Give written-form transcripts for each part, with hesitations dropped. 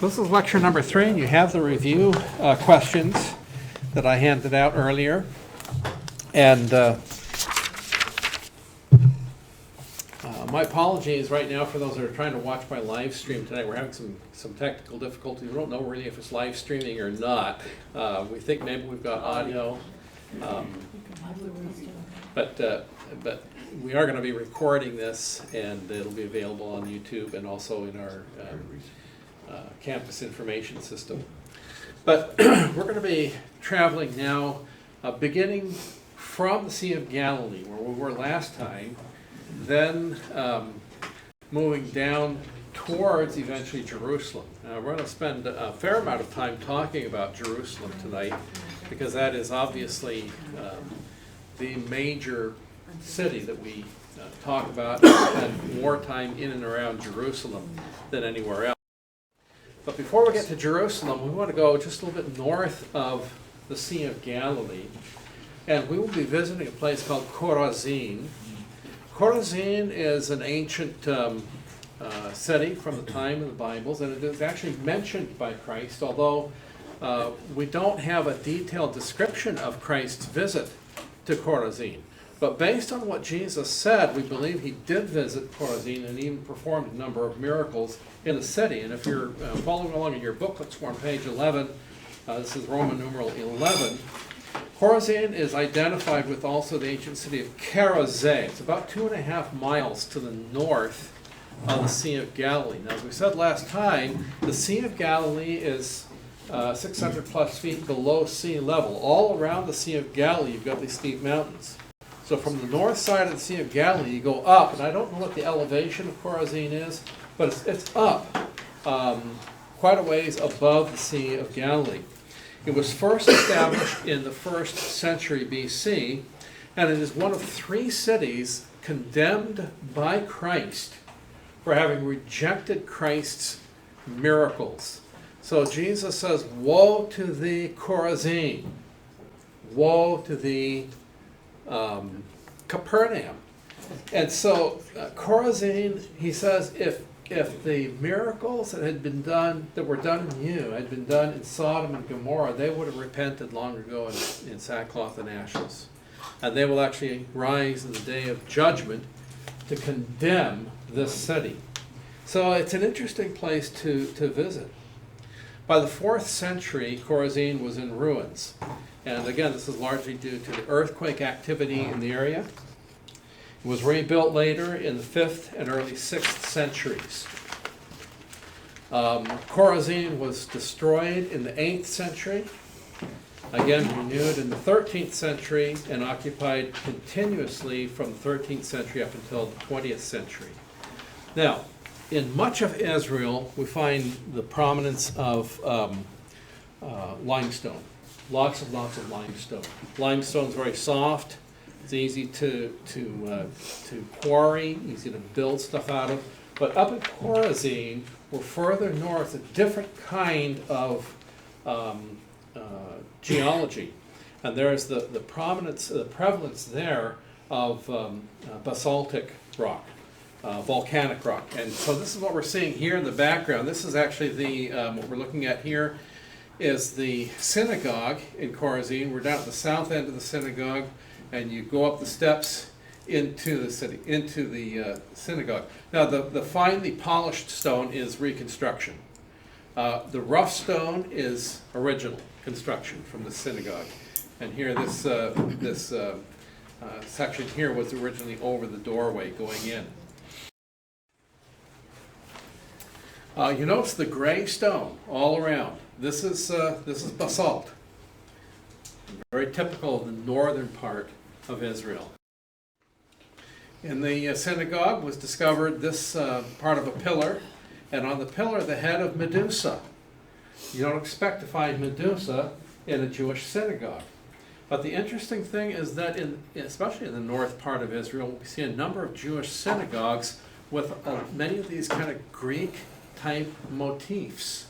This is lecture number 3, and you have the review questions that I handed out earlier. And my apologies right now for those that are trying to watch my live stream tonight. We're having some technical difficulties. We don't know really if it's live streaming or not. We think maybe we've got audio, but we are going to be recording this, and it'll be available on YouTube and also in our campus information system. But we're going to be traveling now, beginning from the Sea of Galilee, where we were last time, then moving down towards eventually Jerusalem. We're going to spend a fair amount of time talking about Jerusalem tonight, because that is obviously the major city that we talk about, and spend more time in and around Jerusalem than anywhere else. But before we get to Jerusalem, we want to go just a little bit north of the Sea of Galilee, and we will be visiting a place called Chorazin. Chorazin is an ancient city from the time of the Bibles, and it is actually mentioned by Christ, although we don't have a detailed description of Christ's visit to Chorazin. But based on what Jesus said, we believe he did visit Chorazin and even performed a number of miracles in the city. And if you're following along in your booklets, we're on page 11. This is Roman numeral 11. Chorazin is identified with also the ancient city of Gergasa. It's about 2.5 miles to the north of the Sea of Galilee. Now, as we said last time, the Sea of Galilee is 600 plus feet below sea level. All around the Sea of Galilee, you've got these steep mountains. So from the north side of the Sea of Galilee, you go up, and I don't know what the elevation of Chorazin is, but it's up quite a ways above the Sea of Galilee. It was first established in the 1st century BC, and it is one of 3 cities condemned by Christ for having rejected Christ's miracles. So Jesus says, "Woe to thee, Chorazin! Woe to thee, Capernaum." And so Chorazin, he says, if the miracles that were done in you had been done in Sodom and Gomorrah, they would have repented long ago in sackcloth and ashes. And they will actually rise in the day of judgment to condemn this city. So it's an interesting place to visit. By the 4th century, Chorazin was in ruins. And again, this is largely due to the earthquake activity in the area. It was rebuilt later in the 5th and early 6th centuries. Chorazin was destroyed in the 8th century, again renewed in the 13th century, and occupied continuously from the 13th century up until the 20th century. Now, in much of Israel, we find the prominence of limestone. Lots of limestone. Limestone's very soft. It's easy to quarry, easy to build stuff out of. But up in Chorazin, we're further north, a different kind of geology. And there's the prevalence there of basaltic rock, volcanic rock. And so this is what we're seeing here in the background. This is actually what we're looking at here is the synagogue in Chorazin. We're down at the south end of the synagogue, and you go up the steps into the synagogue. Now, the finely polished stone is reconstruction. The rough stone is original construction from the synagogue. And here, this section here was originally over the doorway going in. You notice the gray stone all around. This is basalt, very typical of the northern part of Israel. In the synagogue was discovered this part of a pillar, and on the pillar the head of Medusa. You don't expect to find Medusa in a Jewish synagogue. But the interesting thing is that, especially in the north part of Israel, we see a number of Jewish synagogues with many of these kind of Greek-type motifs.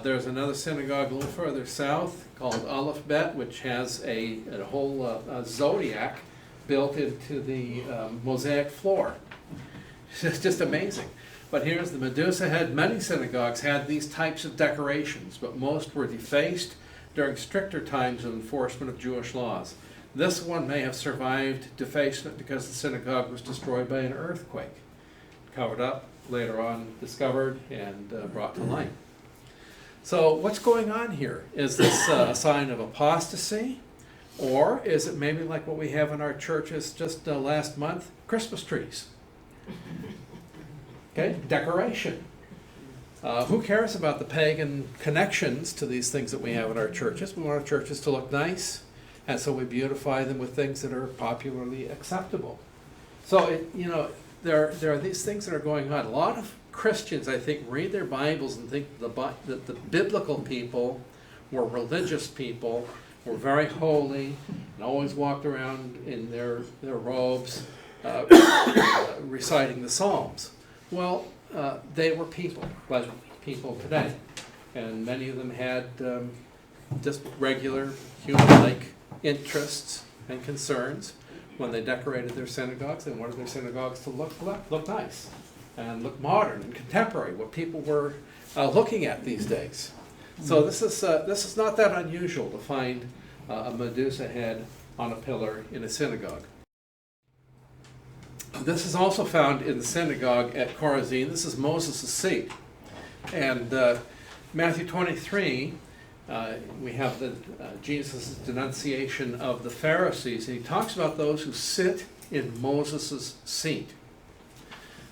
There's another synagogue a little further south called Aleph Bet, which has a whole zodiac built into the mosaic floor. It's just amazing. But here's the Medusa head. Many synagogues had these types of decorations, but most were defaced during stricter times of enforcement of Jewish laws. This one may have survived defacement because the synagogue was destroyed by an earthquake. Covered up, later on discovered, and brought to light. So what's going on here? Is this a sign of apostasy? Or is it maybe like what we have in our churches just last month? Christmas trees. Okay, decoration. Who cares about the pagan connections to these things that we have in our churches? We want our churches to look nice, and so we beautify them with things that are popularly acceptable. So, there are these things that are going on. A lot of Christians, I think, read their Bibles and think that the biblical people were religious people, were very holy, and always walked around in their robes, reciting the Psalms. Well, they were people, like people today. And many of them had just regular human-like interests and concerns when they decorated their synagogues. They wanted their synagogues to look nice and look modern and contemporary, what people were looking at these days. So this is not that unusual to find a Medusa head on a pillar in a synagogue. This is also found in the synagogue at Chorazin. This is Moses' seat. And Matthew 23, we have Jesus' denunciation of the Pharisees. And he talks about those who sit in Moses' seat.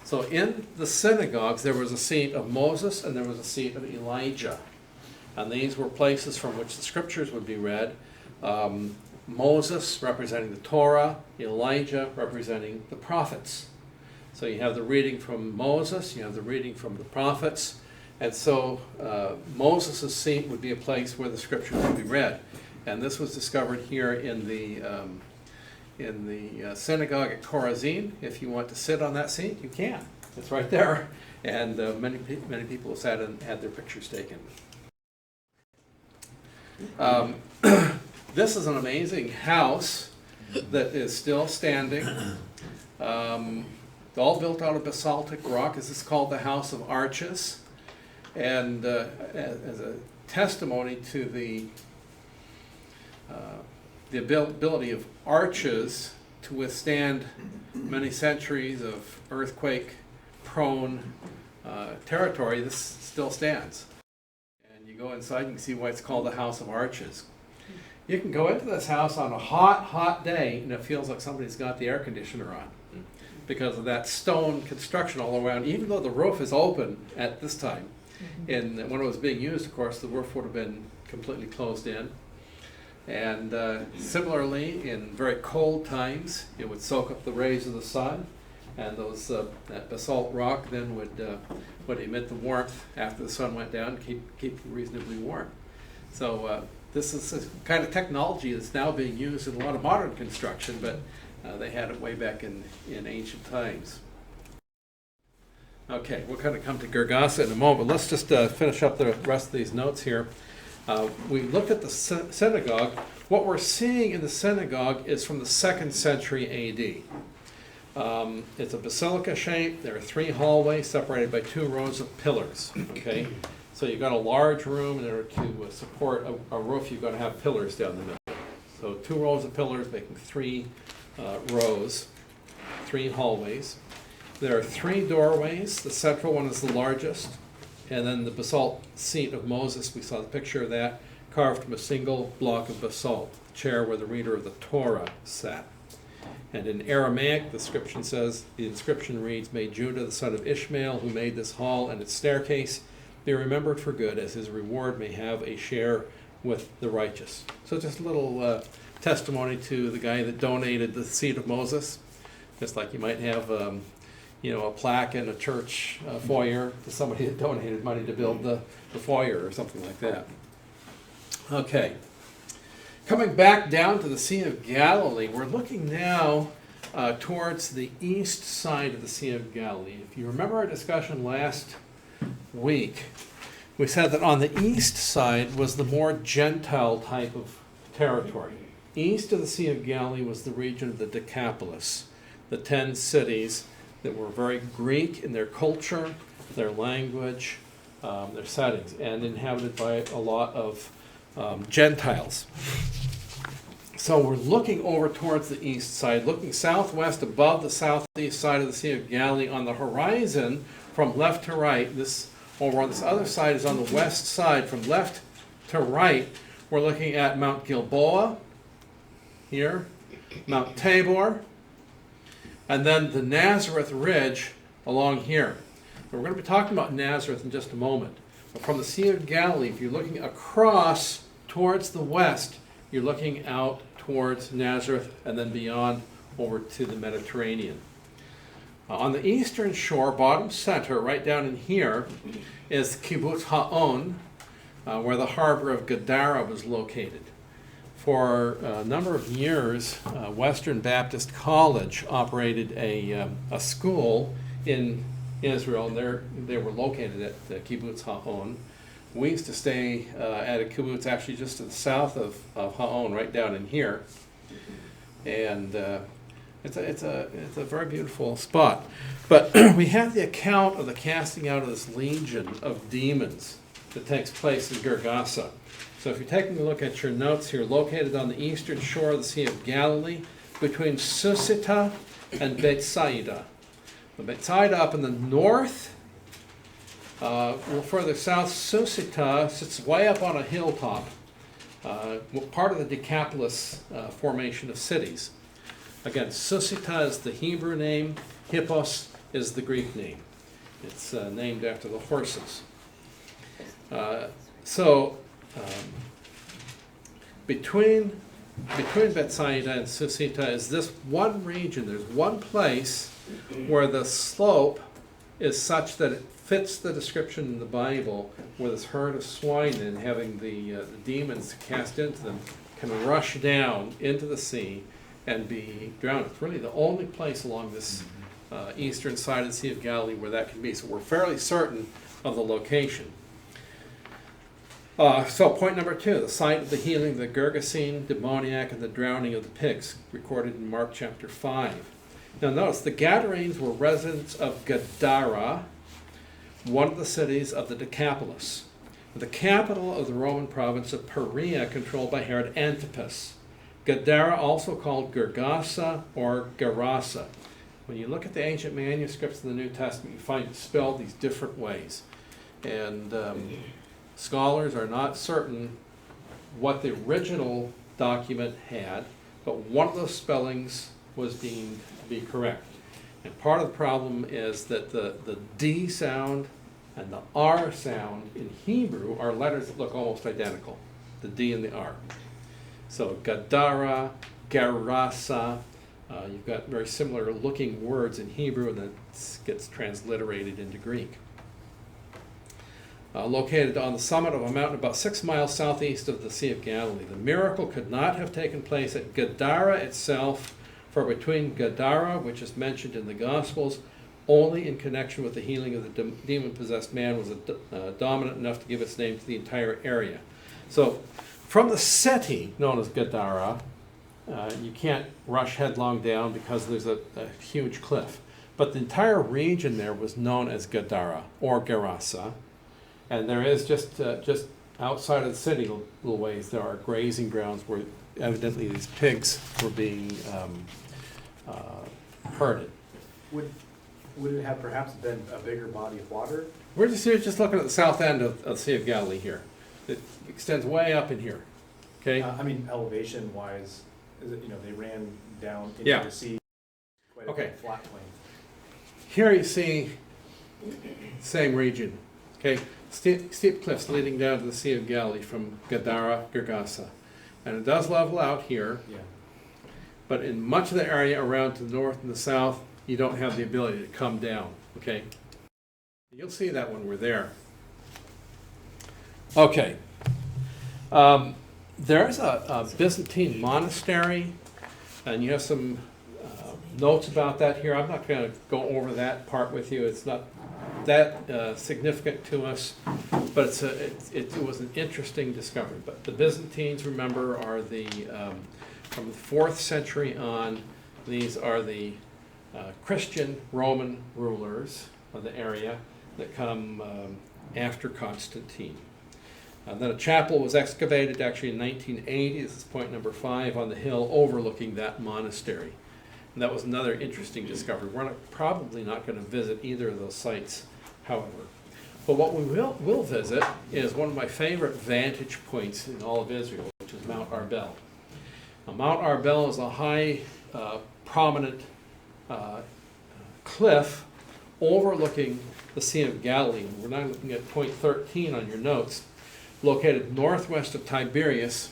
So in the synagogues, there was a seat of Moses and there was a seat of Elijah. And these were places from which the scriptures would be read. Moses representing the Torah, Elijah representing the prophets. So you have the reading from Moses, you have the reading from the prophets, and so Moses' seat would be a place where the scriptures would be read. And this was discovered here in the synagogue at Korazim. If you want to sit on that seat, you can. It's right there. And many people have sat and had their pictures taken. This is an amazing house that is still standing. All built out of basaltic rock. This is called the House of Arches. And as a testimony to the ability of arches to withstand many centuries of earthquake-prone territory, this still stands. And you go inside, you can see why it's called the House of Arches. You can go into this house on a hot day, and it feels like somebody's got the air conditioner on because of that stone construction all around, even though the roof is open at this time. And when it was being used, of course, the roof would have been completely closed in. And similarly, in very cold times, it would soak up the rays of the sun, and that basalt rock then would emit the warmth after the sun went down, keep you reasonably warm. So this is a kind of technology that's now being used in a lot of modern construction, but they had it way back in ancient times. Okay, we'll kind of come to Gergasa in a moment. Let's just finish up the rest of these notes here. We looked at the synagogue. What we're seeing in the synagogue is from the 2nd century A.D. It's a basilica shape. There are 3 hallways separated by 2 rows of pillars. Okay, so you've got a large room, and in order to support a roof, you've got to have pillars down the middle. So 2 rows of pillars making 3 rows, 3 hallways. There are 3 doorways. The central one is the largest. And then the basalt seat of Moses, we saw the picture of that, carved from a single block of basalt, the chair where the reader of the Torah sat. And in Aramaic, the inscription reads, "May Judah, the son of Ishmael, who made this hall and its staircase, be remembered for good, as his reward may have a share with the righteous." So just a little testimony to the guy that donated the seat of Moses, just like you might have a plaque in a church foyer to somebody that donated money to build the foyer or something like that. Okay. Coming back down to the Sea of Galilee, we're looking now towards the east side of the Sea of Galilee. If you remember our discussion last week, we said that on the east side was the more Gentile type of territory. East of the Sea of Galilee was the region of the Decapolis, the 10 cities that were very Greek in their culture, their language, their settings, and inhabited by a lot of Gentiles. So we're looking over towards the east side, looking southwest above the southeast side of the Sea of Galilee. On the horizon, from left to right, this over on this other side is on the west side. From left to right, we're looking at Mount Gilboa, here, Mount Tabor, and then the Nazareth Ridge along here. We're going to be talking about Nazareth in just a moment. But from the Sea of Galilee, if you're looking across towards the west, you're looking out towards Nazareth and then beyond over to the Mediterranean. On the eastern shore, bottom center, right down in here, is Kibbutz Ha'on, where the harbor of Gadara was located. For a number of years, Western Baptist College operated a school in Israel, and they were located at Kibbutz Ha'on. We used to stay at a kibbutz actually just to the south of Ha'on, right down in here, and it's a very beautiful spot. But we have the account of the casting out of this legion of demons that takes place in Gergasa. So if you're taking a look at your notes here, located on the eastern shore of the Sea of Galilee, between Susita and Bethsaida. The Bethsaida up in the north. A little further south, Susita sits way up on a hilltop, part of the Decapolis formation of cities. Again, Susita is the Hebrew name, Hippos is the Greek name. It's named after the horses. Between Bethsaida and Susita is this one region. There's one place where the slope is such that it fits the description in the Bible, where this herd of swine and having the demons cast into them can rush down into the sea and be drowned. It's really the only place along this eastern side of the Sea of Galilee where that can be. So we're fairly certain of the location. So point number 2, the site of the healing of the Gergasene, demoniac, and the drowning of the pigs, recorded in Mark chapter 5. Now notice, the Gadarenes were residents of Gadara, one of the cities of the Decapolis, the capital of the Roman province of Perea, controlled by Herod Antipas. Gadara, also called Gergasa or Gerasa. When you look at the ancient manuscripts of the New Testament, you find it spelled these different ways. And scholars are not certain what the original document had, but one of those spellings was deemed to be correct. And part of the problem is that the D sound and the R sound in Hebrew are letters that look almost identical, the D and the R. So Gadara, Gerasa, you've got very similar looking words in Hebrew, and that gets transliterated into Greek. Located on the summit of a mountain about 6 miles southeast of the Sea of Galilee. The miracle could not have taken place at Gadara itself, for between Gadara, which is mentioned in the Gospels, only in connection with the healing of the demon-possessed man was dominant enough to give its name to the entire area. So from the city known as Gadara, you can't rush headlong down because there's a huge cliff. But the entire region there was known as Gadara or Gerasa. And there is just outside of the city, a little ways, there are grazing grounds where evidently these pigs were being herded. Would it have perhaps been a bigger body of water? We're just looking at the south end of the Sea of Galilee here. It extends way up in here. Okay. I mean, elevation-wise, they ran down into the sea. Quite a flat plain. Here you see same region. Okay. Steep cliffs leading down to the Sea of Galilee from Gadara, Gergasa. And it does level out here. Yeah. But in much of the area around to the north and the south, you don't have the ability to come down. Okay. You'll see that when we're there. Okay. There's a Byzantine monastery, and you have some notes about that here. I'm not going to go over that part with you. It's not that significant to us, but it was an interesting discovery. But the Byzantines, remember, are from the 4th century on. These are the Christian Roman rulers of the area. that come after Constantine. Then a chapel was excavated actually in 1980. This is point number 5 on the hill overlooking that monastery. And that was another interesting discovery. We're probably not going to visit either of those sites, however. But what we will visit is one of my favorite vantage points in all of Israel, which is Mount Arbel. Now, Mount Arbel is a high, prominent cliff overlooking the Sea of Galilee. We're now looking at point 13 on your notes, located northwest of Tiberias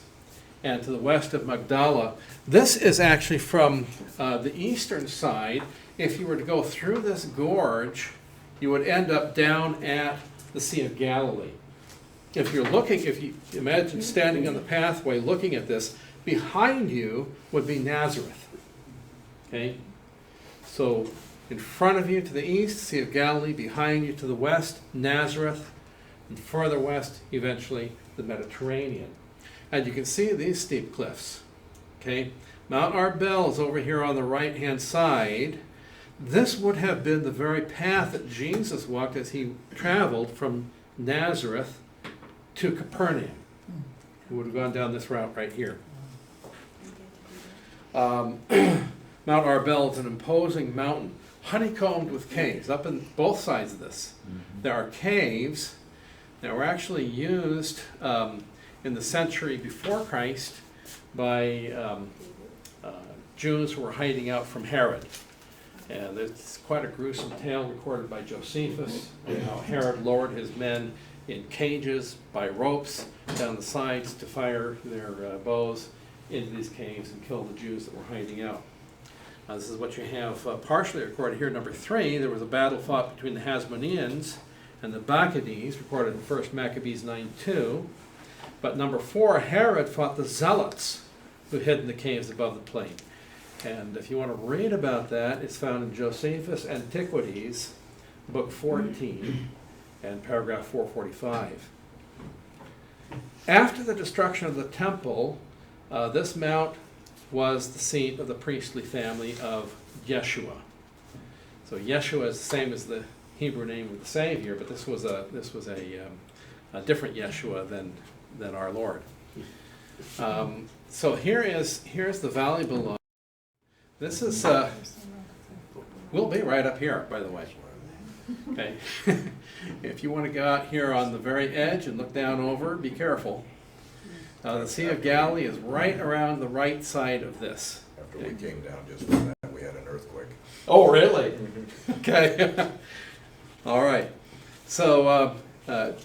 and to the west of Magdala. This is actually from the eastern side. If you were to go through this gorge, you would end up down at the Sea of Galilee. If you imagine standing on the pathway looking at this, behind you would be Nazareth. Okay? So in front of you to the east, Sea of Galilee, behind you to the west, Nazareth, and further west, eventually, the Mediterranean. And you can see these steep cliffs. Okay? Mount Arbel is over here on the right-hand side. This would have been the very path that Jesus walked as he traveled from Nazareth to Capernaum. He would have gone down this route right here. Mount Arbel is an imposing mountain, honeycombed with caves up in both sides of this. There are caves that were actually used in the century before Christ by Jews who were hiding out from Herod. And there's quite a gruesome tale recorded by Josephus, and how Herod lowered his men in cages by ropes down the sides to fire their bows into these caves and kill the Jews that were hiding out. This is what you have partially recorded here. Number 3, there was a battle fought between the Hasmoneans and the Bacchides, recorded in 1 Maccabees 9:2. But number 4, Herod fought the Zealots, who hid in the caves above the plain. And if you want to read about that, it's found in Josephus' Antiquities, book 14, and paragraph 445. After the destruction of the temple, this mount was the seat of the priestly family of Yeshua. So Yeshua is the same as the Hebrew name of the Savior, but this was a different Yeshua than our Lord. So here's the valley below. This is we'll be right up here, by the way. Okay. If you want to go out here on the very edge and look down over, be careful. The Sea of Galilee is right around the right side of this. After we came down just from that, we had an earthquake. Oh, really? Okay. All right. So,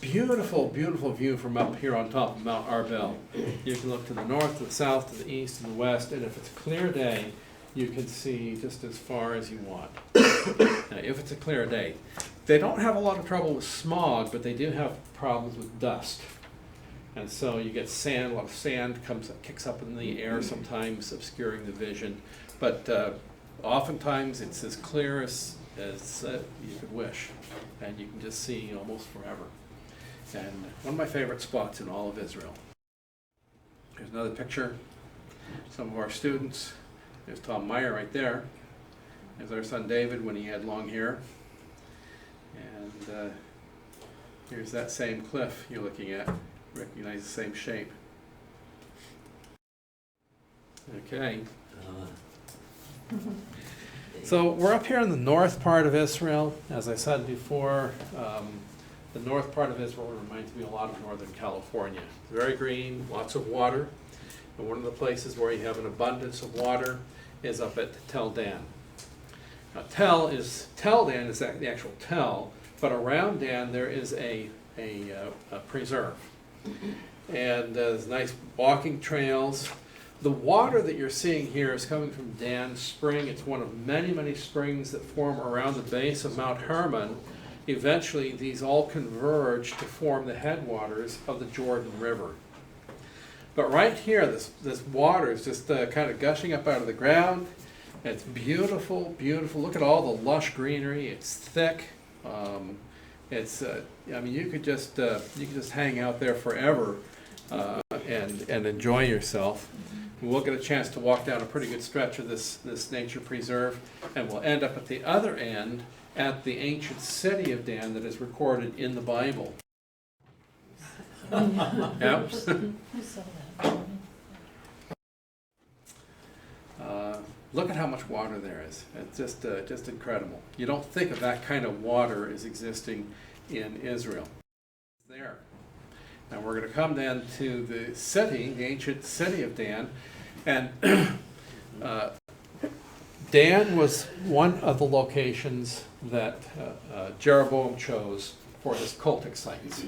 beautiful, beautiful view from up here on top of Mount Arbel. You can look to the north, to the south, to the east, and the west, and if it's a clear day, you can see just as far as you want. Now, if it's a clear day. They don't have a lot of trouble with smog, but they do have problems with dust. And so you get sand, a lot of sand kicks up in the air sometimes, obscuring the vision. But oftentimes it's as clear as you could wish. And you can just see almost forever. And one of my favorite spots in all of Israel. Here's another picture. Some of our students. There's Tom Meyer right there. There's our son David when he had long hair. And here's that same cliff you're looking at. Recognize the same shape. Okay. So we're up here in the north part of Israel. As I said before, the north part of Israel reminds me a lot of Northern California. Very green, lots of water. And one of the places where you have an abundance of water is up at Tel Dan. Now Tel Dan is the actual Tel, but around Dan there is a preserve. And there's nice walking trails. The water that you're seeing here is coming from Dan Spring. It's one of many, many springs that form around the base of Mount Hermon. Eventually, these all converge to form the headwaters of the Jordan River. But right here, this water is just kind of gushing up out of the ground. It's beautiful, beautiful. Look at all the lush greenery. It's thick. I mean, you could just hang out there forever and enjoy yourself. We'll get a chance to walk down a pretty good stretch of this nature preserve, and we'll end up at the other end at the ancient city of Dan that is recorded in the Bible. Yeah. I saw that. Look at how much water there is. It's just incredible. You don't think of that kind of water as existing in Israel. It's there. And we're going to come then to the city, the ancient city of Dan. And Dan was one of the locations that Jeroboam chose for his cultic sites.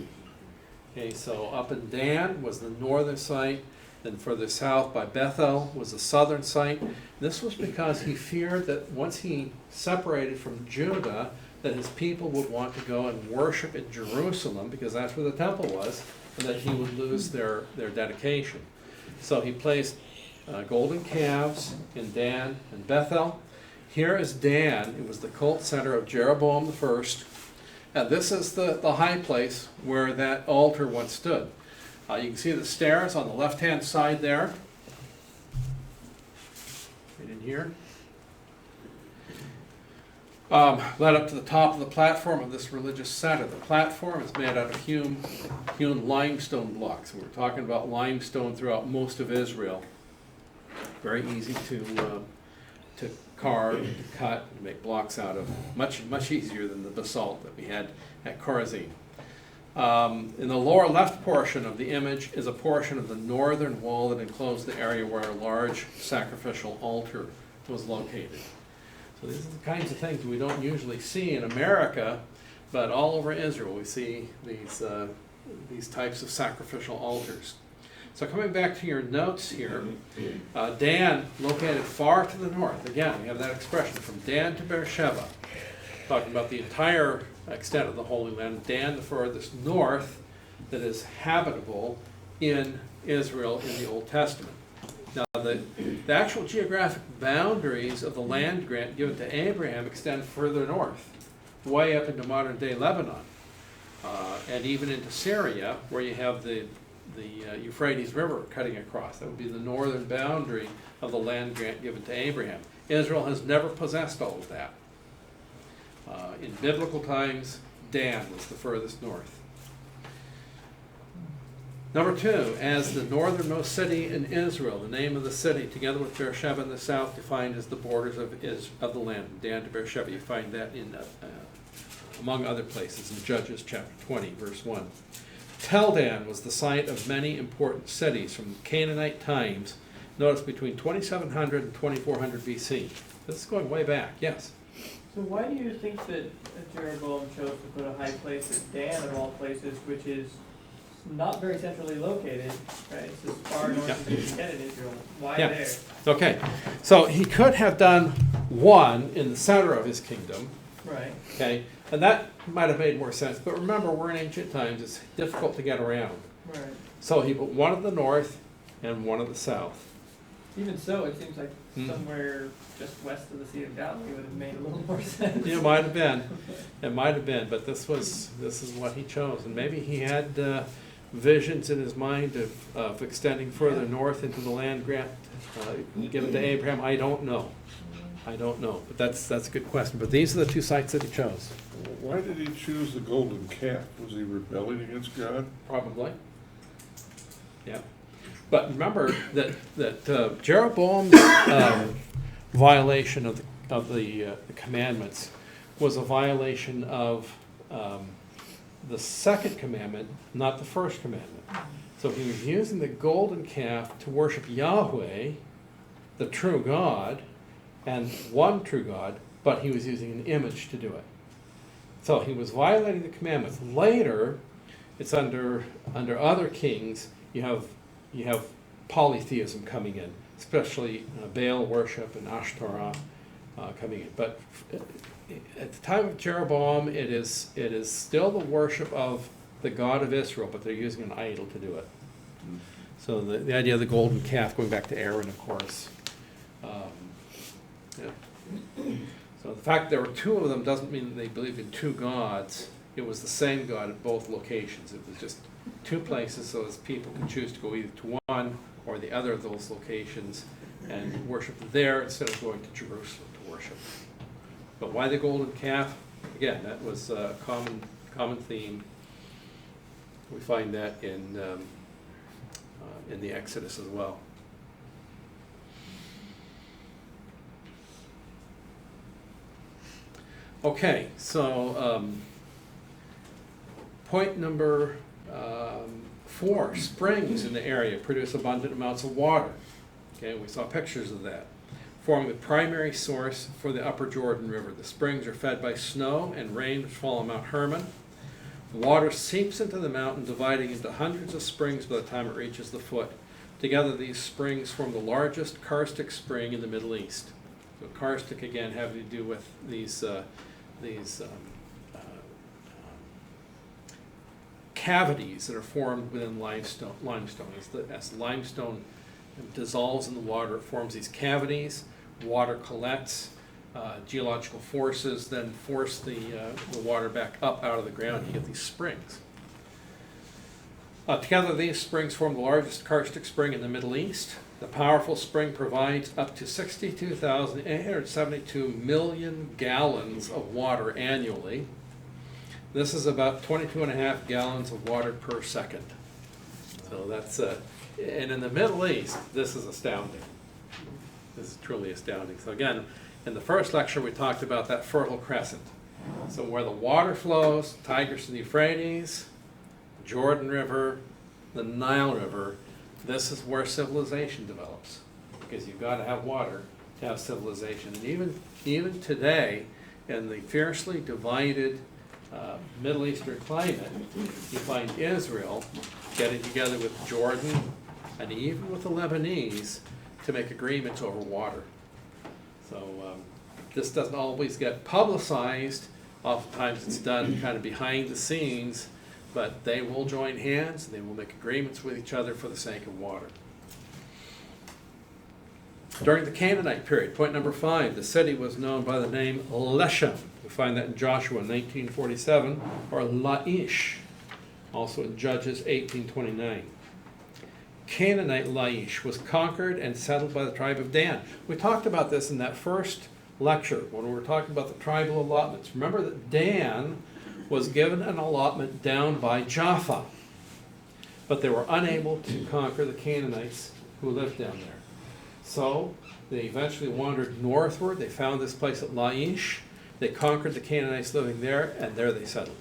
Okay, so up in Dan was the northern site. Then further south by Bethel was the southern site. This was because he feared that once he separated from Judah, that his people would want to go and worship in Jerusalem, because that's where the temple was, and that he would lose their dedication. So he placed golden calves in Dan and Bethel. Here is Dan. It was the cult center of Jeroboam I. And this is the high place where that altar once stood. You can see the stairs on the left-hand side there. Right in here. Led up to the top of the platform of this religious center. The platform is made out of hewn limestone blocks. We're talking about limestone throughout most of Israel. Very easy to carve, to cut, and make blocks out of. Much easier than the basalt that we had at Chorazin. In the lower left portion of the image is a portion of the northern wall that enclosed the area where a large sacrificial altar was located. So these are the kinds of things we don't usually see in America, but all over Israel we see these types of sacrificial altars. So coming back to your notes here, Dan, located far to the north. Again, we have that expression from Dan to Beersheba, talking about the entire extent of the Holy Land. Dan, the furthest north that is habitable in Israel in the Old Testament. Now, the actual geographic boundaries of the land grant given to Abraham extend further north, way up into modern-day Lebanon, and even into Syria, where you have the Euphrates River cutting across. That would be the northern boundary of the land grant given to Abraham. Israel has never possessed all of that. In biblical times, Dan was the furthest north. Number two, as the northernmost city in Israel, the name of the city, together with Beersheba in the south, defined as the borders of the land, Dan to Beersheba. You find that in, among other places, in Judges chapter 20, verse 1. Tel Dan was the site of many important cities from Canaanite times, notice between 2700 and 2400 BC. This is going way back, yes? So why do you think that Jeroboam chose to put a high place at Dan of all places, which is not very centrally located, right? It's as far north as you can get in Israel. Why there? Okay, so he could have done one in the center of his kingdom, Right. okay, and that might have made more sense. But remember, we're in ancient times; it's difficult to get around. Right. So he put one in the north and one in the south. Even so, it seems like somewhere just west of the Sea of Galilee would have made a little more sense. It might have been. It might have been, but this is what he chose. And maybe he had visions in his mind of extending further north into the land grant given to Abraham. I don't know. But that's a good question. But these are the two sites that he chose. Why did he choose the golden calf? Was he rebelling against God? Probably. Yeah. But remember that Jeroboam's violation of the commandments was a violation of the second commandment, not the first commandment. So he was using the golden calf to worship Yahweh, the true God, and one true God, but he was using an image to do it. So he was violating the commandments. Later, it's under other kings, you have polytheism coming in, especially Baal worship and Ashtoreth coming in. But at the time of Jeroboam, it is still the worship of the God of Israel, but they're using an idol to do it. So the idea of the golden calf, going back to Aaron, of course. So the fact there were two of them doesn't mean that they believed in two gods. It was the same God at both locations. It was just two places so as people could choose to go either to one or the other of those locations and worship there instead of going to Jerusalem to worship. But why the golden calf? again, that was a common theme. We find that in the Exodus as well. Okay, so point number 4, springs in the area produce abundant amounts of water. Okay, we saw pictures of that, forming the primary source for the upper Jordan River. The springs are fed by snow and rain which fall on Mount Hermon. Water seeps into the mountain, dividing into hundreds of springs by the time it reaches the foot. Together, these springs form the largest karstic spring in the Middle East. So karstic, again, having to do with these cavities that are formed within limestone. As limestone dissolves in the water, it forms these cavities. Water collects. Geological forces then force the water back up out of the ground. You get these springs. Together, these springs form the largest karstic spring in the Middle East. The powerful spring provides up to 62,872 million gallons of water annually. This is about 22.5 gallons of water per second. So that's, and in the Middle East, this is astounding. This is truly astounding. So again, in the first lecture, we talked about that Fertile Crescent. So where the water flows, Tigris and Euphrates, Jordan River, the Nile River, this is where civilization develops, because you've got to have water to have civilization. And even today, in the fiercely divided Middle Eastern climate, you find Israel getting together with Jordan and even with the Lebanese to make agreements over water. So this doesn't always get publicized. Oftentimes it's done kind of behind the scenes, but they will join hands and they will make agreements with each other for the sake of water. During the Canaanite period, point number 5, the city was known by the name Leshem. We find that in Joshua 1947, or Laish, also in Judges 18:29. Canaanite Laish was conquered and settled by the tribe of Dan. We talked about this in that first lecture when we were talking about the tribal allotments. Remember that Dan was given an allotment down by Jaffa, but they were unable to conquer the Canaanites who lived down there. So they eventually wandered northward. They found this place at Laish. They conquered the Canaanites living there, and there they settled.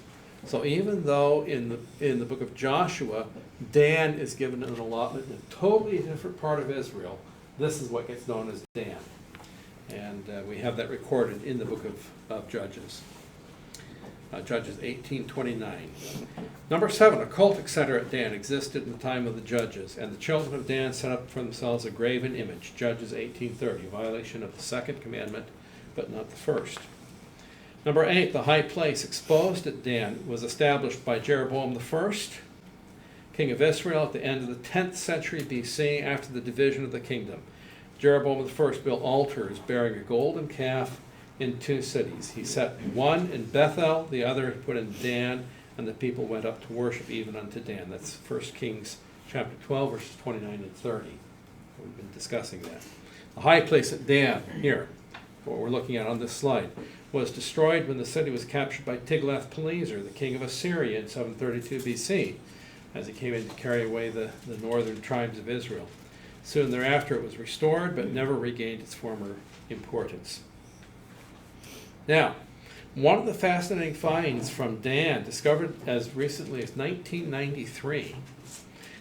So even though in the book of Joshua, Dan is given an allotment in a totally different part of Israel, this is what gets known as Dan. And we have that recorded in the book of Judges. Judges 18:29. Number 7, a cultic center at Dan existed in the time of the Judges, and the children of Dan set up for themselves a graven image. Judges 18:30, violation of the second commandment, but not the first. Number 8, the high place exposed at Dan was established by Jeroboam I, king of Israel, at the end of the 10th century BC, after the division of the kingdom. Jeroboam I built altars bearing a golden calf in 2 cities. He set one in Bethel, the other he put in Dan, and the people went up to worship even unto Dan. That's 1 Kings chapter 12, verses 29 and 30. We've been discussing that. The high place at Dan, here, what we're looking at on this slide, was destroyed when the city was captured by Tiglath-Pileser, the king of Assyria, in 732 BC, as he came in to carry away the northern tribes of Israel. Soon thereafter it was restored, but never regained its former importance. Now, one of the fascinating finds from Dan, discovered as recently as 1993,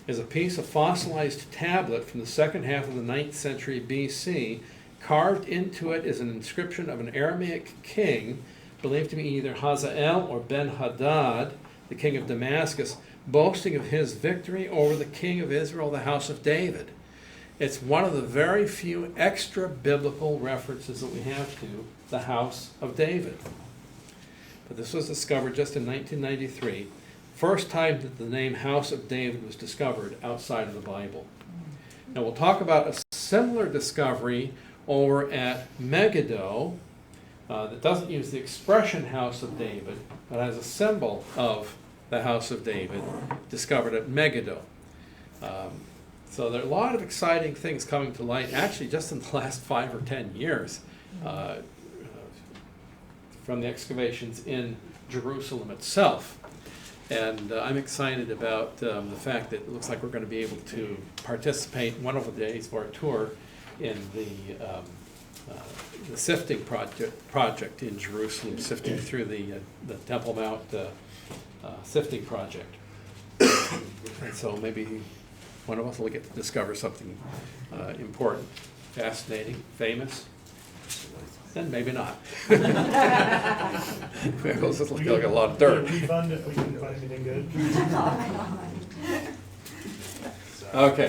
is a piece of fossilized tablet from the second half of the 9th century BC. Carved into it is an inscription of an Aramaic king, believed to be either Hazael or Ben-Hadad, the king of Damascus, boasting of his victory over the king of Israel, the house of David. It's one of the very few extra biblical references that we have to the house of David. But this was discovered just in 1993, first time that the name House of David was discovered outside of the Bible. Now we'll talk about a similar discovery over at Megiddo that doesn't use the expression House of David, but has a symbol of the House of David discovered at Megiddo. So there are a lot of exciting things coming to light, actually just in the last 5 or 10 years, from the excavations in Jerusalem itself. And I'm excited about the fact that it looks like we're going to be able to participate one of the days of our tour in the sifting project in Jerusalem, sifting through the Temple Mount sifting project. And so maybe one of us will get to discover something important, fascinating, famous. Then maybe not. Maybe we'll just look like a lot of dirt. We fund if we can find anything good. Okay,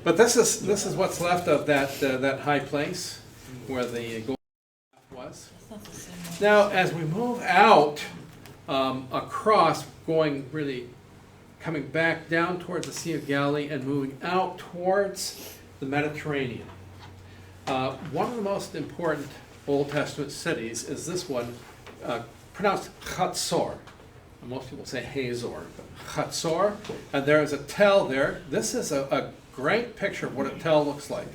but this is what's left of that high place where the golden calf was. It's not the same one. Now, as we move out across, coming back down towards the Sea of Galilee and moving out towards the Mediterranean. One of the most important Old Testament cities is this one, pronounced Hazor. Most people say Hazor, but Hazor, and there is a tell there. This is a great picture of what a tell looks like.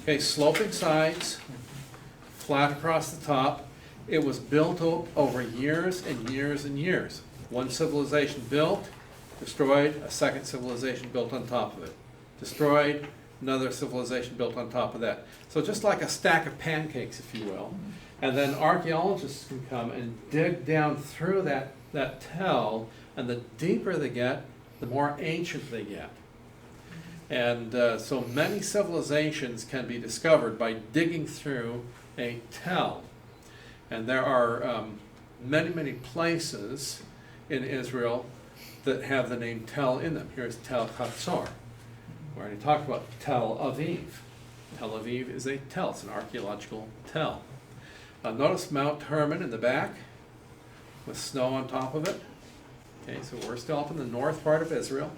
Okay, sloping sides, flat across the top. It was built over years and years and years. One civilization built, destroyed, a second civilization built on top of it. Destroyed, another civilization built on top of that. So just like a stack of pancakes, if you will. And then archaeologists can come and dig down through that tell, and the deeper they get, the more ancient they get. And so many civilizations can be discovered by digging through a tell. And there are many, many places in Israel that have the name Tel in them. Here's Tel Hazor. We already talked about Tel Aviv. Tel Aviv is a tell. It's an archaeological tell. Notice Mount Hermon in the back with snow on top of it. Okay, so we're still up in the north part of Israel.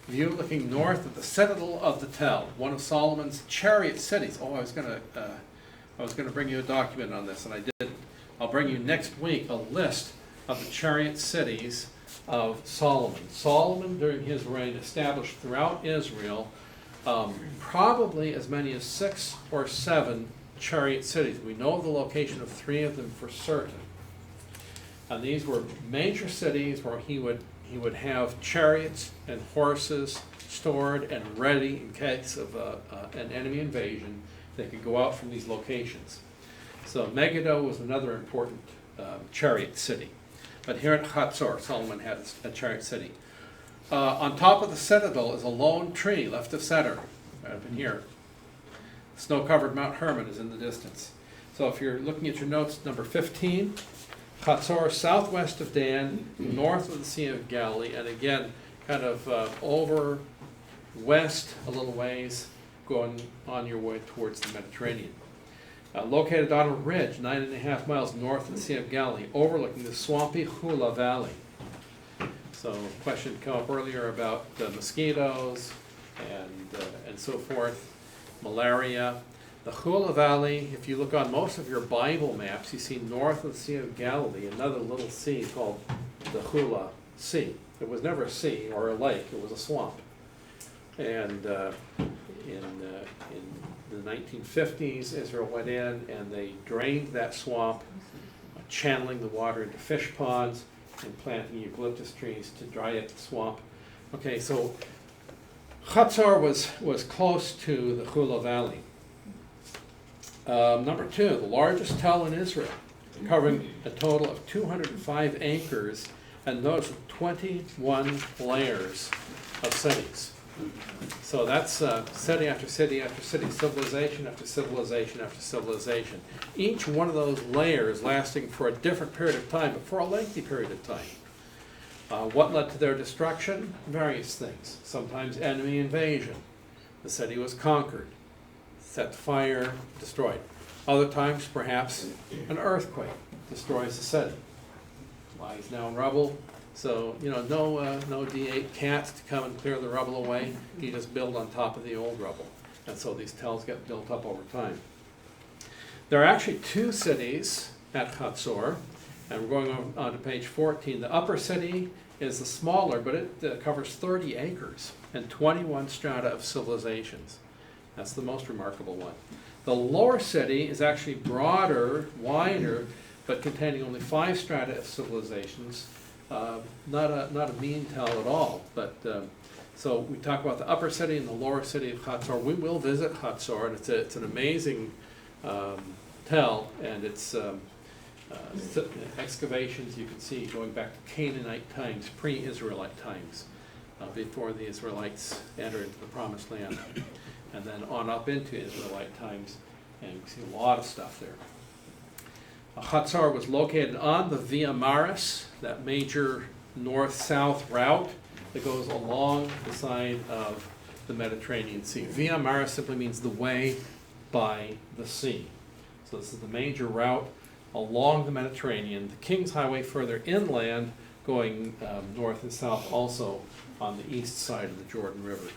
View looking north at the citadel of the Tell, one of Solomon's chariot cities. Oh, I was going to bring you a document on this, and I didn't. I'll bring you next week a list of the chariot cities of Solomon. Solomon, during his reign, established throughout Israel probably as many as 6 or 7 chariot cities. We know the location of 3 of them for certain. And these were major cities where he would have chariots and horses stored and ready in case of an enemy invasion. They could go out from these locations. So Megiddo was another important chariot city. But here at Hazor, Solomon had a chariot city. On top of the citadel is a lone tree left of center, right up in here. Snow-covered Mount Hermon is in the distance. So if you're looking at your notes, number 15, Hazor, southwest of Dan, north of the Sea of Galilee, and again, kind of over west a little ways, going on your way towards the Mediterranean. Located on a ridge 9.5 miles north of the Sea of Galilee, overlooking the swampy Hula Valley. So a question came up earlier about mosquitoes and so forth, malaria. The Hula Valley, if you look on most of your Bible maps, you see north of the Sea of Galilee another little sea called the Hula Sea. It was never a sea or a lake, it was a swamp. And in the 1950s, Israel went in and they drained that swamp, channeling the water into fish ponds and planting eucalyptus trees to dry up the swamp. Okay, so Hazor was close to the Hula Valley. Number 2, the largest tell in Israel, covering a total of 205 acres, and notice 21 layers of cities. So that's city after city after city, civilization after civilization after civilization. Each one of those layers lasting for a different period of time, but for a lengthy period of time. What led to their destruction? Various things. Sometimes enemy invasion. The city was conquered, set fire, destroyed. Other times, perhaps, an earthquake destroys the city. Lies now in rubble. So, no D8 cats to come and clear the rubble away. You just build on top of the old rubble. And so these tells get built up over time. There are actually 2 cities at Hazor, and we're going on to page 14. The upper city is the smaller, but it covers 30 acres and 21 strata of civilizations. That's the most remarkable one. The lower city is actually broader, wider, but containing only 5 strata of civilizations. Not a mean tell at all, but so we talk about the upper city and the lower city of Hazor. We will visit Hazor, and it's an amazing tell, and it's excavations you can see going back to Canaanite times, pre-Israelite times, before the Israelites entered into the Promised Land, and then on up into Israelite times, and you can see a lot of stuff there. Hazor was located on the Via Maris, that major north-south route that goes along the side of the Mediterranean Sea. Via Maris simply means the way by the sea. So this is the major route along the Mediterranean. The King's Highway further inland, going north and south also on the east side of the Jordan River.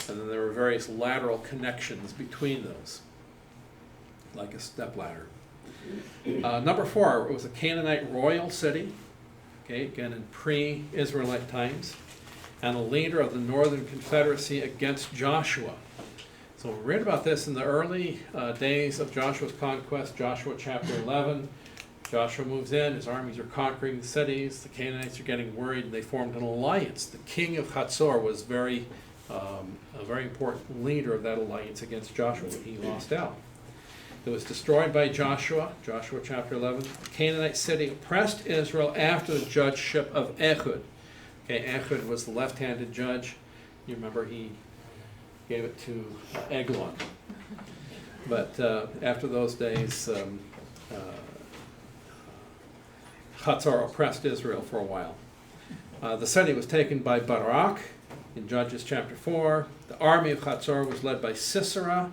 And then there were various lateral connections between those, like a stepladder. Number 4, it was a Canaanite royal city, okay, again in pre-Israelite times, and a leader of the Northern Confederacy against Joshua. So we read about this in the early days of Joshua's conquest, Joshua chapter 11. Joshua moves in, his armies are conquering the cities, the Canaanites are getting worried, and they formed an alliance. The king of Hazor was a very important leader of that alliance against Joshua, but he lost out. It was destroyed by Joshua, Joshua chapter 11. The Canaanite city oppressed Israel after the judgeship of Ehud. Okay, Ehud was the left-handed judge. You remember he gave it to Eglon. But after those days, Hazor oppressed Israel for a while. The city was taken by Barak in Judges chapter 4. The army of Hazor was led by Sisera,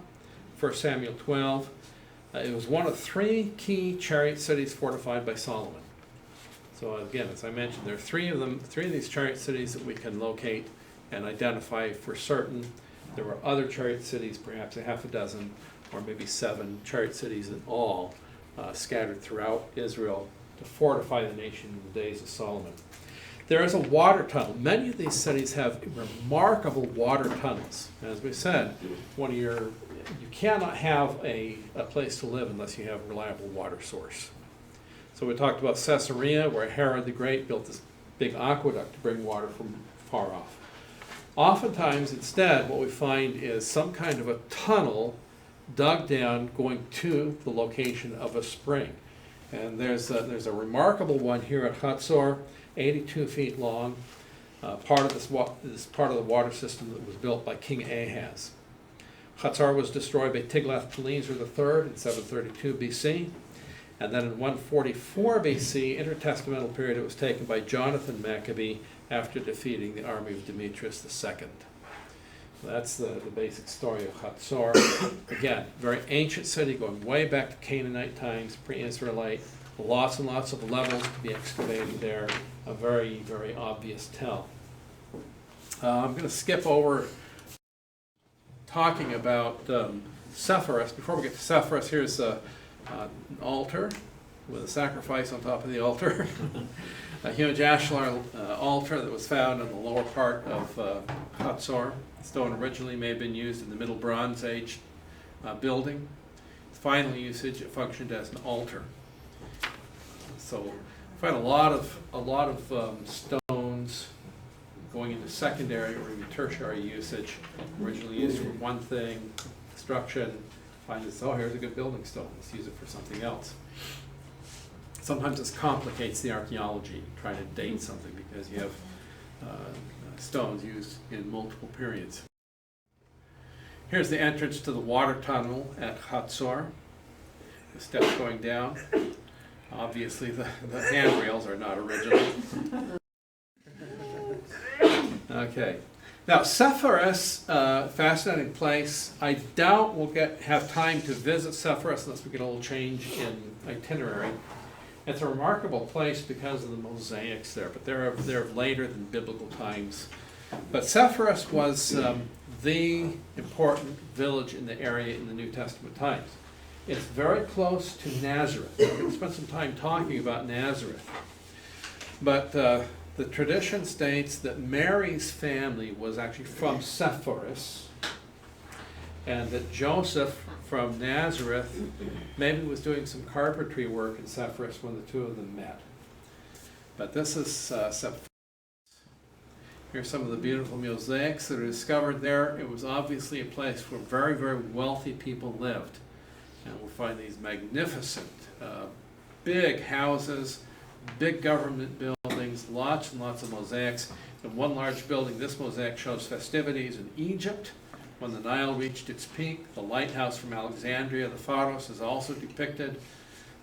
1 Samuel 12. It was one of 3 key chariot cities fortified by Solomon. So again, as I mentioned, there are 3 of them, 3 of these chariot cities that we can locate and identify for certain. There were other chariot cities, perhaps a half a dozen, or maybe 7 chariot cities in all, scattered throughout Israel to fortify the nation in the days of Solomon. There is a water tunnel. Many of these cities have remarkable water tunnels. As we said, you cannot have a place to live unless you have a reliable water source. So we talked about Caesarea, where Herod the Great built this big aqueduct to bring water from far off. Oftentimes, instead, what we find is some kind of a tunnel dug down going to the location of a spring. And there's a remarkable one here at Hazor, 82 feet long, part of this part of the water system that was built by King Ahaz. Hazor was destroyed by Tiglath-Pileser III in 732 BC, and then in 144 BC, intertestamental period, it was taken by Jonathan Maccabee after defeating the army of Demetrius II. So that's the basic story of Hazor. Again, very ancient city going way back to Canaanite times, pre-Israelite. Lots and lots of levels to be excavated there. A very, very obvious tell. I'm going to skip over talking about Sepphoris. Before we get to Sepphoris, here's an altar with a sacrifice on top of the altar. A huge ashlar altar that was found in the lower part of Hazor. The stone originally may have been used in the Middle Bronze Age building. Final usage, it functioned as an altar. So find a lot of stones going into secondary or even tertiary usage, originally used for one thing, construction. Find this, oh, here's a good building stone, let's use it for something else. Sometimes this complicates the archaeology, trying to date something because you have stones used in multiple periods. Here's the entrance to the water tunnel at Hazor. The steps going down. Obviously the handrails are not original. Okay. Now Sepphoris, fascinating place. I doubt we'll have time to visit Sepphoris unless we get a little change in itinerary. It's a remarkable place because of the mosaics there, but they're later than biblical times. But Sepphoris was the important village in the area in the New Testament times. It's very close to Nazareth. We're going to spend some time talking about Nazareth. But the tradition states that Mary's family was actually from Sepphoris, and that Joseph from Nazareth maybe was doing some carpentry work in Sepphoris when the two of them met. But this is Sepphoris. Here's some of the beautiful mosaics that are discovered there. It was obviously a place where very, very wealthy people lived. And we'll find these magnificent big houses, big government buildings, lots and lots of mosaics. In one large building, this mosaic shows festivities in Egypt when the Nile reached its peak. The lighthouse from Alexandria, the Pharos, is also depicted.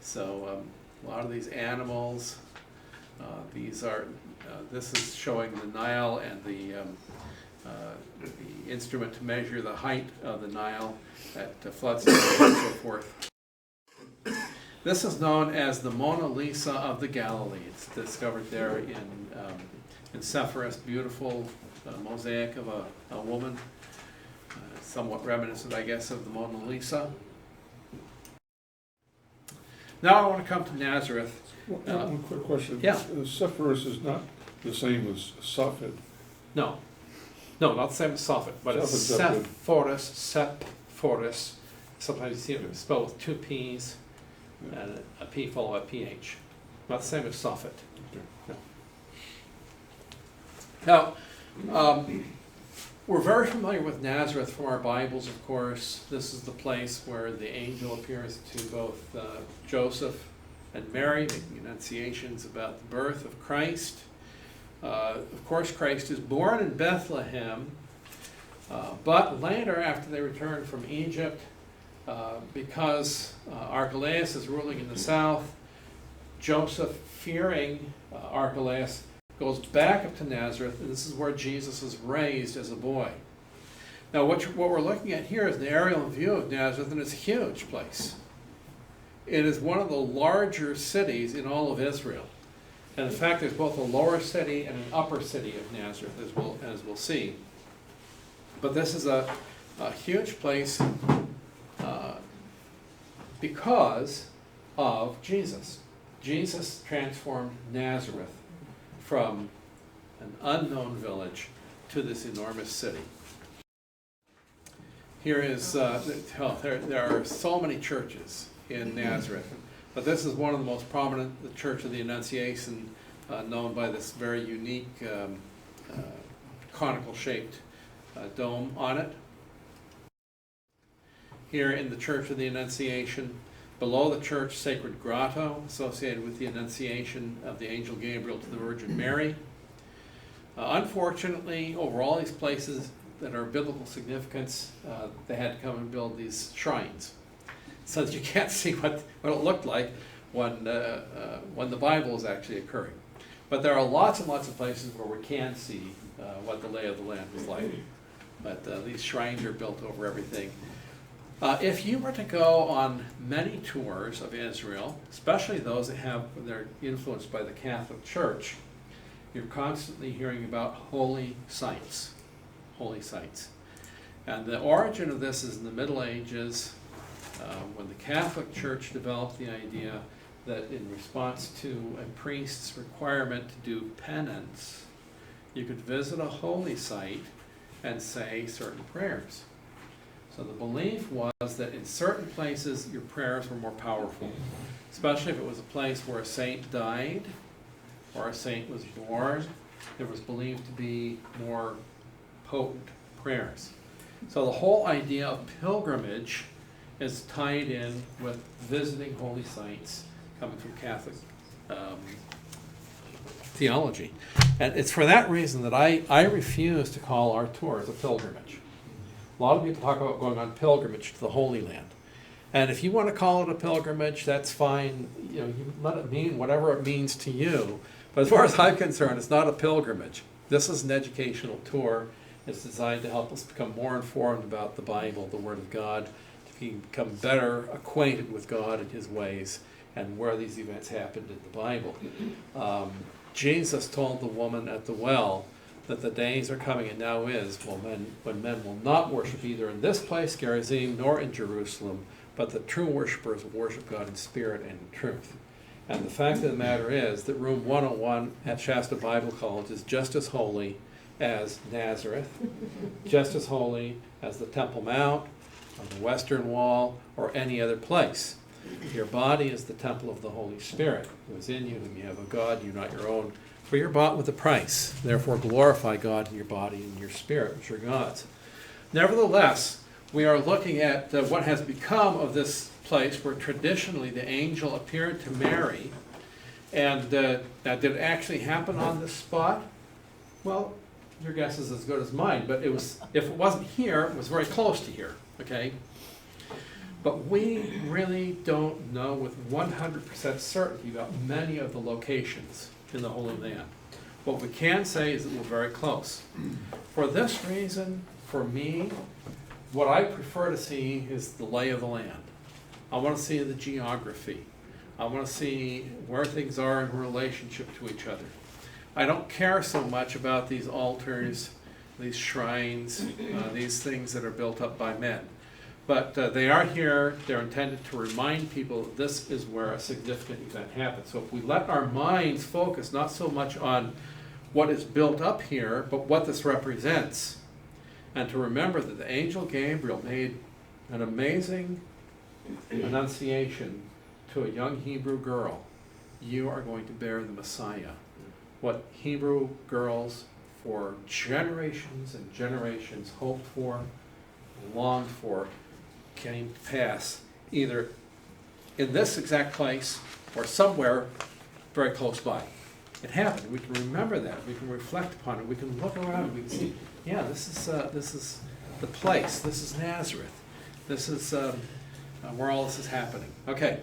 So a lot of these animals. This is showing the Nile and the instrument to measure the height of the Nile at flood stage and so forth. This is known as the Mona Lisa of the Galilee. It's discovered there in Sepphoris, beautiful mosaic of a woman, somewhat reminiscent, I guess, of the Mona Lisa. Now I want to come to Nazareth. One quick question. Yeah. Sepphoris is not the same as Sophet. No, not the same as Sophet, but it's Sepphoris. Sepphoris. Sometimes you see it spelled with two P's and a P followed by a PH. Not the same as Sophet. Okay. No. Now, we're very familiar with Nazareth from our Bibles, of course. This is the place where the angel appears to both Joseph and Mary, making annunciations about the birth of Christ. Of course, Christ is born in Bethlehem, but later, after they return from Egypt, because Archelaus is ruling in the south, Joseph, fearing Archelaus, goes back up to Nazareth, and this is where Jesus is raised as a boy. Now, what we're looking at here is an aerial view of Nazareth, and it's a huge place. It is one of the larger cities in all of Israel. And in fact, there's both a lower city and an upper city of Nazareth, as we'll see. But this is a huge place because of Jesus. Jesus transformed Nazareth from an unknown village to this enormous city. Here is, there are so many churches in Nazareth, but this is one of the most prominent, the Church of the Annunciation, known by this very unique conical-shaped dome on it. Here in the Church of the Annunciation, below the church, sacred grotto associated with the Annunciation of the angel Gabriel to the Virgin Mary. Unfortunately, over all these places that are of biblical significance, they had to come and build these shrines so that you can't see what it looked like when the Bible is actually occurring. But there are lots and lots of places where we can see what the lay of the land was like. But these shrines are built over everything. If you were to go on many tours of Israel, especially those they're influenced by the Catholic Church, you're constantly hearing about holy sites. Holy sites. And the origin of this is in the Middle Ages, when the Catholic Church developed the idea that in response to a priest's requirement to do penance, you could visit a holy site and say certain prayers. So the belief was that in certain places your prayers were more powerful, especially if it was a place where a saint died or a saint was born. There was believed to be more potent prayers. So the whole idea of pilgrimage is tied in with visiting holy sites coming from Catholic theology. And it's for that reason that I refuse to call our tours a pilgrimage. A lot of people talk about going on pilgrimage to the Holy Land. And if you want to call it a pilgrimage, that's fine. You let it mean whatever it means to you. But as far as I'm concerned, it's not a pilgrimage. This is an educational tour. It's designed to help us become more informed about the Bible, the Word of God, to become better acquainted with God and His ways and where these events happened in the Bible. Jesus told the woman at the well that the days are coming, and now is, when men will not worship either in this place, Gergasa, nor in Jerusalem, but the true worshipers will worship God in spirit and in truth. And the fact of the matter is that room 101 at Shasta Bible College is just as holy as Nazareth, just as holy as the Temple Mount, on the western wall, or any other place. Your body is the temple of the Holy Spirit, who is in you, whom you have of God, you not your own. For you're bought with a price. Therefore glorify God in your body and your spirit, which are God's. Nevertheless, we are looking at what has become of this place where traditionally the angel appeared to Mary. And now, did it actually happen on this spot? Well, your guess is as good as mine, but it was, if it wasn't here, it was very close to here, okay? But we really don't know with 100% certainty about many of the locations in the Holy Land. What we can say is that we're very close. For this reason, for me, what I prefer to see is the lay of the land. I want to see the geography. I want to see where things are in relationship to each other. I don't care so much about these altars, these shrines, these things that are built up by men. But they are here, they're intended to remind people that this is where a significant event happened. So if we let our minds focus not so much on what is built up here, but what this represents, and to remember that the angel Gabriel made an amazing annunciation to a young Hebrew girl. You are going to bear the Messiah. What Hebrew girls for generations and generations hoped for, longed for, came to pass, either in this exact place or somewhere very close by. It happened. We can remember that. We can reflect upon it. We can look around and we can see, yeah, this is the place. This is Nazareth. This is where all this is happening. Okay.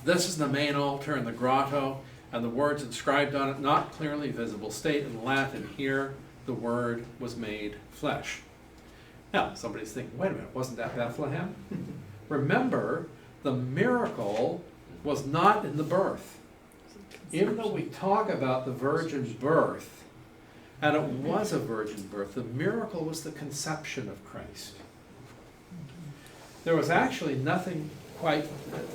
This is the main altar in the grotto, and the words inscribed on it, not clearly visible, state in Latin, here the Word was made flesh. Now, somebody's thinking, wait a minute, wasn't that Bethlehem? Remember, the miracle was not in the birth. Even though we talk about the virgin's birth, and it was a virgin birth, the miracle was the conception of Christ. There was actually nothing quite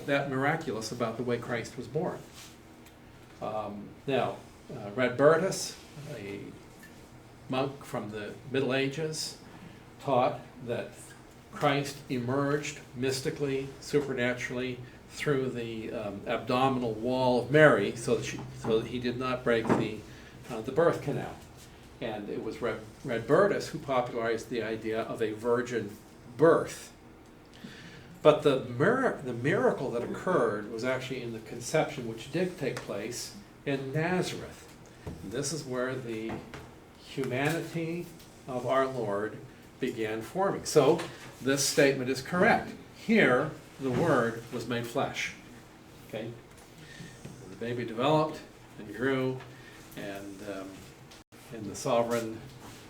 that miraculous about the way Christ was born. Now, Radbertus, a monk from the Middle Ages, taught that Christ emerged mystically, supernaturally, through the abdominal wall of Mary, so that he did not break the birth canal. And it was Radbertus who popularized the idea of a virgin birth. But the miracle that occurred was actually in the conception, which did take place in Nazareth. And this is where the humanity of our Lord began forming. So this statement is correct. Here, the Word was made flesh. Okay? The baby developed and grew, and in the sovereign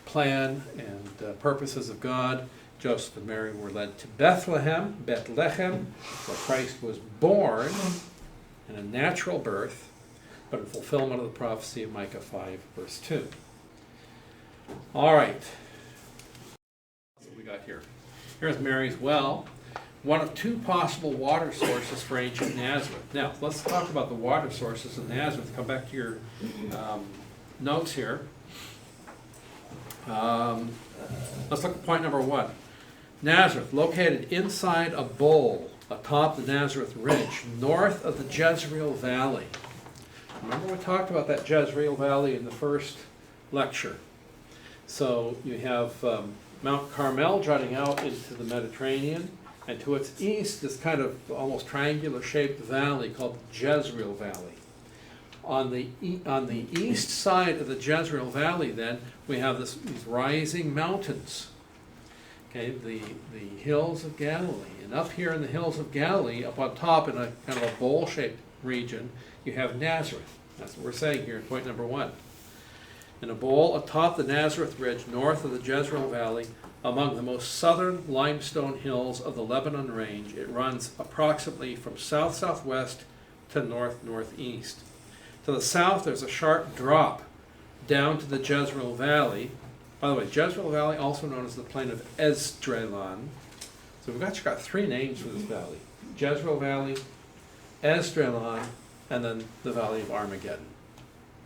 plan and purposes of God, Joseph and Mary were led to Bethlehem, where Christ was born in a natural birth, but in fulfillment of the prophecy of Micah 5, verse 2. All right. What we got here? Here's Mary's well, one of two possible water sources for ancient Nazareth. Now, let's talk about the water sources of Nazareth. Come back to your notes here. Let's look at point number 1. Nazareth, located inside a bowl atop the Nazareth Ridge, north of the Jezreel Valley. Remember we talked about that Jezreel Valley in the first lecture. So you have Mount Carmel jutting out into the Mediterranean, and to its east, this kind of almost triangular-shaped valley called the Jezreel Valley. On the east side of the Jezreel Valley, then, we have these rising mountains. Okay, the hills of Galilee. And up here in the hills of Galilee, up on top in a kind of a bowl-shaped region, you have Nazareth. That's what we're saying here in point number 1. In a bowl atop the Nazareth Ridge, north of the Jezreel Valley, among the most southern limestone hills of the Lebanon Range, it runs approximately from south-southwest to north-northeast. To the south, there's a sharp drop down to the Jezreel Valley. By the way, Jezreel Valley, also known as the plain of Esdraelon. So we've actually got 3 names for this valley. Jezreel Valley, Esdraelon, and then the Valley of Armageddon.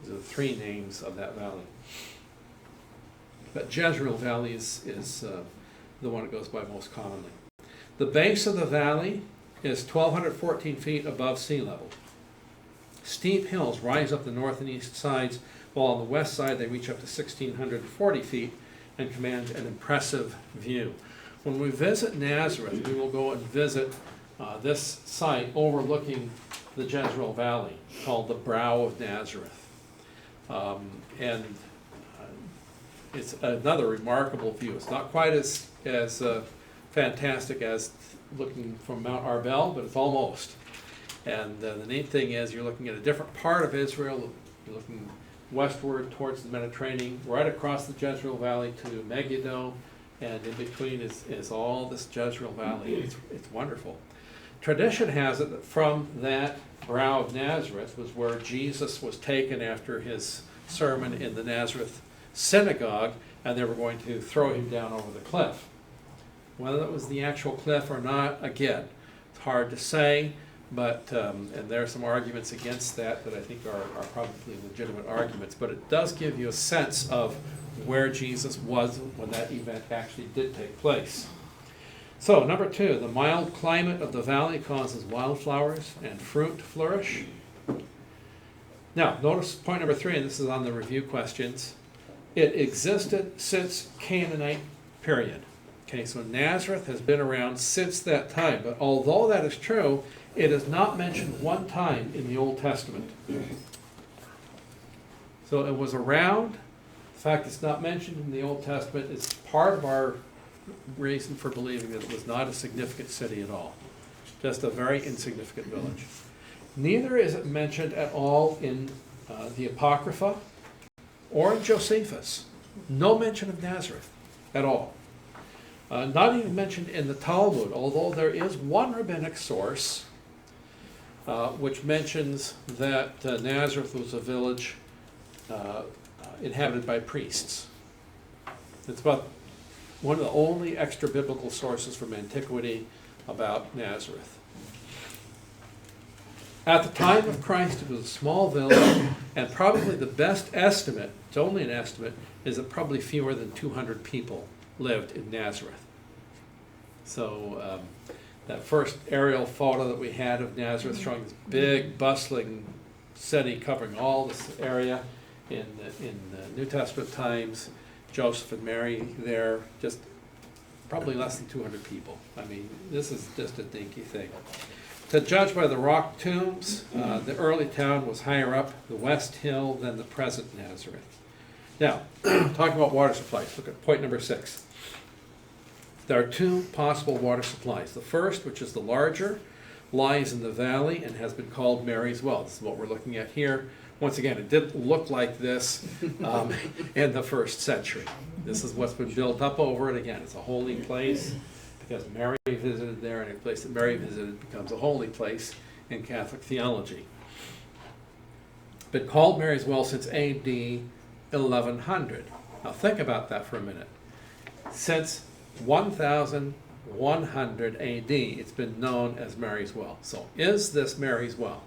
These are the 3 names of that valley. But Jezreel Valley is the one that goes by most commonly. The base of the valley is 1,214 feet above sea level. Steep hills rise up the north and east sides, while on the west side they reach up to 1,640 feet and command an impressive view. When we visit Nazareth, we will go and visit this site overlooking the Jezreel Valley, called the Brow of Nazareth. And it's another remarkable view. It's not quite as fantastic as looking from Mount Arbel, but it's almost. And the neat thing is you're looking at a different part of Israel. You're looking westward towards the Mediterranean, right across the Jezreel Valley to Megiddo, and in between is all this Jezreel Valley. It's wonderful. Tradition has it that from that Brow of Nazareth was where Jesus was taken after his sermon in the Nazareth synagogue, and they were going to throw him down over the cliff. Whether that was the actual cliff or not, again, it's hard to say, but and there are some arguments against that I think are probably legitimate arguments, but it does give you a sense of where Jesus was when that event actually did take place. So, number 2, the mild climate of the valley causes wildflowers and fruit to flourish. Now, notice point number 3, and this is on the review questions. It existed since Canaanite period. Okay, so Nazareth has been around since that time, but although that is true, it is not mentioned one time in the Old Testament. So it was around. The fact it's not mentioned in the Old Testament is part of our reason for believing that it was not a significant city at all. Just a very insignificant village. Neither is it mentioned at all in the Apocrypha or in Josephus. No mention of Nazareth at all. Not even mentioned in the Talmud, although there is one rabbinic source which mentions that Nazareth was a village inhabited by priests. It's about one of the only extra-biblical sources from antiquity about Nazareth. At the time of Christ, it was a small village, and probably the best estimate, it's only an estimate, is that probably fewer than 200 people lived in Nazareth. So that first aerial photo that we had of Nazareth showing this big, bustling city covering all this area in the New Testament times, Joseph and Mary there, just probably less than 200 people. I mean, this is just a dinky thing. To judge by the rock tombs, the early town was higher up the west hill than the present Nazareth. Now, talking about water supplies, look at point number 6. There are 2 possible water supplies. The first, which is the larger, lies in the valley and has been called Mary's Well. This is what we're looking at here. Once again, it didn't look like this in the 1st century. This is what's been built up over it. Again, it's a holy place because Mary visited there, and a place that Mary visited becomes a holy place in Catholic theology. Been called Mary's Well since AD 1100. Now think about that for a minute. Since 1100 AD, it's been known as Mary's Well. So is this Mary's Well?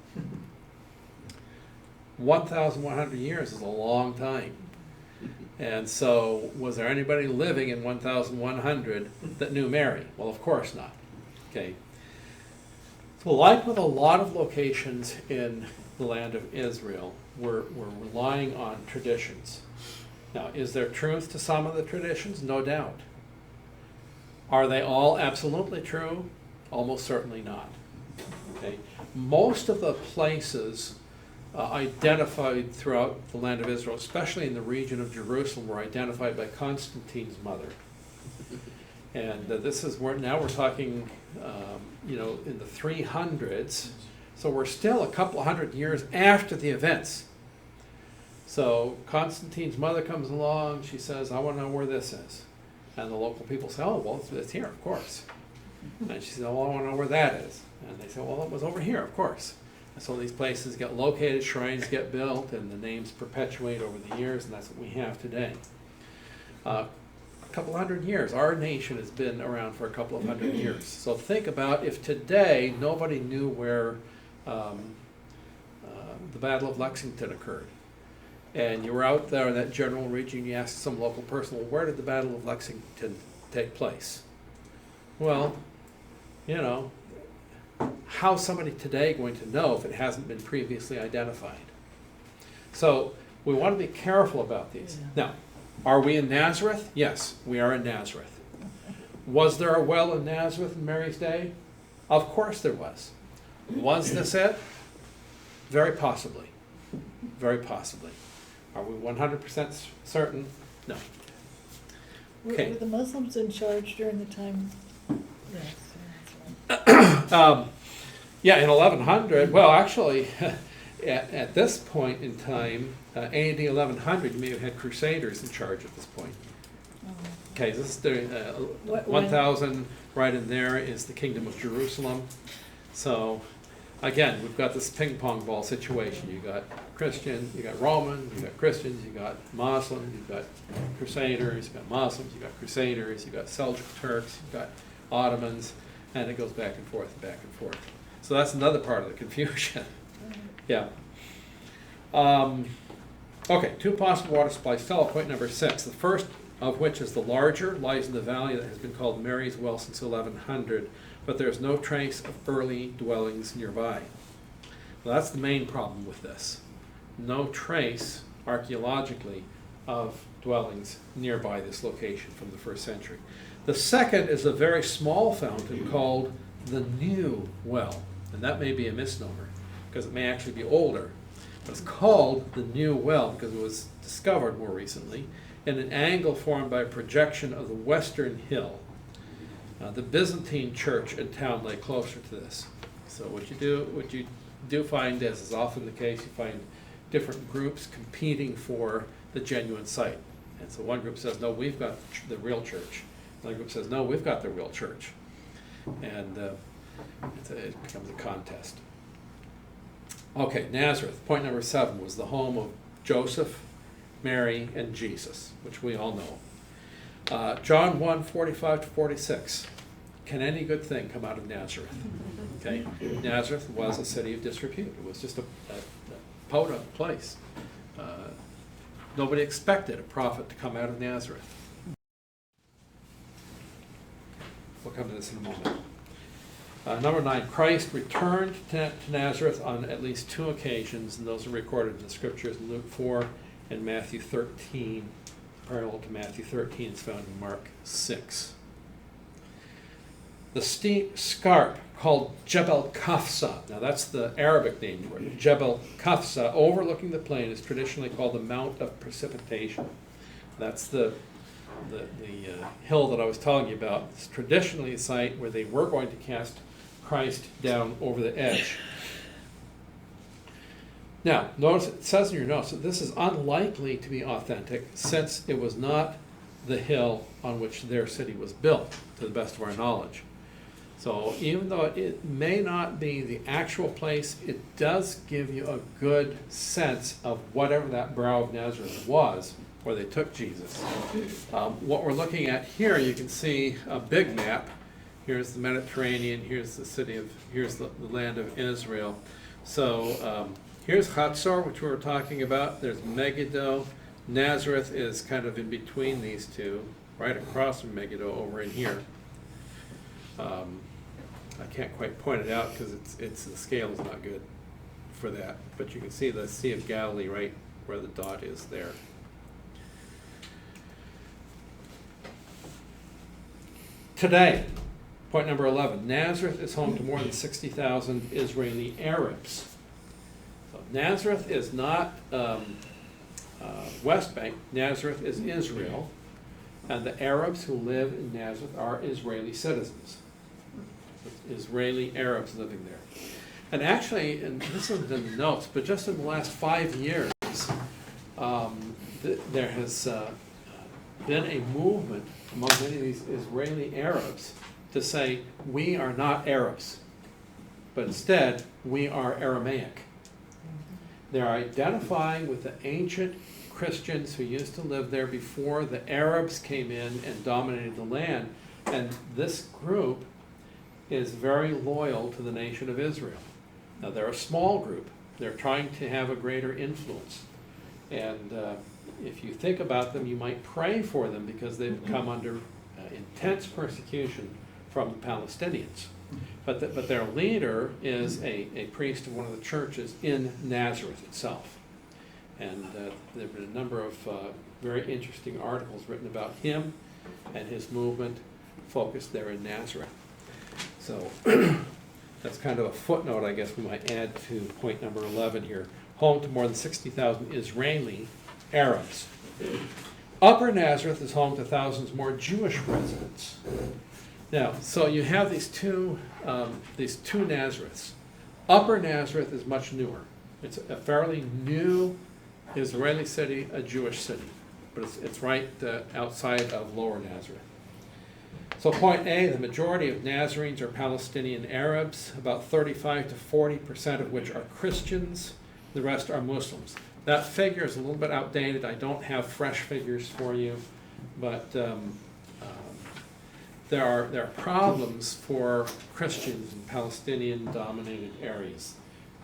1,100 years is a long time. And so was there anybody living in 1,100 that knew Mary? Well, of course not. Okay. So like with a lot of locations in the land of Israel, we're relying on traditions. Now, is there truth to some of the traditions? No doubt. Are they all absolutely true? Almost certainly not. Okay. Most of the places identified throughout the land of Israel, especially in the region of Jerusalem, were identified by Constantine's mother. And this is where now we're talking, in the 300s. So we're still a couple hundred years after the events. So Constantine's mother comes along. She says, "I want to know where this is." And the local people say, "Oh, well, it's here, of course." And she says, "Oh, I want to know where that is." And they say, "Well, it was over here, of course." And so these places get located, shrines get built, and the names perpetuate over the years, and that's what we have today. A couple hundred years. Our nation has been around for a couple of hundred years. So think about if today nobody knew where the Battle of Lexington occurred. And you were out there in that general region, you asked some local person, "Well, where did the Battle of Lexington take place. Well, you know, how's somebody today going to know if it hasn't been previously identified? So we want to be careful about these. Yeah. Now, are we in Nazareth? Yes, we are in Nazareth. Was there a well in Nazareth in Mary's day? Of course there was. Was this it? Very possibly. Very possibly. Are we 100% certain? No. Okay. Were the Muslims in charge during the time? Yes, that's right. Yeah, in 1100, well, actually, at this point in time, AD 1100, you may have had crusaders in charge at this point. Oh. Okay, this is the When- 1000, right in there is the Kingdom of Jerusalem. So, again, we've got this ping pong ball situation. You got Christian, you got Roman, you got Christians, you got Muslims, you've got Crusaders, you got Muslims, you got Crusaders, you got Seljuk Turks, you got Ottomans, and it goes back and forth and back and forth. So that's another part of the confusion. Yeah. Okay, two possible water supplies. Fellow point number 6. The first of which is the larger, lies in the valley that has been called Mary's Well since 1100, but there's no trace of early dwellings nearby. Well, that's the main problem with this. No trace, archaeologically, of dwellings nearby this location from the 1st century. The second is a very small fountain called the New Well, and that may be a misnomer, because it may actually be older. But it's called the New Well because it was discovered more recently in an angle formed by a projection of the western hill. The Byzantine church in town lay closer to this. So what you do find, as is often the case, you find different groups competing for the genuine site. And so one group says, no, we've got the real church. Another group says, no, we've got the real church. And it becomes a contest. Okay, Nazareth, point number 7, was the home of Joseph, Mary, and Jesus, which we all know. John 1:45-46. Can any good thing come out of Nazareth? Okay, Nazareth was a city of disrepute. It was just a podunk place. Nobody expected a prophet to come out of Nazareth. We'll come to this in a moment. Number 9, Christ returned to Nazareth on at least 2 occasions, and those are recorded in the scriptures, Luke 4 and Matthew 13. Parallel to Matthew 13 is found in Mark 6. The steep scarp called Jebel Kafsa, now that's the Arabic name for it, Jebel Kafsa, overlooking the plain, is traditionally called the Mount of Precipitation. That's the hill that I was telling you about. It's traditionally a site where they were going to cast Christ down over the edge. Now, notice it says in your notes that this is unlikely to be authentic since it was not the hill on which their city was built, to the best of our knowledge. So even though it may not be the actual place, it does give you a good sense of whatever that brow of Nazareth was, where they took Jesus. What we're looking at here, you can see a big map. Here's the Mediterranean, here's the land of Israel. So here's Hazor, which we were talking about. There's Megiddo. Nazareth is kind of in between these two, right across from Megiddo over in here. I can't quite point it out because the scale is not good for that, but you can see the Sea of Galilee right where the dot is there. Today, point number 11, Nazareth is home to more than 60,000 Israeli Arabs. So Nazareth is not West Bank, Nazareth is Israel, and the Arabs who live in Nazareth are Israeli citizens. Israeli Arabs living there. And actually, and this isn't in the notes, but just in the last 5 years, there has been a movement among many of these Israeli Arabs to say, we are not Arabs, but instead, we are Aramaic. They're identifying with the ancient Christians who used to live there before the Arabs came in and dominated the land. And this group is very loyal to the nation of Israel. Now, they're a small group. They're trying to have a greater influence. And if you think about them, you might pray for them because they've come under intense persecution from the Palestinians. But their leader is a priest of one of the churches in Nazareth itself. And there have been a number of very interesting articles written about him and his movement focused there in Nazareth. So that's kind of a footnote, I guess we might add to point number 11 here. Home to more than 60,000 Israeli Arabs. Upper Nazareth is home to thousands more Jewish residents. Now, so you have these two Nazareths. Upper Nazareth is much newer. It's a fairly new Israeli city, a Jewish city, but it's right outside of Lower Nazareth. So point A, the majority of Nazarenes are Palestinian Arabs, about 35 to 40% of which are Christians. The rest are Muslims. That figure is a little bit outdated. I don't have fresh figures for you, but there are problems for Christians in Palestinian-dominated areas.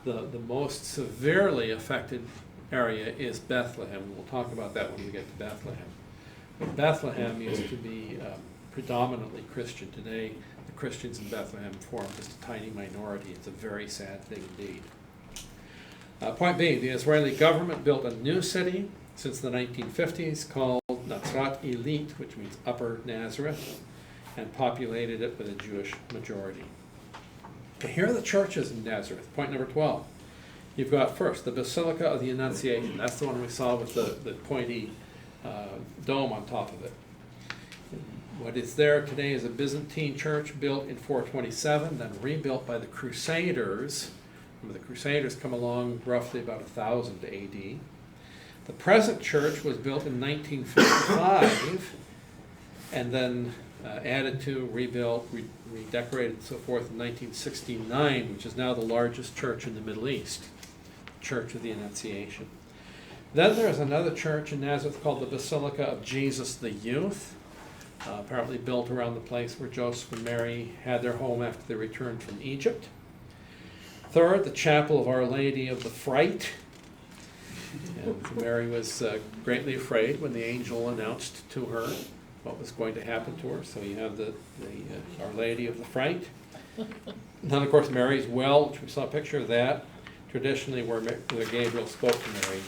The most severely affected area is Bethlehem. We'll talk about that when we get to Bethlehem. But Bethlehem used to be predominantly Christian. Today, the Christians in Bethlehem form just a tiny minority. It's a very sad thing indeed. Point B, the Israeli government built a new city since the 1950s called Nazareth Elite, which means Upper Nazareth, and populated it with a Jewish majority. Okay, here are the churches in Nazareth. Point number 12. You've got first the Basilica of the Annunciation. That's the one we saw with the pointy dome on top of it. What is there today is a Byzantine church built in 427, then rebuilt by the Crusaders. Remember, the Crusaders come along roughly about 1000 AD. The present church was built in 1955 and then added to, rebuilt, redecorated, and so forth in 1969, which is now the largest church in the Middle East, Church of the Annunciation. Then there's another church in Nazareth called the Basilica of Jesus the Youth, apparently built around the place where Joseph and Mary had their home after they returned from Egypt. Third, the Chapel of Our Lady of the Fright. And Mary was greatly afraid when the angel announced to her what was going to happen to her. So you have the Our Lady of the Fright. Then, of course, Mary's well, which we saw a picture of that, traditionally where Gabriel spoke to Mary.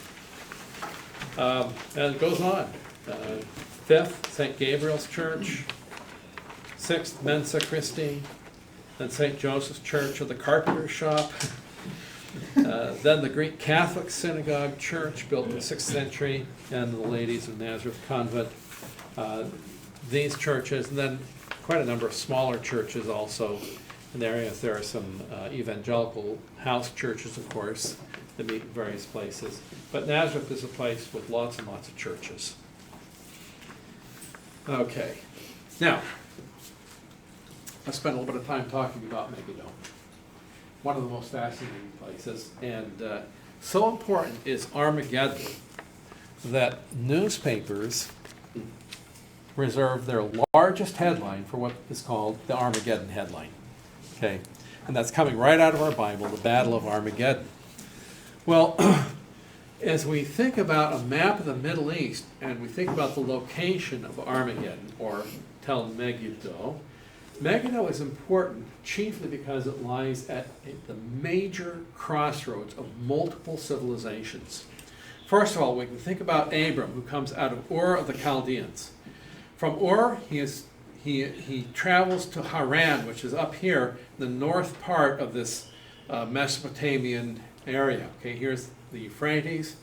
And it goes on. Fifth, St. Gabriel's Church. Sixth, Mensa Christi. Then St. Joseph's Church of the Carpenter's Shop. Then the Greek Catholic Synagogue Church, built in the 6th century, and the Ladies of Nazareth Convent. These churches, and then quite a number of smaller churches also in the area. There are some evangelical house churches, of course, that meet in various places. But Nazareth is a place with lots and lots of churches. Okay, now, let's spend a little bit of time talking about Megiddo. One of the most fascinating places, and so important is Armageddon that newspapers reserve their largest headline for what is called the Armageddon headline. Okay, and that's coming right out of our Bible, the Battle of Armageddon. Well, as we think about a map of the Middle East and we think about the location of Armageddon, or Tel Megiddo, Megiddo is important chiefly because it lies at the major crossroads of multiple civilizations. First of all, we can think about Abram, who comes out of Ur of the Chaldeans. From Ur, he travels to Haran, which is up here, the north part of this Mesopotamian area. Okay, here's the Euphrates,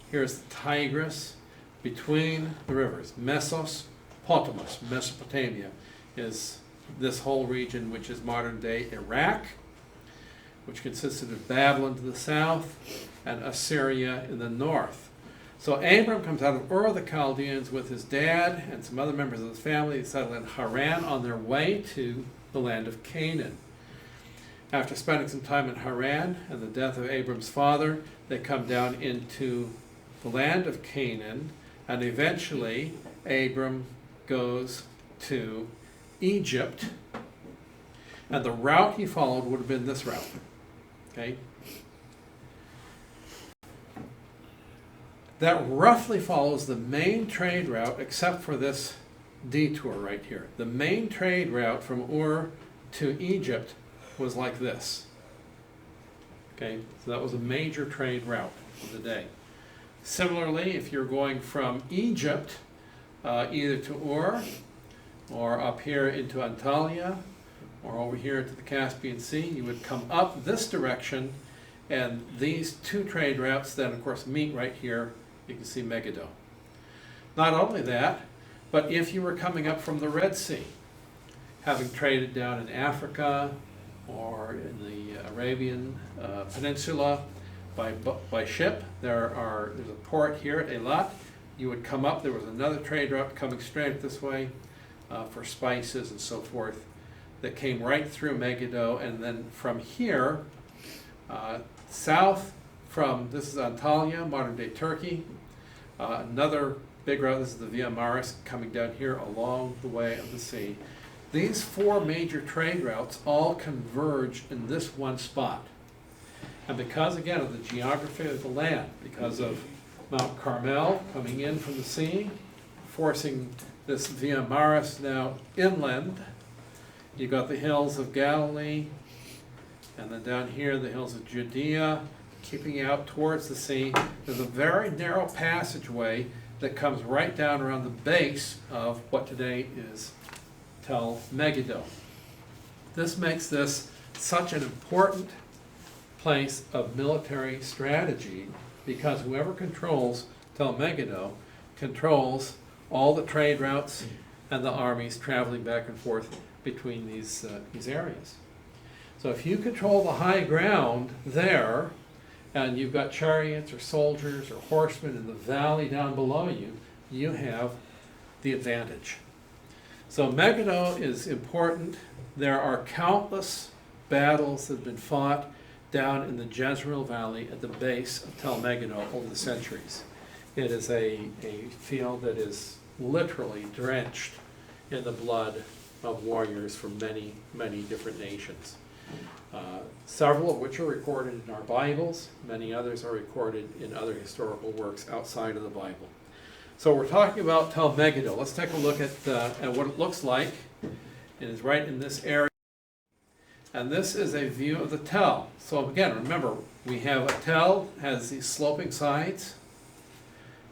here's the Tigris, between the rivers. Mesos, Potamos, Mesopotamia, is this whole region, which is modern-day Iraq, which consisted of Babylon to the south and Assyria in the north. So Abram comes out of Ur of the Chaldeans with his dad and some other members of his family. They settle in Haran on their way to the land of Canaan. After spending some time in Haran and the death of Abram's father, they come down into the land of Canaan, and eventually Abram goes to Egypt, and the route he followed would have been this route. Okay? That roughly follows the main trade route, except for this detour right here. The main trade route from Ur to Egypt was like this. Okay, so that was a major trade route of the day. Similarly, if you're going from Egypt either to Ur or up here into Antalya or over here into the Caspian Sea, you would come up this direction, and these two trade routes then of course meet right here. You can see Megiddo. Not only that, but if you were coming up from the Red Sea, having traded down in Africa or in the Arabian Peninsula by ship, there's a port here at Eilat. You would come up, there was another trade route coming straight this way for spices and so forth that came right through Megiddo, and then from here, south from, this is Antalya, modern day Turkey, another big route, this is the Via Maris, coming down here along the way of the sea. These four major trade routes all converge in this one spot. And because, again, of the geography of the land, because of Mount Carmel coming in from the sea, forcing this Via Maris now inland, you got the hills of Galilee, and then down here the hills of Judea, keeping out towards the sea. There's a very narrow passageway that comes right down around the base of what today is Tel Megiddo. This makes this such an important place of military strategy, because whoever controls Tel Megiddo controls all the trade routes and the armies traveling back and forth between these areas. So if you control the high ground there, and you've got chariots or soldiers or horsemen in the valley down below you, you have the advantage. So Megiddo is important. There are countless battles that have been fought down in the Jezreel Valley at the base of Tel Megiddo over the centuries. It is a field that is literally drenched in the blood of warriors from many, many different nations. Several of which are recorded in our Bibles. Many others are recorded in other historical works outside of the Bible. So we're talking about Tel Megiddo. Let's take a look at what it looks like. It is right in this area. And this is a view of the Tel. So again, remember, we have a Tel, has these sloping sides,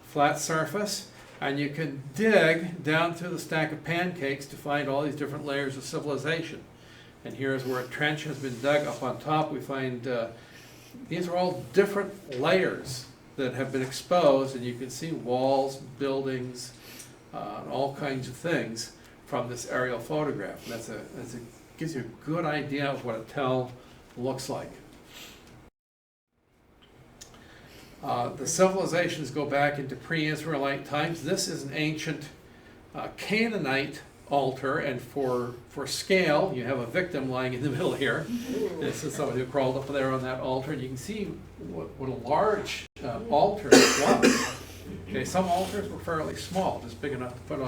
flat surface, and you can dig down through the stack of pancakes to find all these different layers of civilization. And here's where a trench has been dug up on top. We find these are all different layers that have been exposed, and you can see walls, buildings, all kinds of things from this aerial photograph. And it gives you a good idea of what a Tel looks like. The civilizations go back into pre-Israelite times. This is an ancient Canaanite altar, and for scale, you have a victim lying in the middle here. This is somebody who crawled up there on that altar, and you can see what a large altar it was. Okay, some altars were fairly small, just big enough to put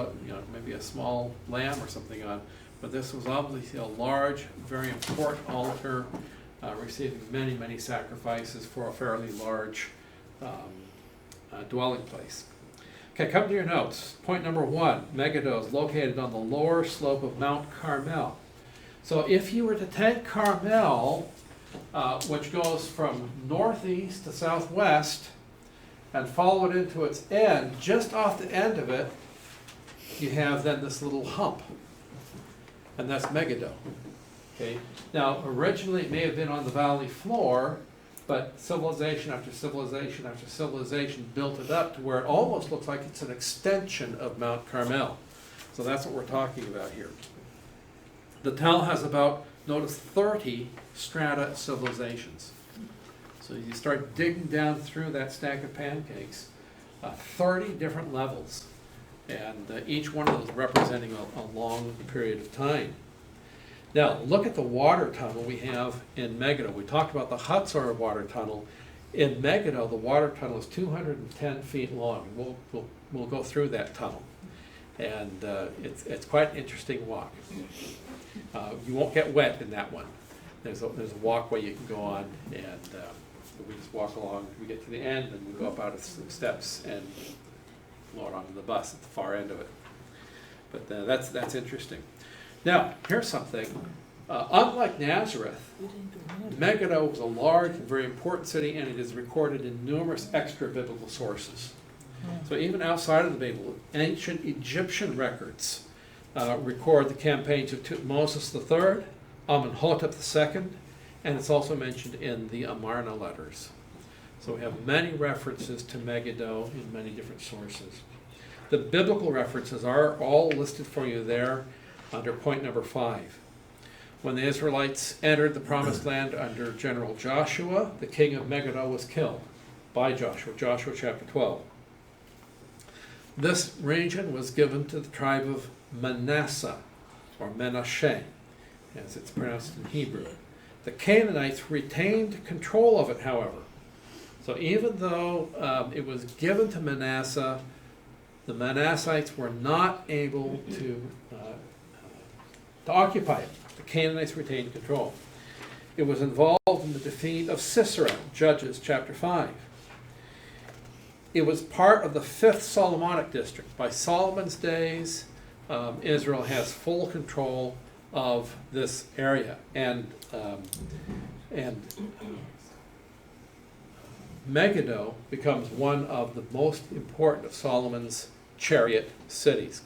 maybe a small lamb or something on, but this was obviously a large, very important altar, receiving many, many sacrifices for a fairly large dwelling place. Okay, come to your notes. Point number 1, Megiddo is located on the lower slope of Mount Carmel. So if you were to take Carmel, which goes from northeast to southwest, and follow it into its end, just off the end of it, you have then this little hump, and that's Megiddo. Okay. Now, originally it may have been on the valley floor, but civilization after civilization after civilization built it up to where it almost looks like it's an extension of Mount Carmel. So that's what we're talking about here. The Tel has about, notice, 30 strata civilizations. So you start digging down through that stack of pancakes, 30 different levels, and each one of those representing a long period of time. Now, look at the water tunnel we have in Megiddo. We talked about the Hazor water tunnel. In Megiddo, the water tunnel is 210 feet long. We'll go through that tunnel, and it's quite an interesting walk. You won't get wet in that one. There's a walkway you can go on, and we just walk along. We get to the end, and we go up out of some steps and load onto the bus at the far end of it. But that's interesting. Now, here's something. Unlike Nazareth, We didn't do that. Megiddo was a large and very important city, and it is recorded in numerous extra biblical sources. So even outside of the Bible, ancient Egyptian records record the campaigns of Tutmosis III, Amenhotep II, and it's also mentioned in the Amarna letters. So we have many references to Megiddo in many different sources. The biblical references are all listed for you there under point number 5. When the Israelites entered the promised land under General Joshua, the king of Megiddo was killed by Joshua, Joshua chapter 12. This region was given to the tribe of Manasseh, or Menashe, as it's pronounced in Hebrew. The Canaanites retained control of it, however. So even though it was given to Manasseh, the Manassites were not able to occupy it. The Canaanites retained control. It was involved in the defeat of Sisera, Judges chapter 5. It was part of the 5th Solomonic district. By Solomon's days, Israel has full control of this area. And Megiddo becomes one of the most important of Solomon's chariot cities.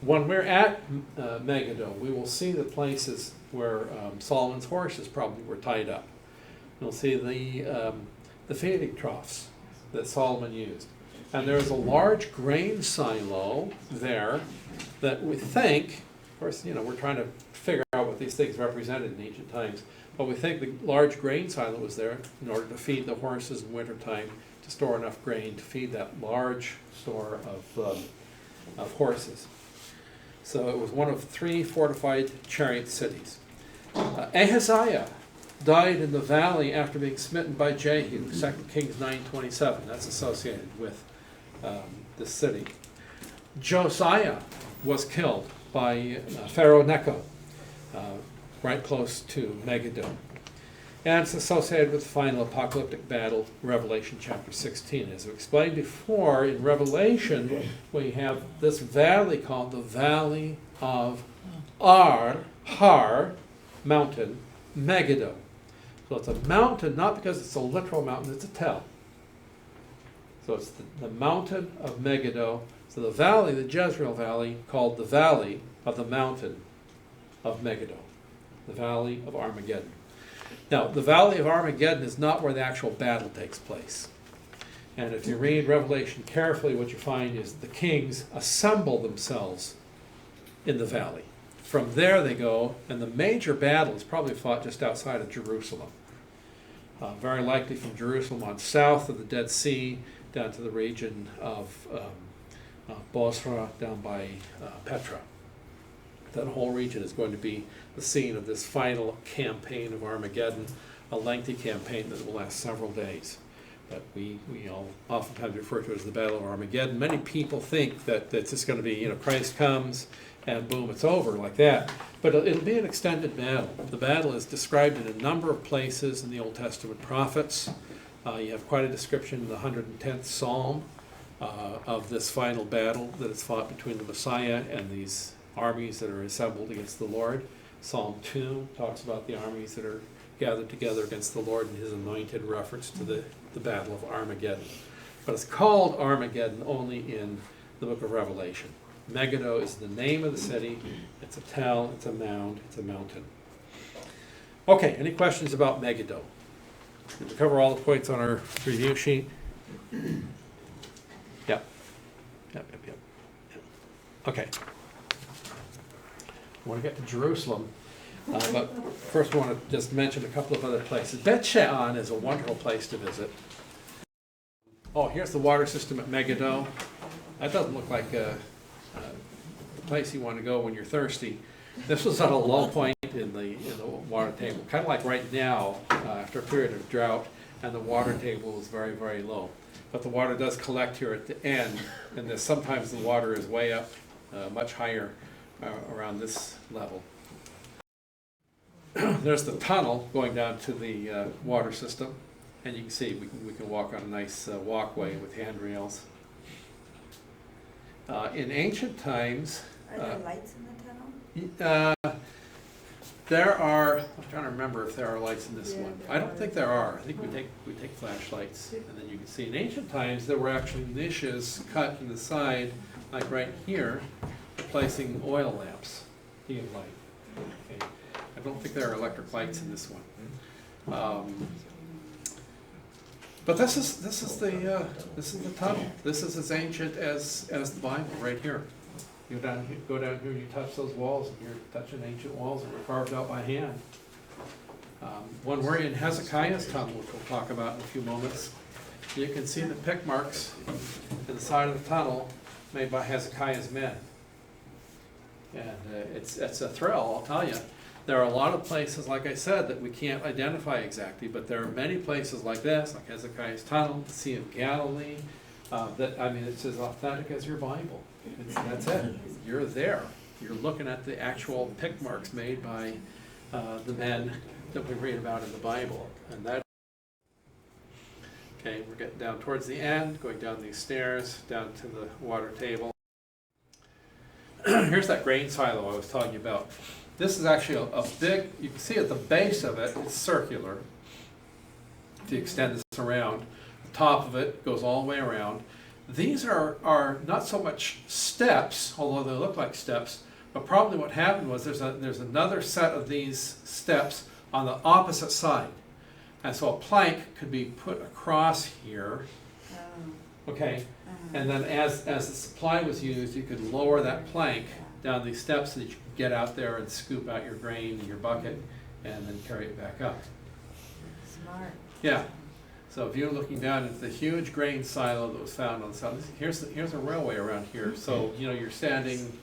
When we're at Megiddo, we will see the places where Solomon's horses probably were tied up. You'll see the feeding troughs that Solomon used. And there's a large grain silo there that we think, of course, we're trying to figure out what these things represented in ancient times, but we think the large grain silo was there in order to feed the horses in wintertime, to store enough grain to feed that large store of horses. So it was one of 3 fortified chariot cities. Ahaziah died in the valley after being smitten by Jehu, 2 Kings 9:27. That's associated with this city. Josiah was killed by Pharaoh Necho, right close to Megiddo. And it's associated with the final apocalyptic battle, Revelation chapter 16. As we explained before, in Revelation, we have this valley called the Valley of Har, mountain, Megiddo. So it's a mountain, not because it's a literal mountain, it's a tell. So it's the mountain of Megiddo. So the valley, the Jezreel Valley, called the Valley of the Mountain of Megiddo, the Valley of Armageddon. Now, the Valley of Armageddon is not where the actual battle takes place. And if you read Revelation carefully, what you find is the kings assemble themselves in the valley. From there they go, and the major battle is probably fought just outside of Jerusalem. Very likely from Jerusalem on south of the Dead Sea down to the region of Bosra down by Petra. That whole region is going to be the scene of this final campaign of Armageddon, a lengthy campaign that will last several days. But we all oftentimes refer to it as the Battle of Armageddon. Many people think that it's just going to be, Christ comes and boom, it's over like that. But it'll be an extended battle. The battle is described in a number of places in the Old Testament prophets. You have quite a description in the 110th Psalm of this final battle that is fought between the Messiah and these armies that are assembled against the Lord. Psalm 2 talks about the armies that are gathered together against the Lord and his anointed, reference to the Battle of Armageddon. But it's called Armageddon only in the book of Revelation. Megiddo is the name of the city. It's a tell, it's a mound, it's a mountain. Okay, any questions about Megiddo? Did we cover all the points on our review sheet? Yep. Okay. I want to get to Jerusalem, but first I want to just mention a couple of other places. Bet Shean is a wonderful place to visit. Oh, here's the water system at Megiddo. That doesn't look like the place you want to go when you're thirsty. This was at a low point in the water table, kind of like right now after a period of drought, and the water table is very, very low. But the water does collect here at the end, and sometimes the water is way up, much higher around this level. There's the tunnel going down to the water system, and you can see we can walk on a nice walkway with handrails. In ancient times, Are there lights in the tunnel? There are, I'm trying to remember if there are lights in this Yeah, one. there I don't are. think there are. I think we take flashlights, and then you can see. In ancient times, there were actually niches cut in the side, like right here, for placing oil lamps, heating light. Okay. I don't think there are electric lights in this one. But this is the tunnel. This is as ancient as the Bible, right here. You go down here, you touch those walls, and you're touching ancient walls that were carved out by hand. When we're in Hezekiah's tunnel, which we'll talk about in a few moments, you can see the pick marks in the side of the tunnel made by Hezekiah's men. And it's a thrill, I'll tell you. There are a lot of places, like I said, that we can't identify exactly, but there are many places like this, like Hezekiah's tunnel, the Sea of Galilee, it's as authentic as your Bible. That's it. You're there. You're looking at the actual pick marks made by the men that we read about in the Bible. And that. Okay, we're getting down towards the end, going down these stairs, down to the water table. Here's that grain silo I was talking about. This is actually a big, you can see at the base of it, it's circular. If you extend this around, the top of it goes all the way around. These are not so much steps, although they look like steps, but probably what happened was there's another set of these steps on the opposite side. And so a plank could be put across here, okay? And then as the supply was used, you could lower that plank down these steps so that you could get out there and scoop out your grain in your bucket and then carry it back up. Smart. Yeah. So if you're looking down at the huge grain silo that was found on the south, here's a railway around here. So you're standing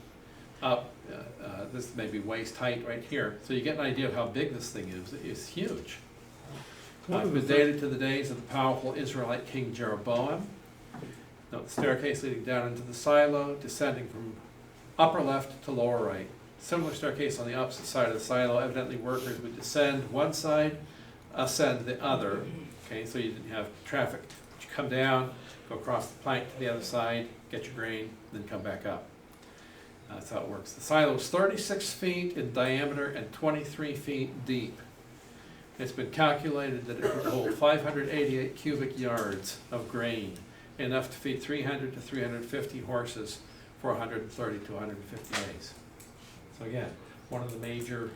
up. This may be waist height right here. So you get an idea of how big this thing is. It's huge. It was dated to the days of the powerful Israelite king Jeroboam. Note the staircase leading down into the silo, descending from upper left to lower right. Similar staircase on the opposite side of the silo. Evidently workers would descend one side, ascend the other. Okay, so you didn't have traffic. But you come down, go across the plank to the other side, get your grain, then come back up. That's how it works. The silo is 36 feet in diameter and 23 feet deep. It's been calculated that it could hold 588 cubic yards of grain, enough to feed 300 to 350 horses for 130 to 150 days. So again, one of the major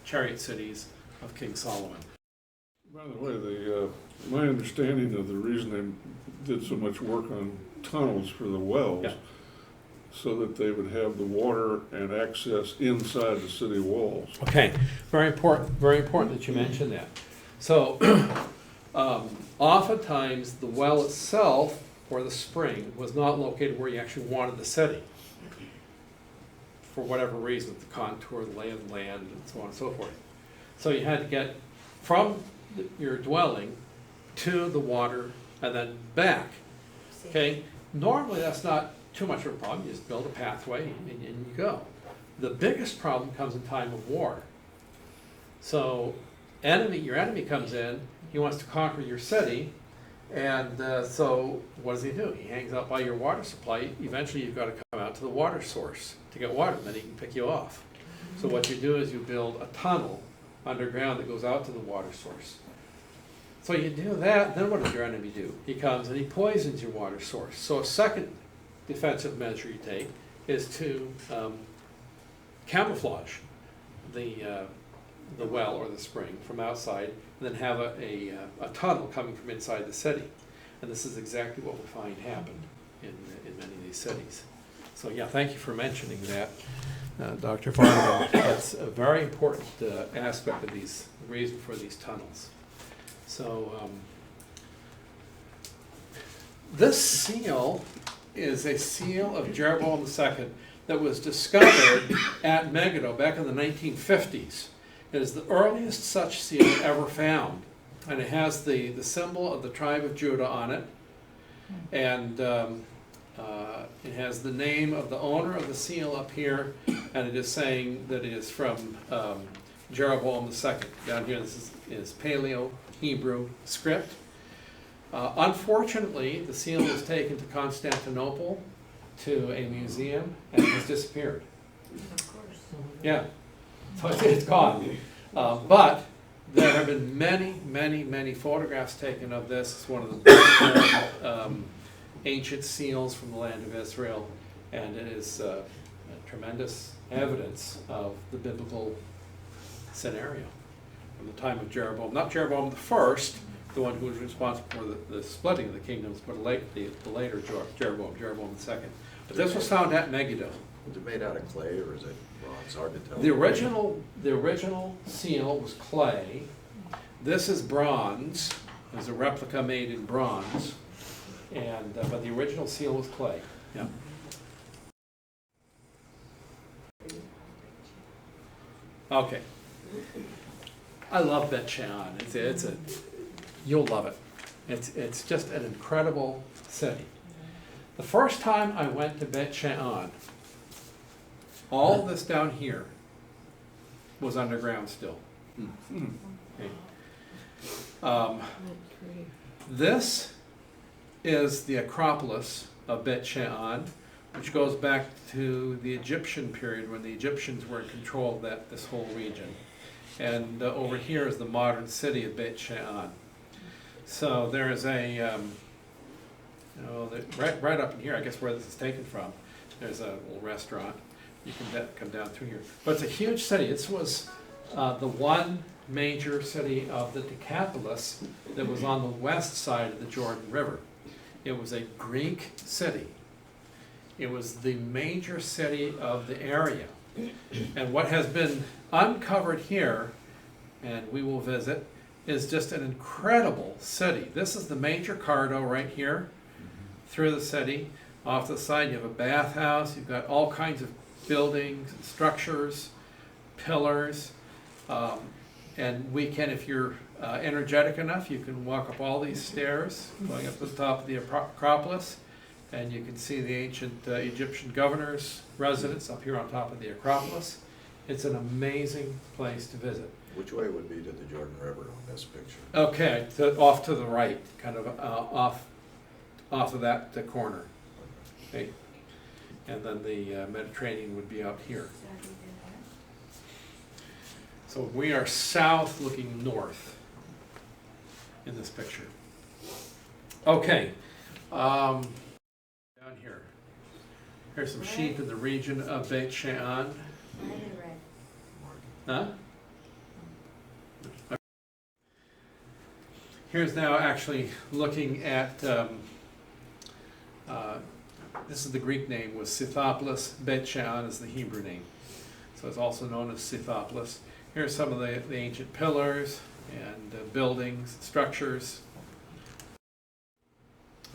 chariot cities of King Solomon. By the way, my understanding of the reason they did so much work on tunnels for the wells, Yeah. so that they would have the water and access inside the city walls. Okay, very important that you mention that. So oftentimes the well itself or the spring was not located where you actually wanted the city. For whatever reason, the contour, the lay of the land, and so on and so forth. So you had to get from your dwelling to the water and then back. Okay, normally that's not too much of a problem. You just build a pathway and you go. The biggest problem comes in time of war. So your enemy comes in, he wants to conquer your city, and so what does he do? He hangs out by your water supply. Eventually you've got to come out to the water source to get water, and then he can pick you off. So what you do is you build a tunnel underground that goes out to the water source. So you do that, then what does your enemy do? He comes and he poisons your water source. So a second defensive measure you take is to camouflage the well or the spring from outside, and then have a tunnel coming from inside the city. And this is exactly what we find happened in many of these cities. So yeah, thank you for mentioning that, Dr. Farnham. That's a very important aspect of the reason for these tunnels. So this seal is a seal of Jeroboam II that was discovered at Megiddo back in the 1950s. It is the earliest such seal ever found, and it has the symbol of the tribe of Judah on it, and it has the name of the owner of the seal up here, and it is saying that it is from Jeroboam II. Down here, this is Paleo-Hebrew script. Unfortunately, the seal was taken to Constantinople to a museum and it has disappeared. Of course. Yeah, so it's gone. But there have been many photographs taken of this. It's one of the best known, ancient seals from the land of Israel, and it is tremendous evidence of the biblical scenario from the time of Jeroboam. Not Jeroboam the first, the one who was responsible for the splitting of the kingdoms, but the later Jeroboam the second. But this was found at Megiddo. Was it made out of clay or is it bronze? Hard to tell. The original seal was clay. This is bronze. There's a replica made in bronze, and but the original seal was clay. Yeah. Okay. I love Bet Shean. You'll love it. It's just an incredible city. The first time I went to Bet Shean, all this down here was underground still. Okay. This is the Acropolis of Bet Shean, which goes back to the Egyptian period when the Egyptians were in control of this whole region. And over here is the modern city of Bet Shean. So there is a, right up in here, I guess where this is taken from, there's a little restaurant. You can come down through here. But it's a huge city. This was the one major city of the Decapolis that was on the west side of the Jordan River. It was a Greek city. It was the major city of the area. And what has been uncovered here, and we will visit, is just an incredible city. This is the major corridor right here through the city. Off to the side you have a bathhouse. You've got all kinds of buildings, structures, pillars. And we can, if you're energetic enough, you can walk up all these stairs going up to the top of the Acropolis. And you can see the ancient Egyptian governor's residence up here on top of the Acropolis. It's an amazing place to visit. Which way would be to the Jordan River on this picture? Okay, off to the right, kind of off of that corner. Okay. And then the Mediterranean would be out here. So we are south looking north in this picture. Okay. Down here. Here's some sheep in the region of Beit Shean. Huh? Here's now actually looking at, this is the Greek name, was Scythopolis. Beit Shean is the Hebrew name. So it's also known as Scythopolis. Here's some of the ancient pillars and buildings, structures.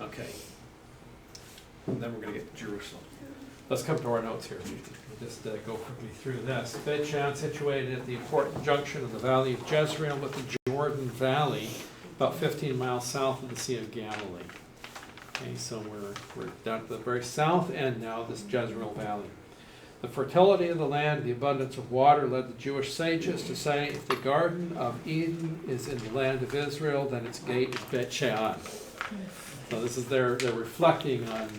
Okay. And then we're going to get to Jerusalem. Let's come to our notes here. We'll just go quickly through this. Beit Shean, situated at the important junction of the Valley of Jezreel with the Jordan Valley, about 15 miles south of the Sea of Galilee. Okay, so we're down to the very south end now of this Jezreel Valley. The fertility of the land, the abundance of water led the Jewish sages to say, if the Garden of Eden is in the land of Israel, then its gate is Beit Shean. So this is they're reflecting on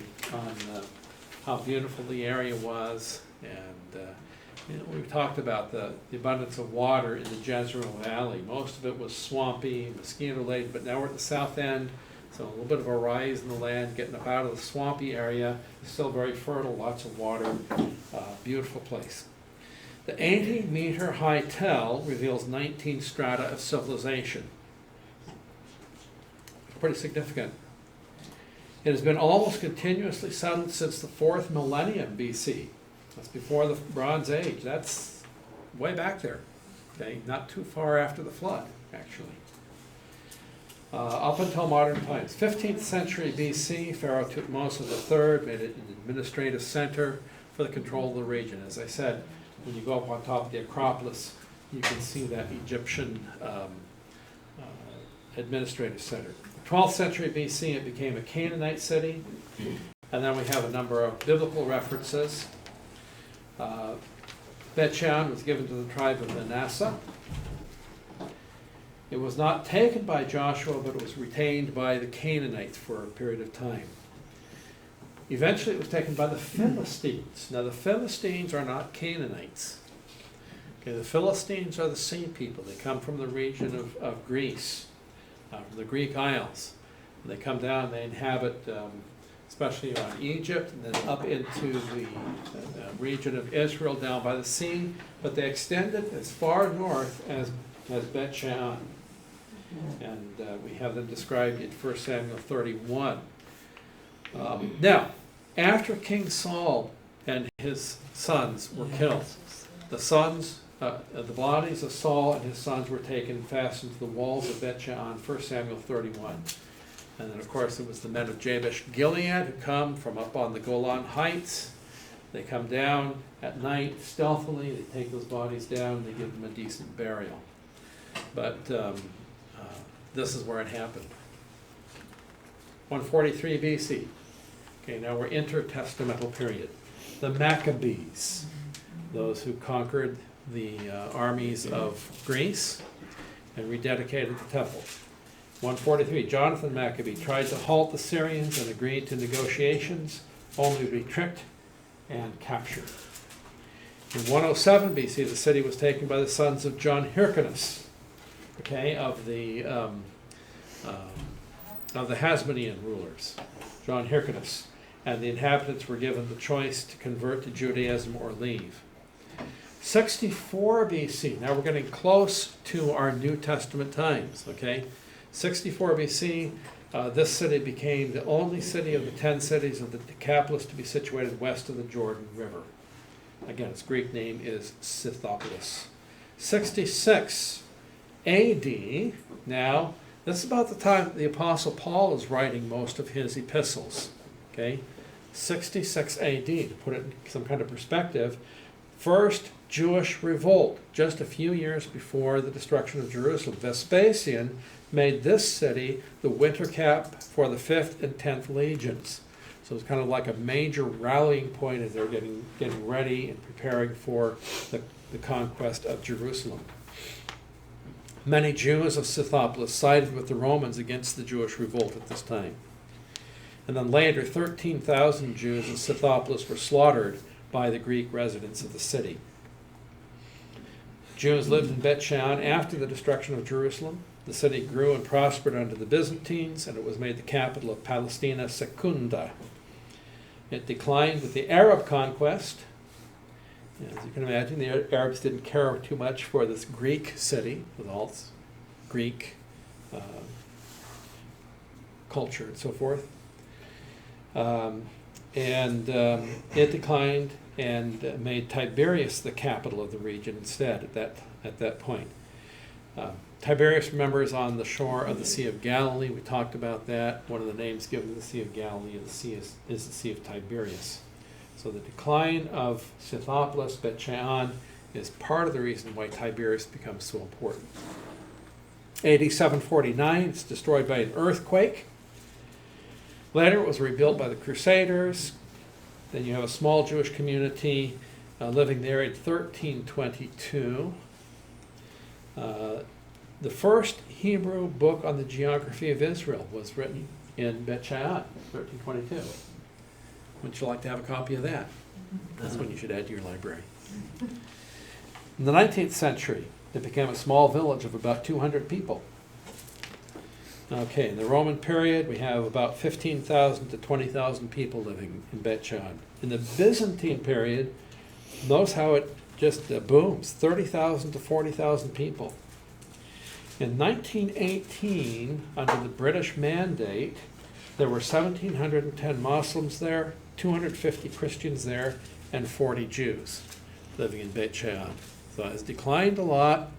how beautiful the area was, and we've talked about the abundance of water in the Jezreel Valley. Most of it was swampy, mosquito-laden, but now we're at the south end, so a little bit of a rise in the land, getting up out of the swampy area. It's still very fertile, lots of water, beautiful place. The 80-meter high tell reveals 19 strata of civilization. Pretty significant. It has been almost continuously settled since the 4th millennium BC. That's before the Bronze Age. That's way back there. Okay, not too far after the flood, actually. Up until modern times. 15th century BC, Pharaoh Thutmose III made it an administrative center for the control of the region. As I said, when you go up on top of the Acropolis, you can see that Egyptian administrative center. 12th century BC, it became a Canaanite city, and then we have a number of biblical references. Beit Shean was given to the tribe of Manasseh. It was not taken by Joshua, but it was retained by the Canaanites for a period of time. Eventually it was taken by the Philistines. Now the Philistines are not Canaanites. Okay, the Philistines are the sea people. They come from the region of Greece, from the Greek Isles. And they come down, they inhabit especially around Egypt, and then up into the region of Israel down by the sea, but they extended as far north as Bet Shean. And we have them described in 1 Samuel 31. Now, after King Saul and his sons were killed, the bodies of Saul and his sons were taken and fastened to the walls of Bet Shean, 1 Samuel 31. And then, of course, it was the men of Jabesh Gilead who come from up on the Golan Heights. They come down at night stealthily. They take those bodies down. They give them a decent burial. But this is where it happened. 143 BC. Okay, now we're intertestamental period. The Maccabees, those who conquered the armies of Greece and rededicated the temple. 143, Jonathan Maccabee tried to halt the Syrians and agreed to negotiations, only to be tricked and captured. In 107 BC, the city was taken by the sons of John Hyrcanus, okay, of the Hasmonean rulers, John Hyrcanus, and the inhabitants were given the choice to convert to Judaism or leave. 64 BC, now we're getting close to our New Testament times, okay? 64 BC, this city became the only city of the 10 cities of the Decapolis to be situated west of the Jordan River. Again, its Greek name is Scythopolis. 66 AD, now, this is about the time the Apostle Paul is writing most of his epistles, okay? 66 AD, to put it in some kind of perspective, first Jewish revolt, just a few years before the destruction of Jerusalem. Vespasian made this city the winter camp for the 5th and 10th legions. So it's kind of like a major rallying point as they're getting ready and preparing for the conquest of Jerusalem. Many Jews of Scythopolis sided with the Romans against the Jewish revolt at this time. And then later, 13,000 Jews of Scythopolis were slaughtered by the Greek residents of the city. Jews lived in Bet Shean after the destruction of Jerusalem. The city grew and prospered under the Byzantines, and it was made the capital of Palestina Secunda. It declined with the Arab conquest. As you can imagine, the Arabs didn't care too much for this Greek city with all its Greek culture and so forth. It declined and made Tiberias the capital of the region instead at that point. Tiberias, remember, is on the shore of the Sea of Galilee. We talked about that. One of the names given to the Sea of Galilee is the Sea of Tiberias. So the decline of Scythopolis, Bet Shean, is part of the reason why Tiberias becomes so important. AD 749, it's destroyed by an earthquake. Later, it was rebuilt by the Crusaders. Then you have a small Jewish community living there in 1322. The first Hebrew book on the geography of Israel was written in Bet Shean, 1322. Wouldn't you like to have a copy of that? That's one you should add to your library. In the 19th century, it became a small village of about 200 people. Okay, in the Roman period, we have about 15,000 to 20,000 people living in Bet Shean. In the Byzantine period, notice how it just booms, 30,000 to 40,000 people. In 1918, under the British Mandate, there were 1,710 Muslims there, 250 Christians there, and 40 Jews living in Bet Shean. So it has declined a lot.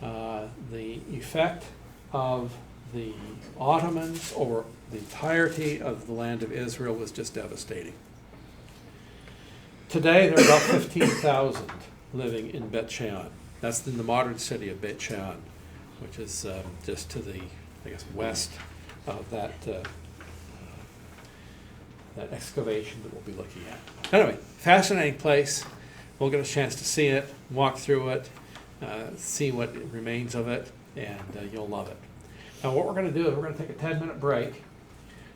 The effect of the Ottomans over the entirety of the land of Israel was just devastating. Today, there are about 15,000 living in Bet Shean. That's in the modern city of Bet Shean, which is just to the, I guess, west of that excavation that we'll be looking at. Anyway, fascinating place. We'll get a chance to see it, walk through it, see what remains of it, and you'll love it. Now what we're going to do is we're going to take a 10-minute break,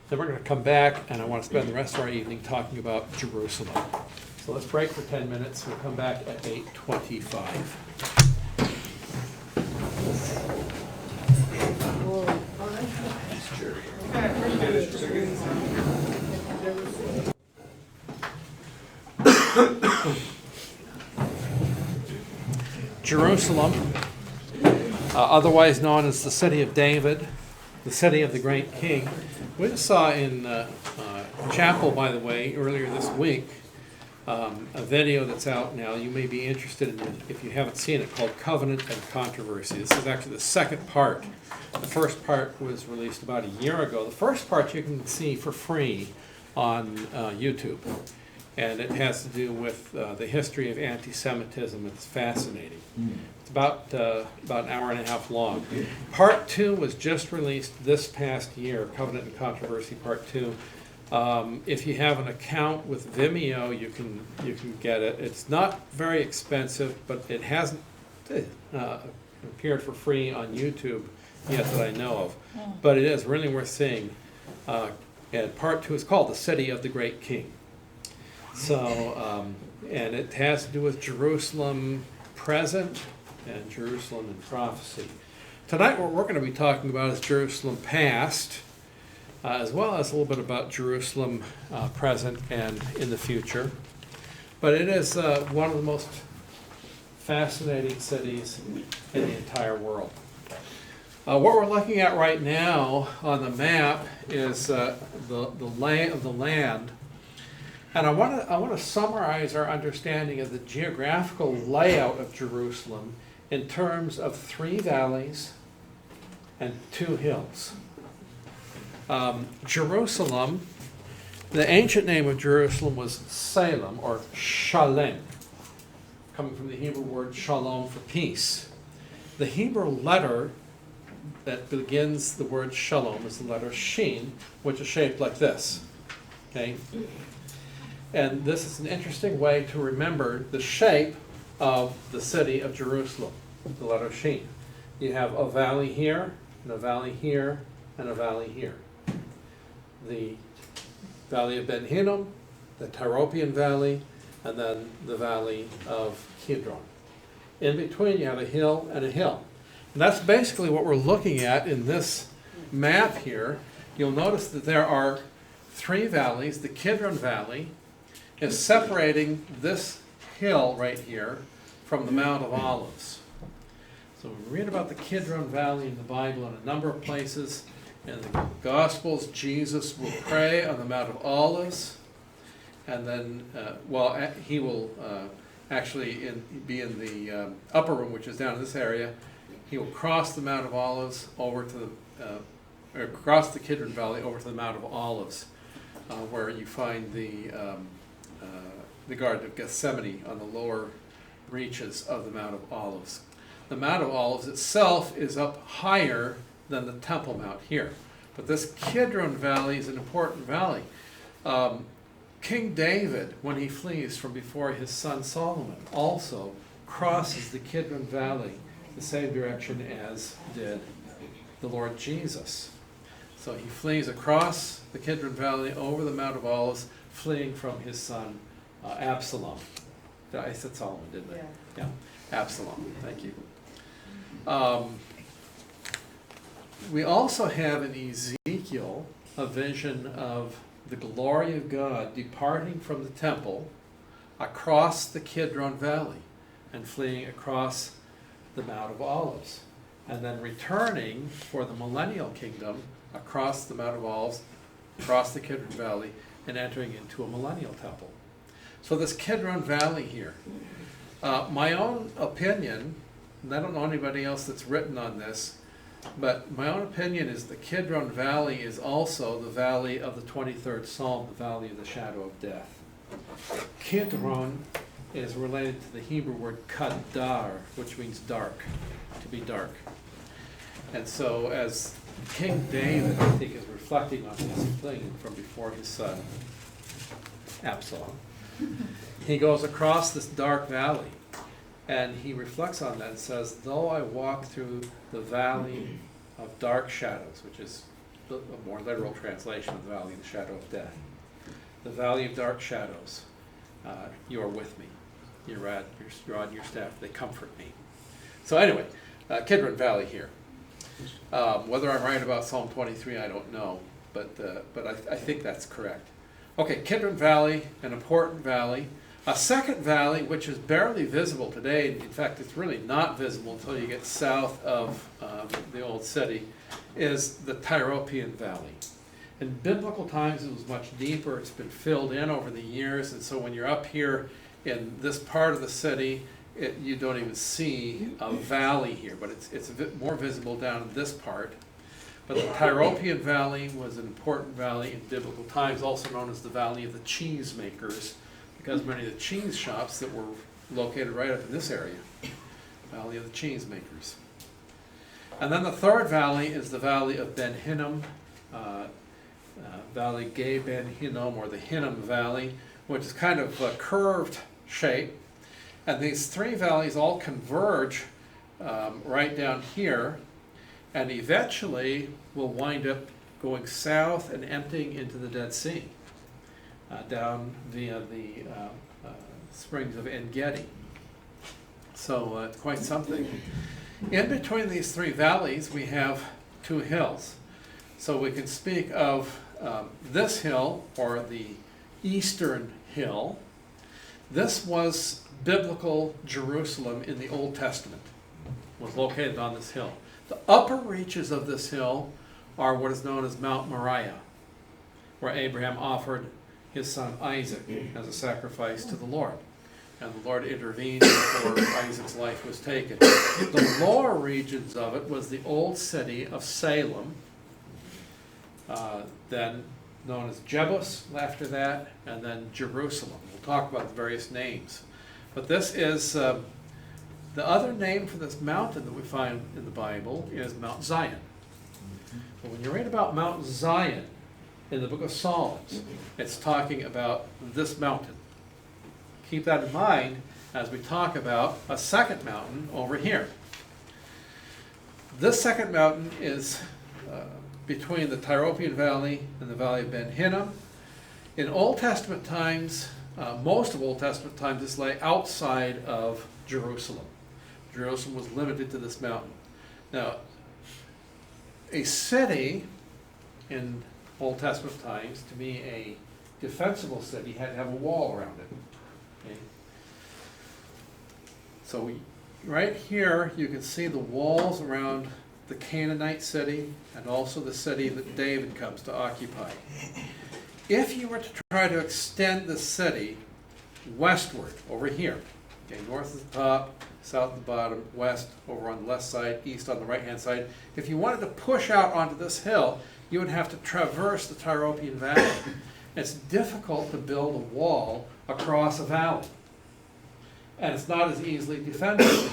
Then we're going to come back, and I want to spend the rest of our evening talking about Jerusalem. So let's break for 10 minutes. We'll come back at 8:25. Jerusalem, otherwise known as the city of David, the city of the great king. We just saw in chapel, by the way, earlier this week, a video that's out now. You may be interested in it if you haven't seen it, called Covenant and Controversy. This is actually the second part. The first part was released about a year ago. The first part you can see for free on YouTube. And it has to do with the history of anti-Semitism. It's fascinating. It's about an hour and a half long. Part 2 was just released this past year, Covenant and Controversy Part 2. If you have an account with Vimeo, you can get it. It's not very expensive, but it hasn't appeared for free on YouTube yet that I know of. But it is really worth seeing. And Part 2 is called The City of the Great King. So, and it has to do with Jerusalem present and Jerusalem in prophecy. Tonight what we're going to be talking about is Jerusalem past, as well as a little bit about Jerusalem present and in the future. But it is one of the most fascinating cities in the entire world. What we're looking at right now on the map is the lay of the land. And I want to summarize our understanding of the geographical layout of Jerusalem in terms of 3 valleys and 2 hills. Jerusalem, the ancient name of Jerusalem was Salem or Shalem, coming from the Hebrew word shalom for peace. The Hebrew letter that begins the word shalom is the letter Shean, which is shaped like this. Okay? And this is an interesting way to remember the shape of the city of Jerusalem, the letter Shean. You have a valley here, and a valley here, and a valley here. The valley of Ben Hinnom, the Tyropian valley, and then the valley of Kidron. In between you have a hill and a hill. And that's basically what we're looking at in this map here. You'll notice that there are 3 valleys. The Kidron Valley is separating this hill right here from the Mount of Olives. So we read about the Kidron Valley in the Bible in a number of places. In the Gospels, Jesus will pray on the Mount of Olives, and then, he will actually be in the upper room, which is down in this area. He will cross the Mount of Olives over to across the Kidron Valley over to the Mount of Olives, where you find the Garden of Gethsemane on the lower reaches of the Mount of Olives. The Mount of Olives itself is up higher than the Temple Mount here. But this Kidron Valley is an important valley. King David, when he flees from before his son Solomon, also crosses the Kidron Valley the same direction as did the Lord Jesus. So he flees across the Kidron Valley over the Mount of Olives, fleeing from his son Absalom. I said Solomon, didn't I? Yeah. Absalom. Thank you. We also have in Ezekiel a vision of the glory of God departing from the temple across the Kidron Valley and fleeing across the Mount of Olives, and then returning for the millennial kingdom across the Mount of Olives, across the Kidron Valley, and entering into a millennial temple. So this Kidron Valley here, my own opinion, and I don't know anybody else that's written on this, but my own opinion is the Kidron Valley is also the valley of the 23rd Psalm, the valley of the shadow of death. Kidron is related to the Hebrew word kadar, which means dark, to be dark. And so as King David, I think, is reflecting on his fleeing from before his son Absalom, he goes across this dark valley, and he reflects on that and says, though I walk through the valley of dark shadows, which is a more literal translation of the valley of the shadow of death. The valley of dark shadows, you are with me. Your rod and your staff, they comfort me. So anyway, Kidron Valley here. Whether I'm right about Psalm 23, I don't know, but I think that's correct. Okay, Kidron Valley, an important valley. A second valley, which is barely visible today, in fact, it's really not visible until you get south of the old city, is the Tyropian Valley. In biblical times, it was much deeper. It's been filled in over the years, and so when you're up here in this part of the city, you don't even see a valley here, but it's a bit more visible down in this part. But the Tyropian Valley was an important valley in biblical times, also known as the Valley of the Cheesemakers, because many of the cheese shops that were located right up in this area, Valley of the Cheesemakers. And then the third valley is the Valley of Ben Hinnom, Valley Gay Ben Hinnom, or the Hinnom Valley, which is kind of a curved shape. And these three valleys all converge right down here, and eventually will wind up going south and emptying into the Dead Sea, down via the springs of En-Gedi. So it's quite something. In between these three valleys, we have two hills. So we can speak of this hill, or the eastern hill. This was biblical Jerusalem in the Old Testament, was located on this hill. The upper reaches of this hill are what is known as Mount Moriah, where Abraham offered his son Isaac as a sacrifice to the Lord. And the Lord intervened before Isaac's life was taken. The lower regions of it was the old city of Salem, then known as Jebus after that, and then Jerusalem. We'll talk about the various names. But this is, the other name for this mountain that we find in the Bible is Mount Zion. But when you read about Mount Zion in the book of Psalms, it's talking about this mountain. Keep that in mind as we talk about a second mountain over here. This second mountain is between the Tyropian Valley and the Valley of Ben Hinnom. In Old Testament times, most of Old Testament times, this lay outside of Jerusalem. Jerusalem was limited to this mountain. Now, a city in Old Testament times, to be a defensible city, had to have a wall around it. Okay? So right here, you can see the walls around the Canaanite city and also the city that David comes to occupy. If you were to try to extend the city westward, over here, okay, north at the top, south at the bottom, west over on the left side, east on the right-hand side, if you wanted to push out onto this hill, you would have to traverse the Tyropian Valley. It's difficult to build a wall across a valley, and it's not as easily defended.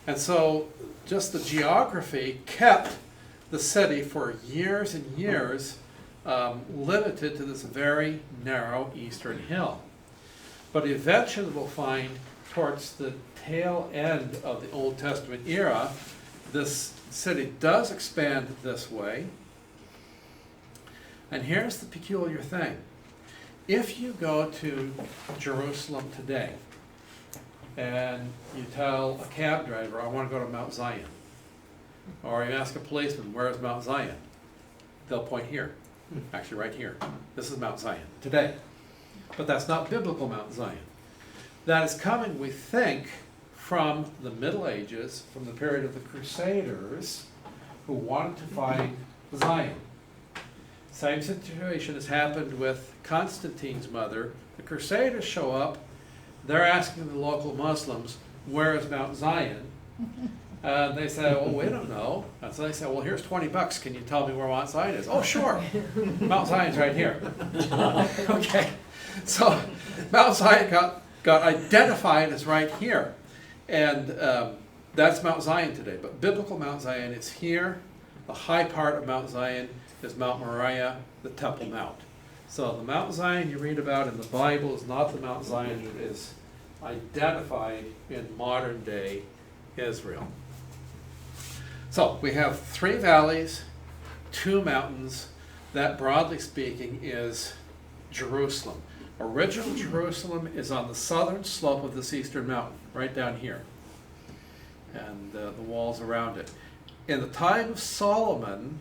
And so just the geography kept the city for years and years limited to this very narrow eastern hill. But eventually we'll find towards the tail end of the Old Testament era, this city does expand this way. And here's the peculiar thing. If you go to Jerusalem today and you tell a cab driver, I want to go to Mount Zion, or you ask a policeman, where is Mount Zion? They'll point here, actually right here. This is Mount Zion today. But that's not biblical Mount Zion. That is coming, we think, from the Middle Ages, from the period of the Crusaders, who wanted to find Zion. Same situation has happened with Constantine's mother. The Crusaders show up, they're asking the local Muslims, where is Mount Zion? They say, well, we don't know. And so they say, well, here's $20. Can you tell me where Mount Zion is? Oh, sure. Mount Zion's right here. Okay. So Mount Zion got identified as right here. And that's Mount Zion today. But biblical Mount Zion is here. The high part of Mount Zion is Mount Moriah, the Temple Mount. So the Mount Zion you read about in the Bible is not the Mount Zion that is identified in modern day Israel. So we have three valleys, two mountains that, broadly speaking, is Jerusalem. Original Jerusalem is on the southern slope of this eastern mountain, right down here, and the walls around it. In the time of Solomon,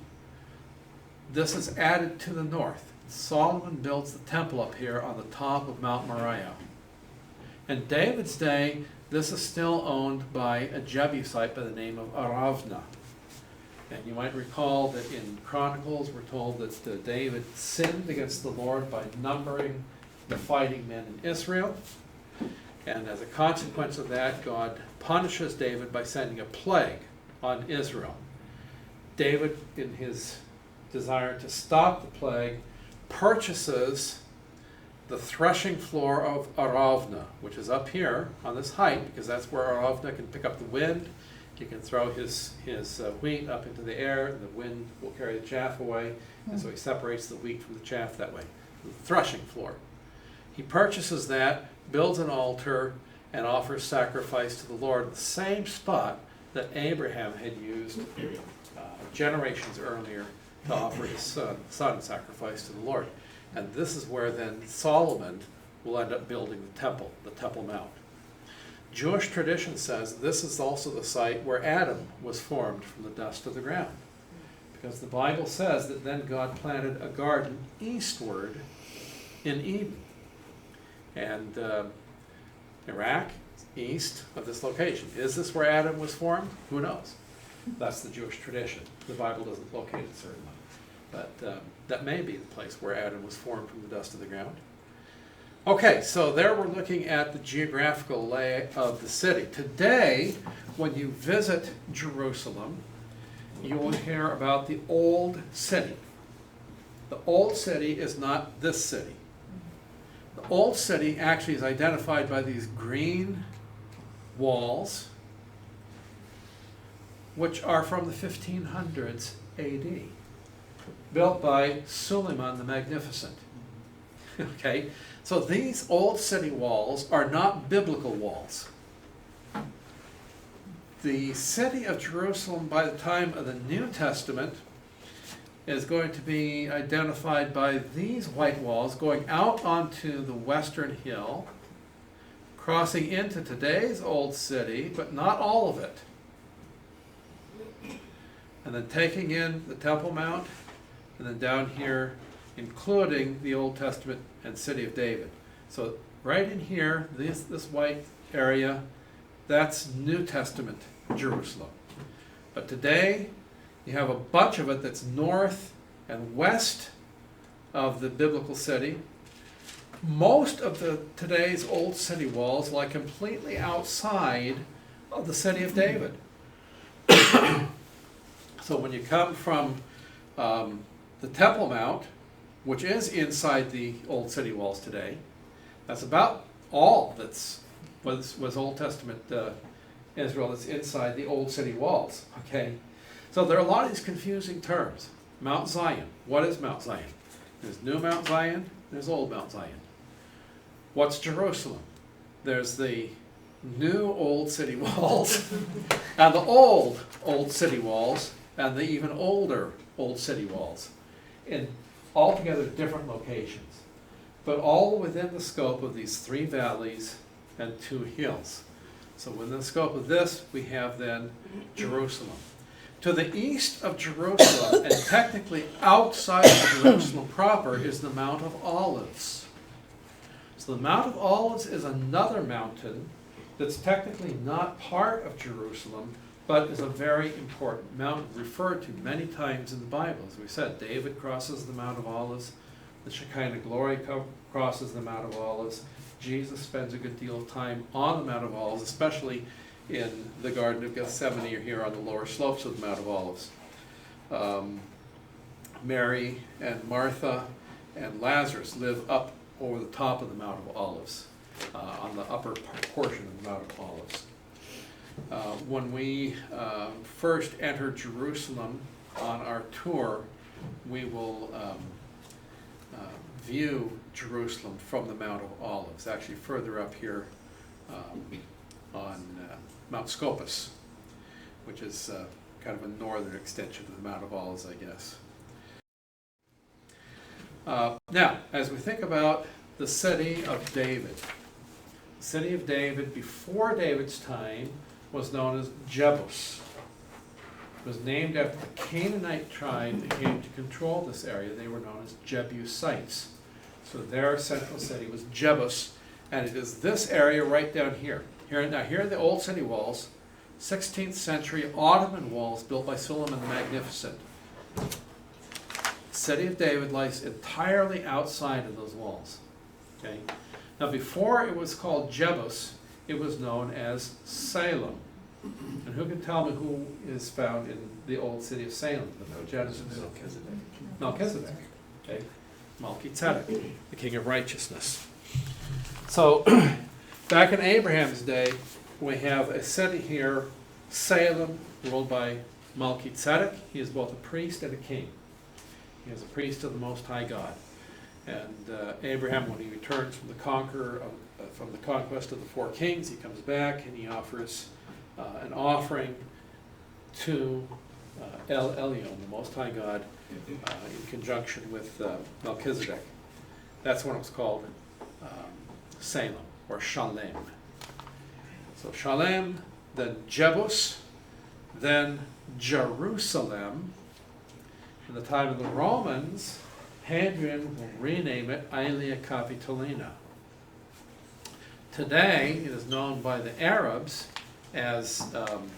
this is added to the north. Solomon builds the temple up here on the top of Mount Moriah. In David's day, this is still owned by a Jebusite by the name of Aravna. And you might recall that in Chronicles we're told that David sinned against the Lord by numbering the fighting men in Israel. And as a consequence of that, God punishes David by sending a plague on Israel. David, in his desire to stop the plague, purchases the threshing floor of Aravna, which is up here on this height, because that's where Aravna can pick up the wind. He can throw his wheat up into the air, and the wind will carry the chaff away, and so he separates the wheat from the chaff that way. The threshing floor. He purchases that, builds an altar, and offers sacrifice to the Lord, the same spot that Abraham had used generations earlier to offer his son sacrifice to the Lord. And this is where then Solomon will end up building the Temple Mount. Jewish tradition says this is also the site where Adam was formed from the dust of the ground. Because the Bible says that then God planted a garden eastward in Eden. And Iraq is east of this location. Is this where Adam was formed? Who knows? That's the Jewish tradition. The Bible doesn't locate it certainly. But that may be the place where Adam was formed from the dust of the ground. Okay, so there we're looking at the geographical lay of the city. Today, when you visit Jerusalem, you will hear about the Old City. The Old City is not this city. The Old City actually is identified by these green walls, which are from the 1500s AD, built by Suleiman the Magnificent. Okay, so these Old City walls are not biblical walls. The city of Jerusalem by the time of the New Testament is going to be identified by these white walls going out onto the western hill, crossing into today's Old City, but not all of it, and then taking in the Temple Mount, and then down here including the Old Testament and City of David. So right in here, this white area, that's New Testament Jerusalem. But today, you have a bunch of it that's north and west of the biblical city. Most of today's old city walls lie completely outside of the City of David. So when you come from the Temple Mount, which is inside the old city walls today, that's about all was Old Testament Israel that's inside the old city walls. Okay, so there are a lot of these confusing terms. Mount Zion. What is Mount Zion? There's New Mount Zion. There's Old Mount Zion. What's Jerusalem? There's the new old city walls and the old city walls and the even older old city walls in altogether different locations, but all within the scope of these three valleys and two hills. So within the scope of this, we have then Jerusalem. To the east of Jerusalem, and technically outside of Jerusalem proper, is the Mount of Olives. So the Mount of Olives is another mountain that's technically not part of Jerusalem, but is a very important mountain referred to many times in the Bible. As we said, David crosses the Mount of Olives, the Shekinah glory crosses the Mount of Olives. Jesus spends a good deal of time on the Mount of Olives, especially in the Garden of Gethsemane or here on the lower slopes of the Mount of Olives. Mary and Martha and Lazarus live up over the top of the Mount of Olives, on the upper portion of the Mount of Olives. When we first enter Jerusalem on our tour, we will view Jerusalem from the Mount of Olives, actually further up here on Mount Scopus, which is kind of a northern extension of the Mount of Olives, I guess. Now, as we think about the city of David, the city of David before David's time was known as Jebus. It was named after the Canaanite tribe that came to control this area. They were known as Jebusites. So their central city was Jebus, and it is this area right down here. Here are the old city walls, 16th century Ottoman walls built by Suleiman the Magnificent. The city of David lies entirely outside of those walls. Okay? Now before it was called Jebus, it was known as Salem. And who can tell me who is found in the old city of Salem, the book of Genesis? Melchizedek. Okay? Melchizedek, the king of righteousness. So, back in Abraham's day, we have a city here, Salem, ruled by Melchizedek. He is both a priest and a king. He is a priest of the Most High God. And Abraham, when he returns from the conquest of the four kings, he comes back and he offers an offering to El Elyon, the Most High God, in conjunction with Melchizedek. That's when it was called Salem, or Shalem. So Shalem, then Jebus, then Jerusalem. In the time of the Romans, Hadrian will rename it Aelia Capitolina. Today, it is known by the Arabs as something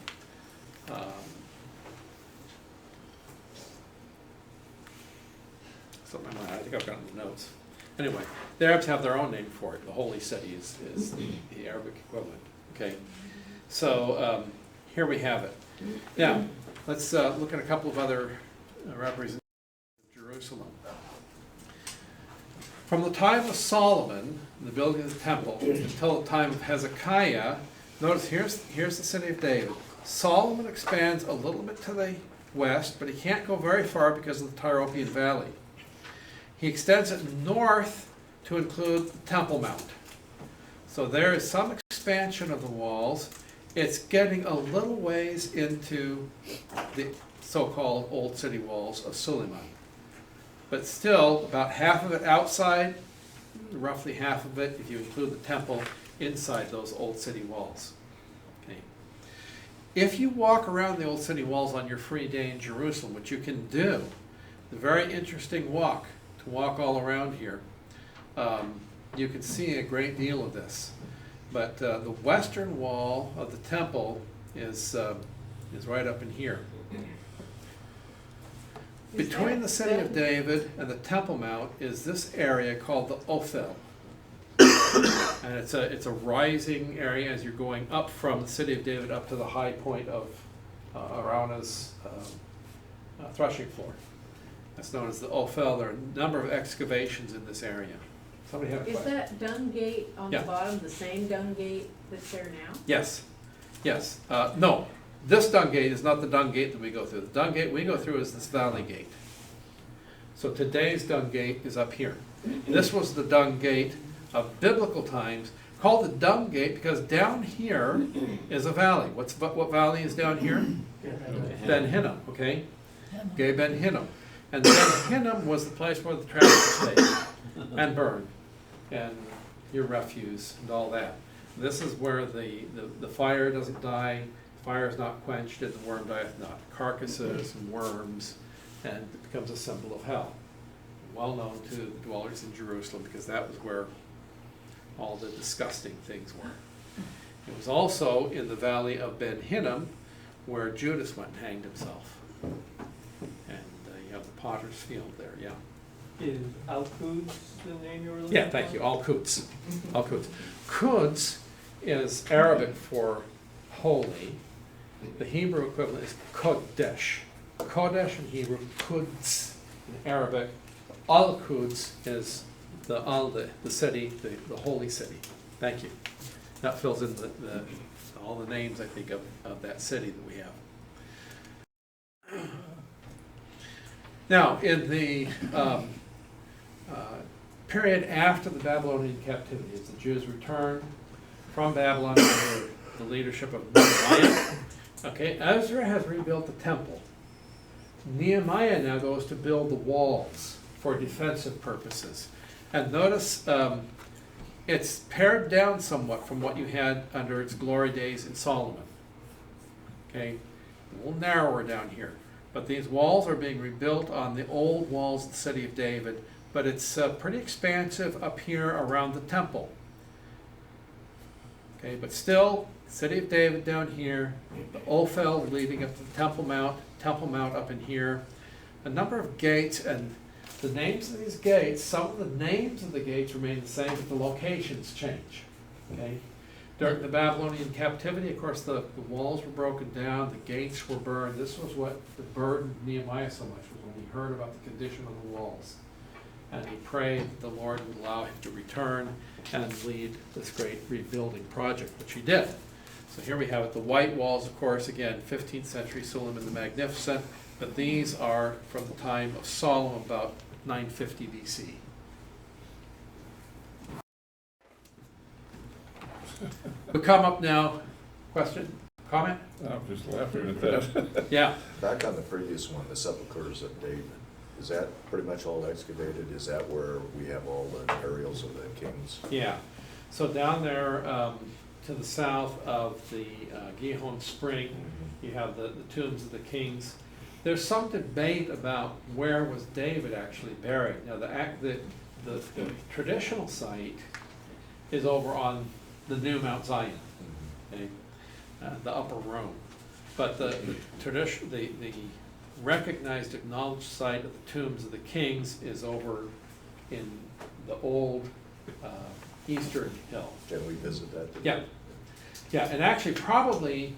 like that. I think I've got it in the notes. Anyway, the Arabs have their own name for it. The Holy City is the Arabic equivalent. Okay, so here we have it. Now, let's look at a couple of other representations of Jerusalem. From the time of Solomon, the building of the temple, until the time of Hezekiah, notice here's the city of David. Solomon expands a little bit to the west, but he can't go very far because of the Tyropoeon Valley. He extends it north to include the Temple Mount. So there is some expansion of the walls. It's getting a little ways into the so-called Old City walls of Suleiman. But still, about half of it outside, roughly half of it, if you include the temple, inside those Old City walls. Okay. If you walk around the Old City walls on your free day in Jerusalem, which you can do, the very interesting walk, to walk all around here, you can see a great deal of this. But the western wall of the temple is right up in here. Between the city of David and the Temple Mount is this area called the Ophel. And it's a rising area as you're going up from the city of David up to the high point of Araunah's threshing floor. That's known as the Ophel. There are a number of excavations in this area. Somebody have a Is question? that dung gate on the Yeah. bottom the same dung gate that's there now? Yes, yes. No, this dung gate is not the dung gate that we go through. The dung gate we go through is this valley gate. So today's dung gate is up here. This was the dung gate of biblical times, called the dung gate because down here is a valley. What valley is down here? Ben Hinnom, okay? Okay, Ben Hinnom. And Ben Hinnom was the place where the traffic stayed and burned, and your refuse and all that. This is where the fire doesn't die, fire is not quenched, and the worm dieth not. Carcasses and worms, and it becomes a symbol of hell. Well known to the dwellers in Jerusalem because that was where all the disgusting things were. It was also in the valley of Ben Hinnom where Judas went and hanged himself. And you have the potter's field there, yeah. Is Al-Quds the name you were looking for? Yeah, thank you, Al-Quds. Al-Quds. Quds is Arabic for holy. The Hebrew equivalent is Kodesh. Kodesh in Hebrew, Quds in Arabic. Al-Quds is the city, the holy city. Thank you. That fills in all the names, I think, of that city that we have. Now, in the period after the Babylonian captivity, as the Jews returned from Babylon under the leadership of Nehemiah, okay, Ezra has rebuilt the temple. Nehemiah now goes to build the walls for defensive purposes. And notice it's pared down somewhat from what you had under its glory days in Solomon. Okay, a little narrower down here. But these walls are being rebuilt on the old walls of the city of David, but it's pretty expansive up here around the temple. Okay, but still, city of David down here, the Ophel leading up to the Temple Mount up in here, a number of gates, and the names of these gates, some of the names of the gates remain the same, but the locations change. Okay? During the Babylonian captivity, of course, the walls were broken down, the gates were burned. This was what burdened Nehemiah so much, was when he heard about the condition of the walls. And he prayed that the Lord would allow him to return and lead this great rebuilding project, which he did. So here we have it, the white walls, of course, again, 15th century Suleiman the Magnificent, but these are from the time of Solomon, about 950 BC. We come up now, question, comment? I'm just laughing at that. Yeah. Back on the previous one, the sepulchres of David, is that pretty much all excavated? Is that where we have all the burials of the kings? Yeah, so down there to the south of the Gihon Spring, you have the tombs of the kings. There's some debate about where was David actually buried. Now the traditional site is over on the new Mount Zion, okay? The upper room. But the recognized, acknowledged site of the tombs of the kings is over in the old eastern hill. Can we visit that? Yeah, yeah, and actually probably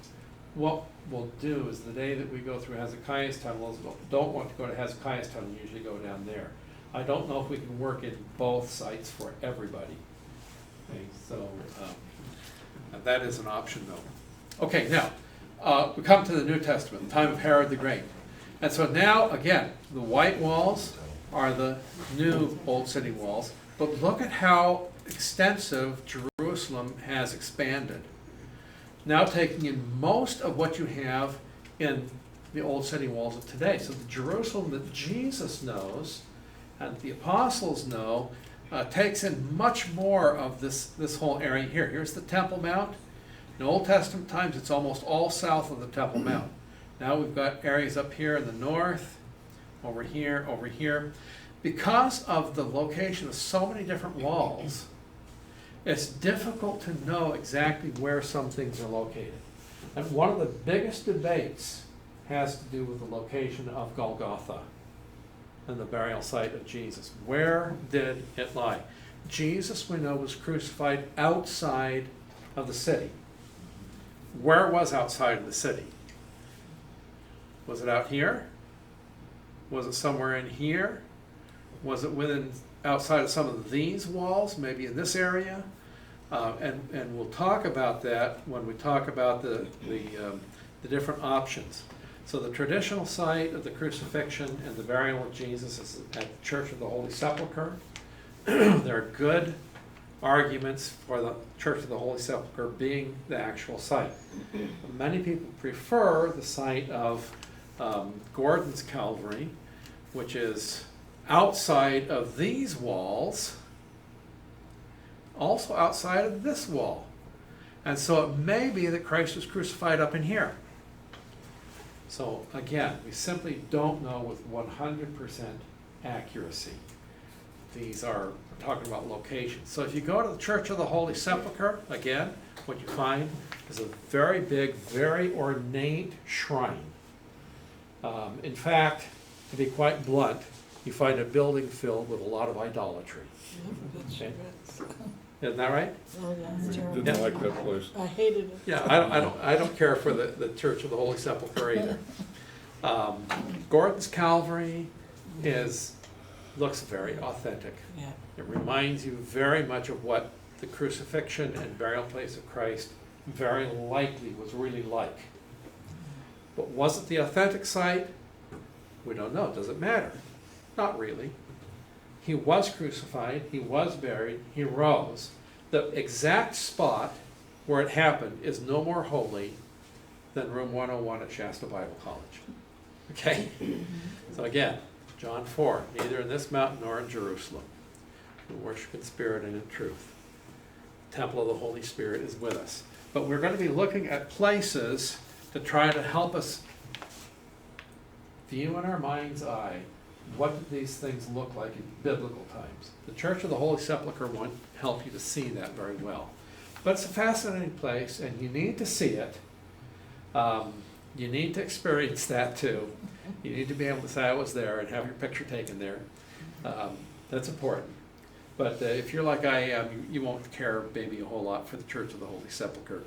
what we'll do is the day that we go through Hezekiah's tunnel, those who don't want to go to Hezekiah's tunnel usually go down there. I don't know if we can work in both sites for everybody. Okay, so that is an option though. Okay, now we come to the New Testament, the time of Herod the Great. And so now, again, the white walls are the new Old City walls, but look at how extensive Jerusalem has expanded. Now taking in most of what you have in the Old City walls of today. So the Jerusalem that Jesus knows and the apostles know takes in much more of this whole area here. Here's the Temple Mount. In Old Testament times, it's almost all south of the Temple Mount. Now we've got areas up here in the north, over here, over here. Because of the location of so many different walls, it's difficult to know exactly where some things are located. And one of the biggest debates has to do with the location of Golgotha and the burial site of Jesus. Where did it lie? Jesus, we know, was crucified outside of the city. Where was outside of the city? Was it out here? Was it somewhere in here? Was it within, outside of some of these walls, maybe in this area? And we'll talk about that when we talk about the different options. So the traditional site of the crucifixion and the burial of Jesus is at the Church of the Holy Sepulchre. There are good arguments for the Church of the Holy Sepulchre being the actual site. Many people prefer the site of Gordon's Calvary, which is outside of these walls, also outside of this wall. And so it may be that Christ was crucified up in here. So again, we simply don't know with 100% accuracy. These are, we're talking about locations. So if you go to the Church of the Holy Sepulchre, again, what you find is a very big, very ornate shrine. In fact, to be quite blunt, you find a building filled with a lot of idolatry. Okay. Isn't that right? Oh, yeah, it's terrible. Didn't like that place. I hated it. Yeah, I don't care for the Church of the Holy Sepulchre either. Gordon's Calvary looks very authentic. Yeah. It reminds you very much of what the crucifixion and burial place of Christ very likely was really like. But was it the authentic site? We don't know. Does it matter? Not really. He was crucified, he was buried, he rose. The exact spot where it happened is no more holy than room 101 at Shasta Bible College. Okay? So again, John 4, neither in this mountain nor in Jerusalem. We worship in spirit and in truth. The temple of the Holy Spirit is with us. But we're going to be looking at places to try to help us view in our mind's eye what did these things look like in biblical times. The Church of the Holy Sepulchre won't help you to see that very well. But it's a fascinating place, and you need to see it. You need to experience that too. You need to be able to say I was there and have your picture taken there. That's important. But if you're like I am, you won't care maybe a whole lot for the Church of the Holy Sepulchre.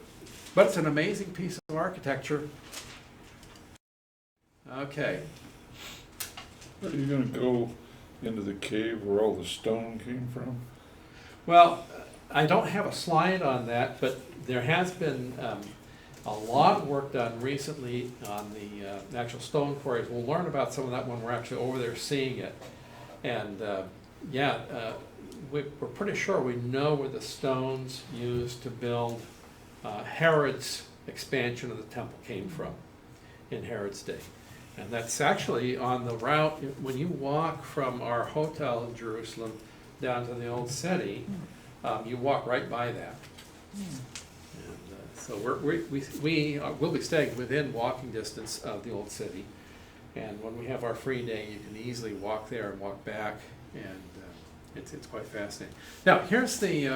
But it's an amazing piece of architecture. Okay. Are you gonna go into the cave where all the stone came from? Well, I don't have a slide on that, but there has been a lot of work done recently on the actual stone quarries. We'll learn about some of that when we're actually over there seeing it. And we're pretty sure we know where the stones used to build Herod's expansion of the temple came from in Herod's day. And that's actually on the route, when you walk from our hotel in Jerusalem down to the old city, you walk right by that. And so we'll be staying within walking distance of the old city. And when we have our free day, you can easily walk there and walk back, and it's quite fascinating. Now, here's the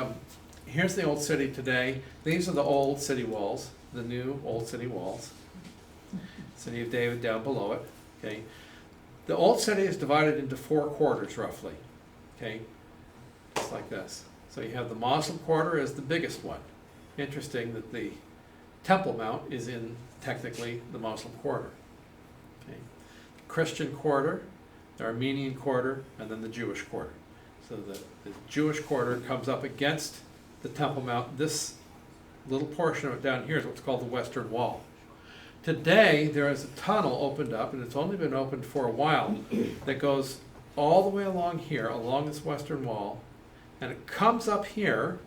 old city today. These are the old city walls, the new old city walls. City of David down below it. Okay, the old city is divided into 4 quarters roughly. Okay, just like this. So you have the Muslim quarter as the biggest one. Interesting that the Temple Mount is in technically the Muslim quarter. Okay, Christian quarter, the Armenian quarter, and then the Jewish quarter. So the Jewish quarter comes up against the Temple Mount. This little portion of it down here is what's called the Western Wall. Today, there is a tunnel opened up, and it's only been opened for a while, that goes all the way along here, along this western wall, and it comes up here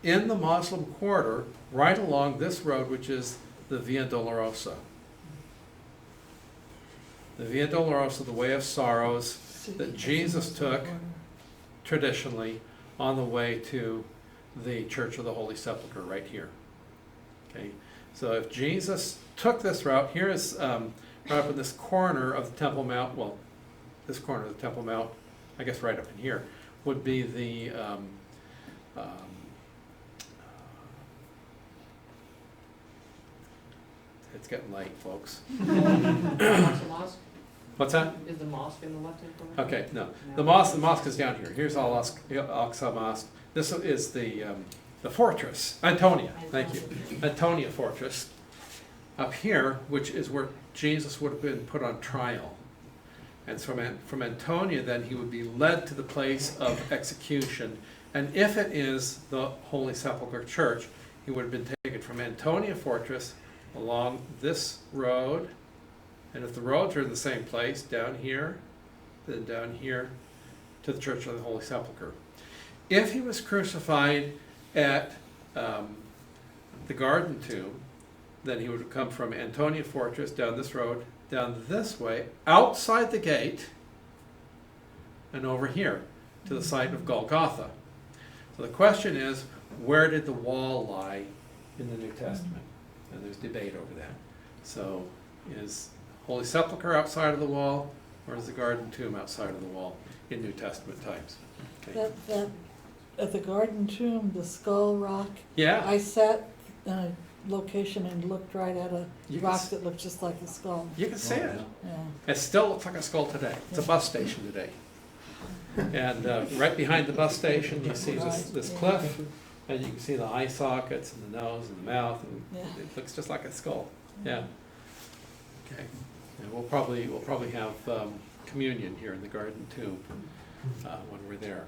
in the Muslim quarter, right along this road, which is the Via Dolorosa. The Via Dolorosa, the way of sorrows, that Jesus took traditionally on the way to the Church of the Holy Sepulchre, right here. Okay. So if Jesus took this route, here is right up in this corner of the Temple Mount, well, this corner of the Temple Mount, I guess right up in here, would be the it's getting late, folks. Mosque? What's that? Is the mosque in the left-hand corner? Okay, no. The mosque is down here. Here's Al-Aqsa Mosque. This is the fortress, Antonia, thank you. Antonia Fortress, up here, which is where Jesus would have been put on trial. And from Antonia, then, he would be led to the place of execution. And if it is the Holy Sepulchre Church, he would have been taken from Antonia Fortress along this road. And if the roads are in the same place, down here, then down here, to the Church of the Holy Sepulchre. If he was crucified at the Garden Tomb, then he would have come from Antonia Fortress down this road, down this way, outside the gate, and over here to the site of Golgotha. So the question is, where did the wall lie in the New Testament? And there's debate over that. So is Holy Sepulchre outside of the wall, or is the Garden Tomb outside of the wall in New Testament times? Okay. That at the Garden Tomb, the Skull Rock. Yeah. I sat in a location and looked right at a You can rock s- that looked just like a skull. You can see it. Yeah. It still looks like a skull today. It's a bus station today. And right behind the bus station, you see this cliff, and you can see the eye sockets and the nose and the mouth, and Yeah. it looks just like a skull. Yeah. Okay. And we'll probably have communion here in the Garden Tomb when we're there.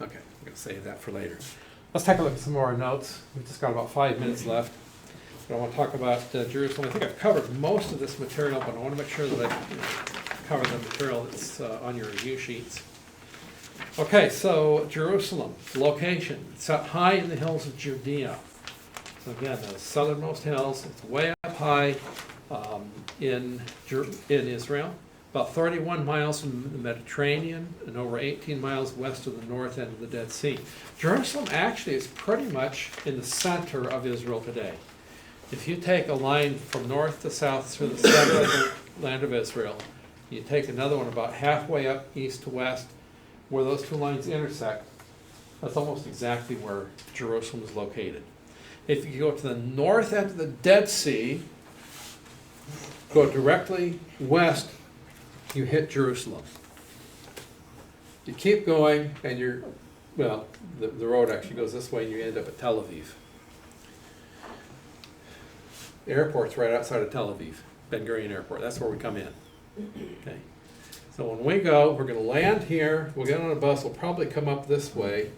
Okay, I'm going to save that for later. Let's take a look at some more notes. We've just got about 5 minutes left. But I want to talk about Jerusalem. I think I've covered most of this material, but I want to make sure that I cover the material that's on your review sheets. Okay, so Jerusalem, location. It's set high in the hills of Judea. So again, the southernmost hills, it's way up high. in Israel, about 31 miles from the Mediterranean and over 18 miles west of the north end of the Dead Sea. Jerusalem actually is pretty much in the center of Israel today. If you take a line from north to south through the center of the land of Israel, you take another one about halfway up east to west, where those two lines intersect, that's almost exactly where Jerusalem is located. If you go to the north end of the Dead Sea, go directly west, you hit Jerusalem. You keep going and you're, well, the road actually goes this way and you end up at Tel Aviv. The airport's right outside of Tel Aviv, Ben Gurion Airport. That's where we come in. Okay. So when we go, we're going to land here. We'll get on a bus. We'll probably come up this way.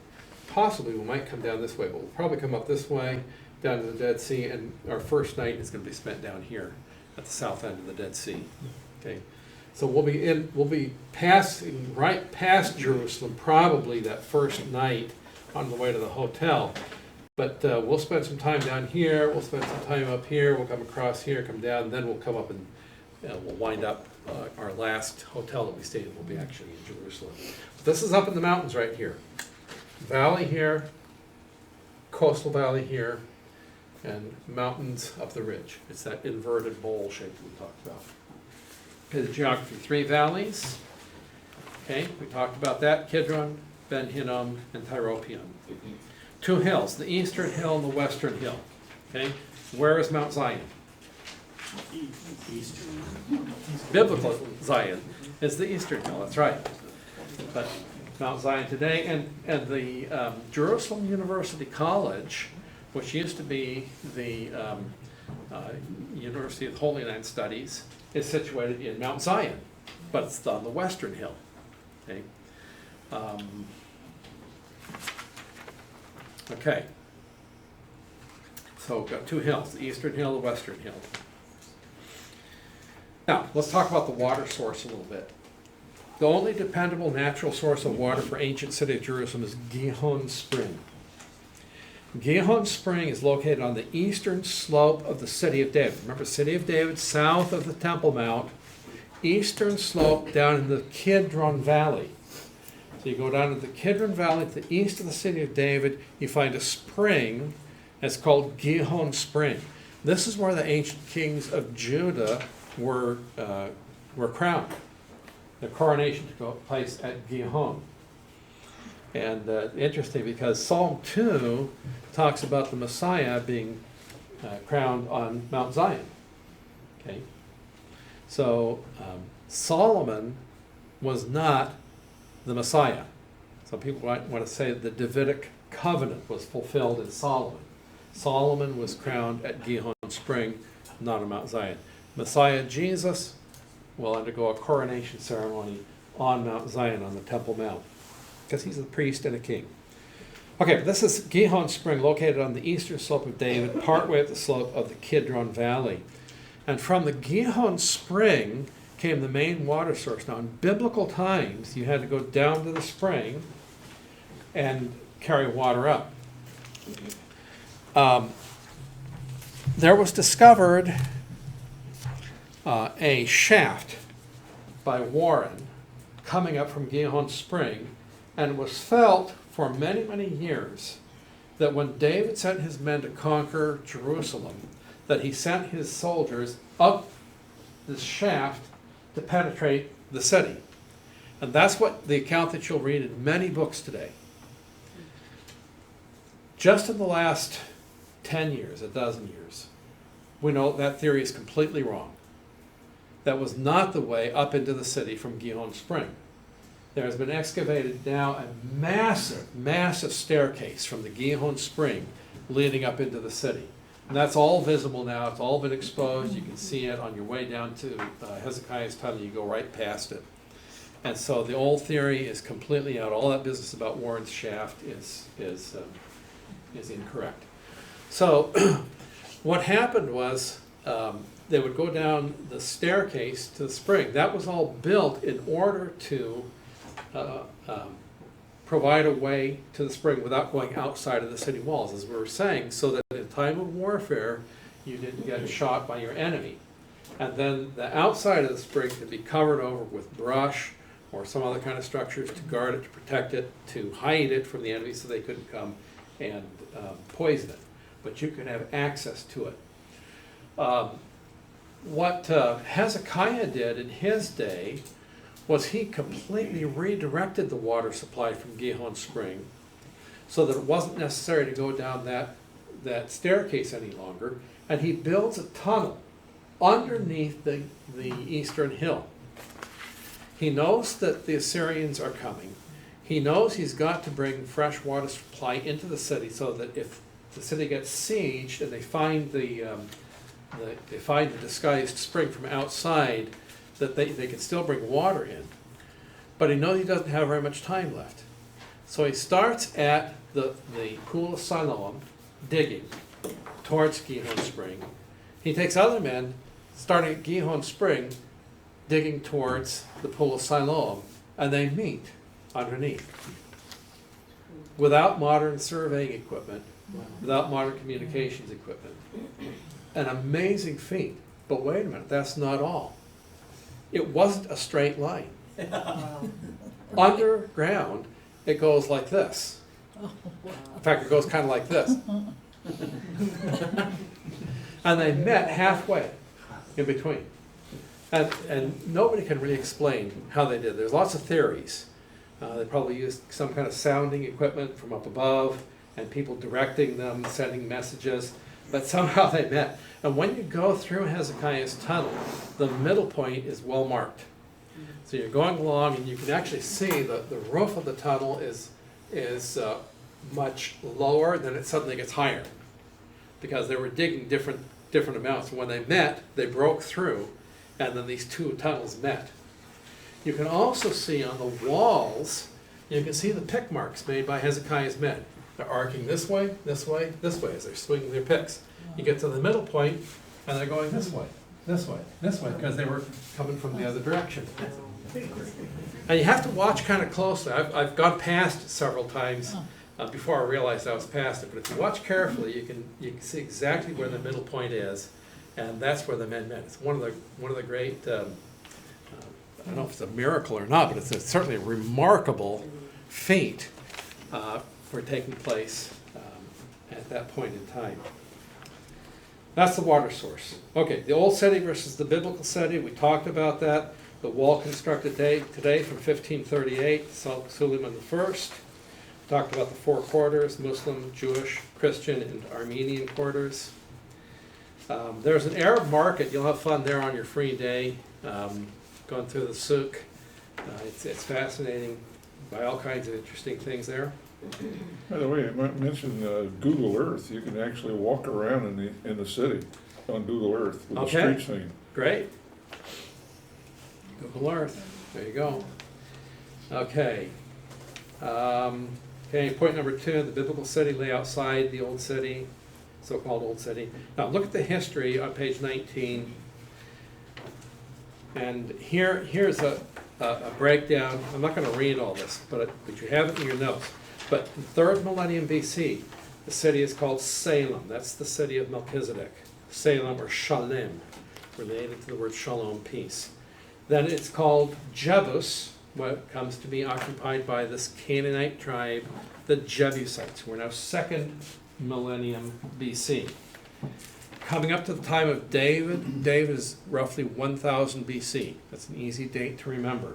Possibly we might come down this way, but we'll probably come up this way down to the Dead Sea. And our first night is going to be spent down here at the south end of the Dead Sea. Okay. So we'll be passing right past Jerusalem probably that first night on the way to the hotel. But we'll spend some time down here, we'll spend some time up here, we'll come across here, come down, and then we'll come up and we'll wind up our last hotel that we stayed in will be actually in Jerusalem. But this is up in the mountains right here. Valley here, coastal valley here, and mountains up the ridge. It's that inverted bowl shape that we talked about. Okay, the geography, 3 valleys. Okay, we talked about that, Kidron, Ben Hinnom, and Tyropion. 2 hills, the eastern hill and the western hill. Okay, where is Mount Zion? Biblical Zion is the eastern hill, that's right. But Mount Zion today, and the Jerusalem University College, which used to be the University of HolyLand Studies, is situated in Mount Zion, but it's on the western hill. Okay. Okay, so we've got 2 hills, the eastern hill, the western hill. Now, let's talk about the water source a little bit. The only dependable natural source of water for ancient city of Jerusalem is Gihon Spring. Gihon Spring is located on the eastern slope of the city of David. Remember, city of David, south of the Temple Mount, eastern slope down in the Kidron Valley. So you go down to the Kidron Valley to the east of the city of David, you find a spring that's called Gihon Spring. This is where the ancient kings of Judah were crowned. The coronation took place at Gihon. And interesting because Psalm 2 talks about the Messiah being crowned on Mount Zion. Okay, so Solomon was not the Messiah. Some people want to say that the Davidic covenant was fulfilled in Solomon. Solomon was crowned at Gihon Spring, not on Mount Zion. Messiah Jesus will undergo a coronation ceremony on Mount Zion on the Temple Mount, because he's a priest and a king. Okay, but this is Gihon Spring, located on the eastern slope of David, partway up the slope of the Kidron Valley. And from the Gihon Spring came the main water source. Now, in biblical times, you had to go down to the spring and carry water up. There was discovered a shaft by Warren coming up from Gihon Spring, and it was felt for many, many years that when David sent his men to conquer Jerusalem, that he sent his soldiers up this shaft to penetrate the city. And that's what the account that you'll read in many books today. Just in the last 10 years, a dozen years, we know that theory is completely wrong. That was not the way up into the city from Gihon Spring. There has been excavated now a massive, massive staircase from the Gihon Spring leading up into the city. And that's all visible now. It's all been exposed. You can see it on your way down to Hezekiah's tunnel. You go right past it. And so the old theory is completely out. All that business about Warren's shaft is incorrect. So what happened was they would go down the staircase to the spring. That was all built in order to provide a way to the spring without going outside of the city walls, as we were saying, so that in time of warfare, you didn't get shot by your enemy. And then the outside of the spring can be covered over with brush or some other kind of structures to guard it, to protect it, to hide it from the enemy so they couldn't come and poison it. But you can have access to it. What Hezekiah did in his day was he completely redirected the water supply from Gihon Spring so that it wasn't necessary to go down that staircase any longer, and he builds a tunnel underneath the eastern hill. He knows that the Assyrians are coming. He knows he's got to bring fresh water supply into the city so that if the city gets sieged and they find the disguised spring from outside, that they can still bring water in. But he knows he doesn't have very much time left. So he starts at the pool of Siloam, digging towards Gihon Spring. He takes other men, starting at Gihon Spring, digging towards the pool of Siloam, and they meet underneath. Without modern surveying equipment, without modern communications equipment. An amazing feat. But wait a minute, that's not all. It wasn't a straight line. Underground, it goes like this. In fact, it goes kind of like this. And they met halfway in between. And nobody can really explain how they did. There's lots of theories. They probably used some kind of sounding equipment from up above and people directing them, sending messages. But somehow they met. And when you go through Hezekiah's tunnel, the middle point is well marked. So you're going along and you can actually see the roof of the tunnel is much lower, then it suddenly gets higher. Because they were digging different amounts. When they met, they broke through, and then these two tunnels met. You can also see on the walls, you can see the pick marks made by Hezekiah's men. They're arcing this way, this way, this way as they're swinging their picks. You get to the middle point, and they're going this way, this way, this way, because they were coming from the other direction. And you have to watch kind of closely. I've gone past it several times before I realized I was past it. But if you watch carefully, you can see exactly where the middle point is, and that's where the men met. It's one of the great. I don't know if it's a miracle or not, but it's certainly a remarkable feat for taking place at that point in time. That's the water source. Okay, the old city versus the biblical city. We talked about that. The wall constructed today from 1538, Suleiman I. Talked about the four quarters, Muslim, Jewish, Christian, and Armenian quarters. There's an Arab market. You'll have fun there on your free day, going through the souk. It's fascinating. Buy all kinds of interesting things there. By the way, I might mention Google Earth. You can actually walk around in the city on Google Earth with Okay. the street scene. Great. Google Earth. There you go. Okay. Okay, point number 2, the biblical city lay outside the old city, so-called old city. Now look at the history on page 19. And here's a breakdown. I'm not going to read all this, but you have it in your notes. But in the 3rd millennium BC, the city is called Salem. That's the city of Melchizedek. Salem, or Shalem, related to the word shalom, peace. Then it's called Jebus, what comes to be occupied by this Canaanite tribe, the Jebusites, who are now 2nd millennium BC. Coming up to the time of David, David is roughly 1000 BC. That's an easy date to remember.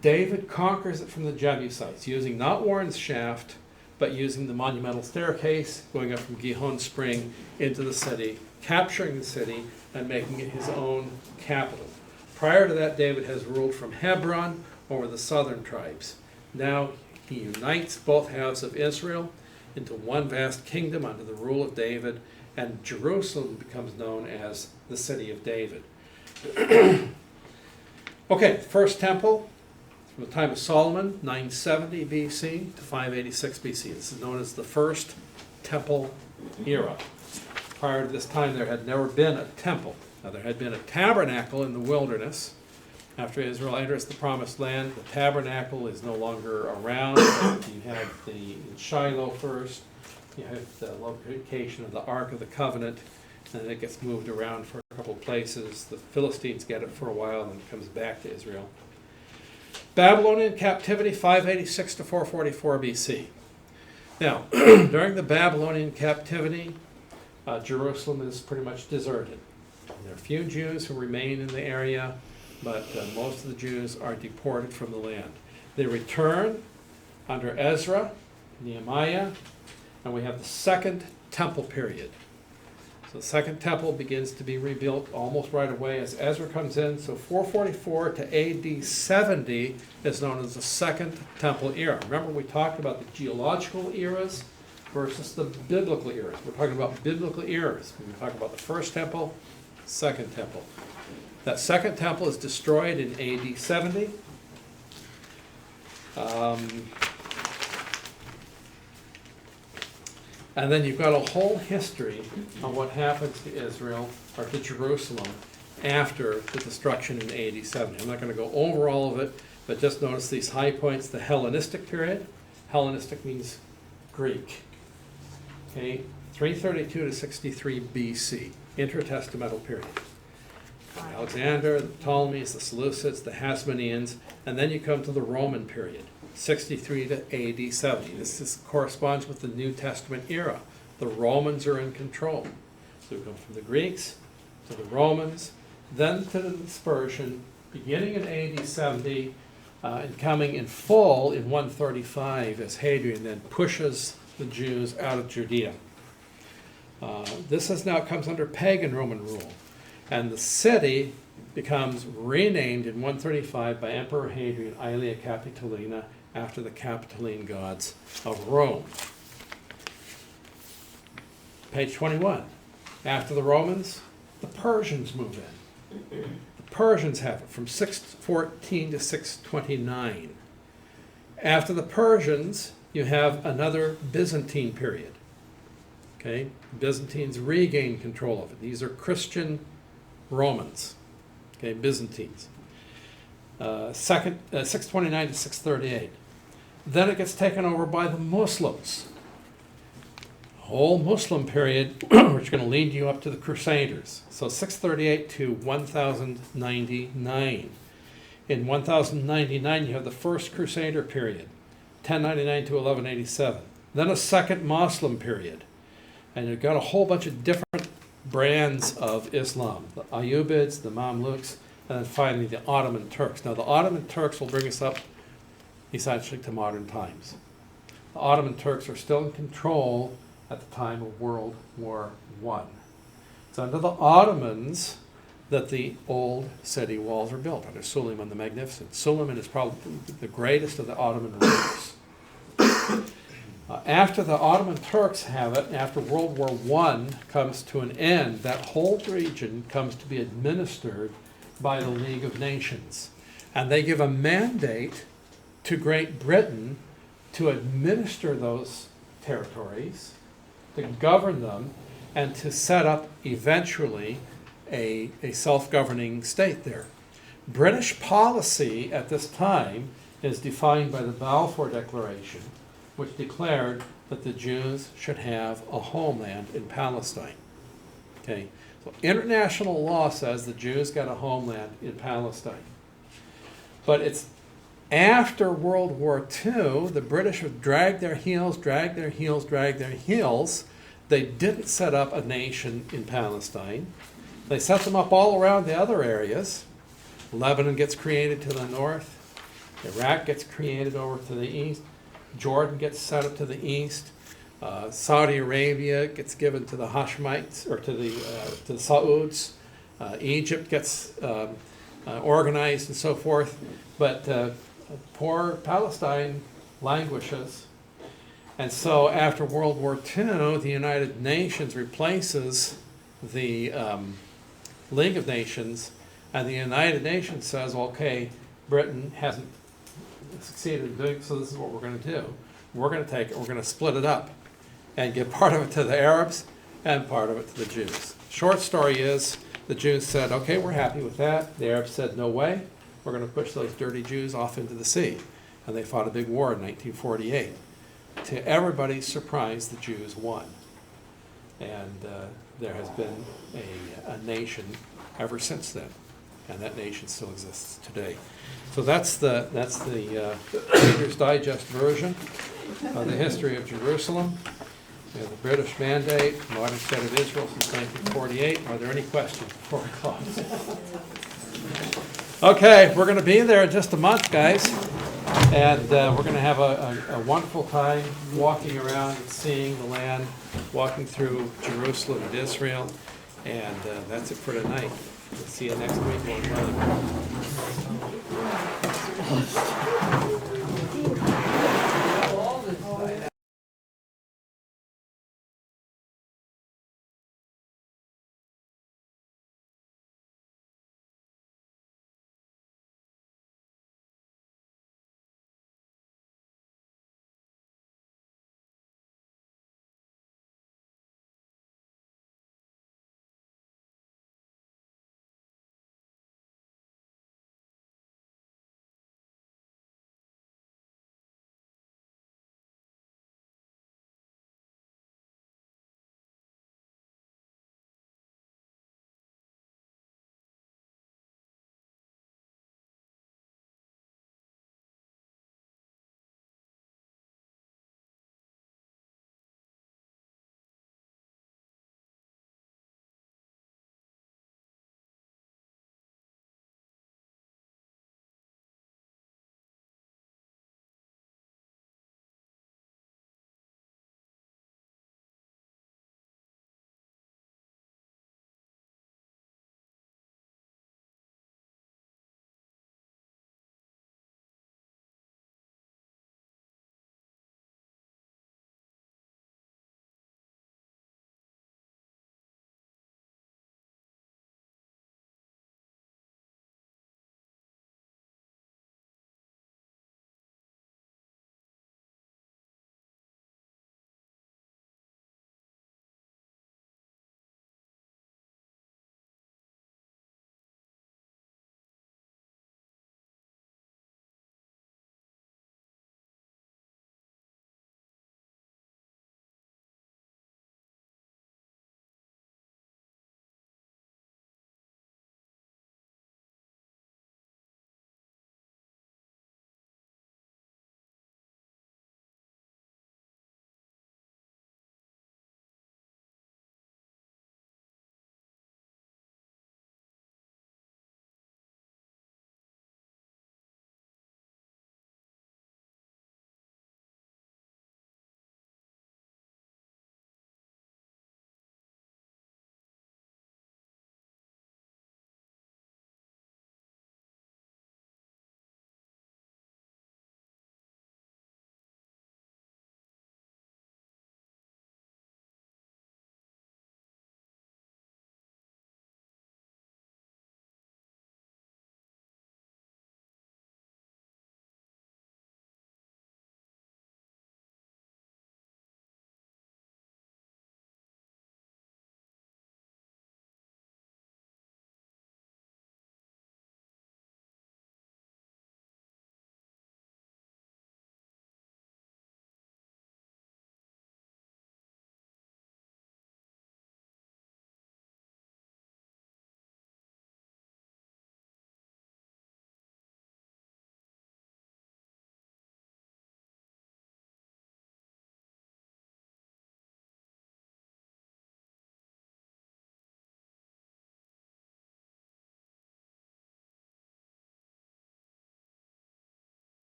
David conquers it from the Jebusites, using not Warren's shaft, but using the monumental staircase, going up from Gihon Spring into the city, capturing the city, and making it his own capital. Prior to that, David has ruled from Hebron over the southern tribes. Now he unites both halves of Israel into one vast kingdom under the rule of David, and Jerusalem becomes known as the city of David. Okay, first temple, from the time of Solomon, 970 BC to 586 BC. This is known as the first temple era. Prior to this time, there had never been a temple. Now, there had been a tabernacle in the wilderness. After Israel enters the promised land, the tabernacle is no longer around. You have in Shiloh first. You have the location of the Ark of the Covenant, and then it gets moved around for a couple places. The Philistines get it for a while, and then it comes back to Israel. Babylonian captivity, 586 to 444 BC. Now, during the Babylonian captivity, Jerusalem is pretty much deserted. There are a few Jews who remain in the area, but most of the Jews are deported from the land. They return under Ezra, Nehemiah, and we have the Second Temple period. So the Second Temple begins to be rebuilt almost right away as Ezra comes in. So 444 to AD 70 is known as the Second Temple era. Remember, we talked about the geological eras versus the biblical eras. We're talking about biblical eras. When we talk about the First Temple, Second Temple. That Second Temple is destroyed in AD 70. And then you've got a whole history on what happens to Israel, or to Jerusalem, after the destruction in AD 70. I'm not going to go over all of it, but just notice these high points. The Hellenistic period. Hellenistic means Greek. Okay, 332 to 63 BC, intertestamental period. Alexander, the Ptolemies, the Seleucids, the Hasmoneans, and then you come to the Roman period. 63 to AD 70. This corresponds with the New Testament era. The Romans are in control. So we come from the Greeks to the Romans, then to the dispersion, beginning in AD 70 and coming in full in 135 as Hadrian then pushes the Jews out of Judea. This now comes under pagan Roman rule, and the city becomes renamed in 135 by Emperor Hadrian, Aelia Capitolina, after the Capitoline gods of Rome. Page 21. After the Romans, the Persians move in. The Persians have it from 614 to 629. After the Persians, you have another Byzantine period. Okay, Byzantines regain control of it. These are Christian Romans. Okay, Byzantines. 629 to 638. Then it gets taken over by the Muslims. Whole Muslim period, which is going to lead you up to the Crusaders. So 638 to 1099. In 1099, you have the First Crusader period, 1099 to 1187. Then a second Muslim period. And you've got a whole bunch of different brands of Islam. The Ayyubids, the Mamluks, and then finally the Ottoman Turks. Now the Ottoman Turks will bring us up essentially to modern times. The Ottoman Turks are still in control at the time of World War I. It's under the Ottomans that the old city walls are built, under Suleiman the Magnificent. Suleiman is probably the greatest of the Ottoman rulers. After the Ottoman Turks have it, after World War I comes to an end, that whole region comes to be administered by the League of Nations. And they give a mandate to Great Britain to administer those territories, to govern them, and to set up eventually a self-governing state there. British policy at this time is defined by the Balfour Declaration, which declared that the Jews should have a homeland in Palestine. Okay, so international law says the Jews got a homeland in Palestine. But it's after World War II, the British have dragged their heels. They didn't set up a nation in Palestine. They set them up all around the other areas. Lebanon gets created to the north. Iraq gets created over to the east. Jordan gets set up to the east. Saudi Arabia gets given to the Hashemites, or to the Sauds. Egypt gets organized and so forth. But poor Palestine languishes. And so after World War II, the United Nations replaces the League of Nations, and the United Nations says, okay, Britain hasn't succeeded in doing, so this is what we're going to do. We're going to take it, we're going to split it up and give part of it to the Arabs and part of it to the Jews. Short story is, the Jews said, okay, we're happy with that. The Arabs said, no way, we're going to push those dirty Jews off into the sea. And they fought a big war in 1948. To everybody's surprise, the Jews won. And there has been a nation ever since then, and that nation still exists today. So that's the Reader's Digest version of the history of Jerusalem. We have the British Mandate, Modern State of Israel since 1948. Are there any questions before we close? Okay, we're going to be there in just a month, guys. And we're going to have a wonderful time walking around and seeing the land, walking through Jerusalem and Israel. And that's it for tonight. We'll see you next week.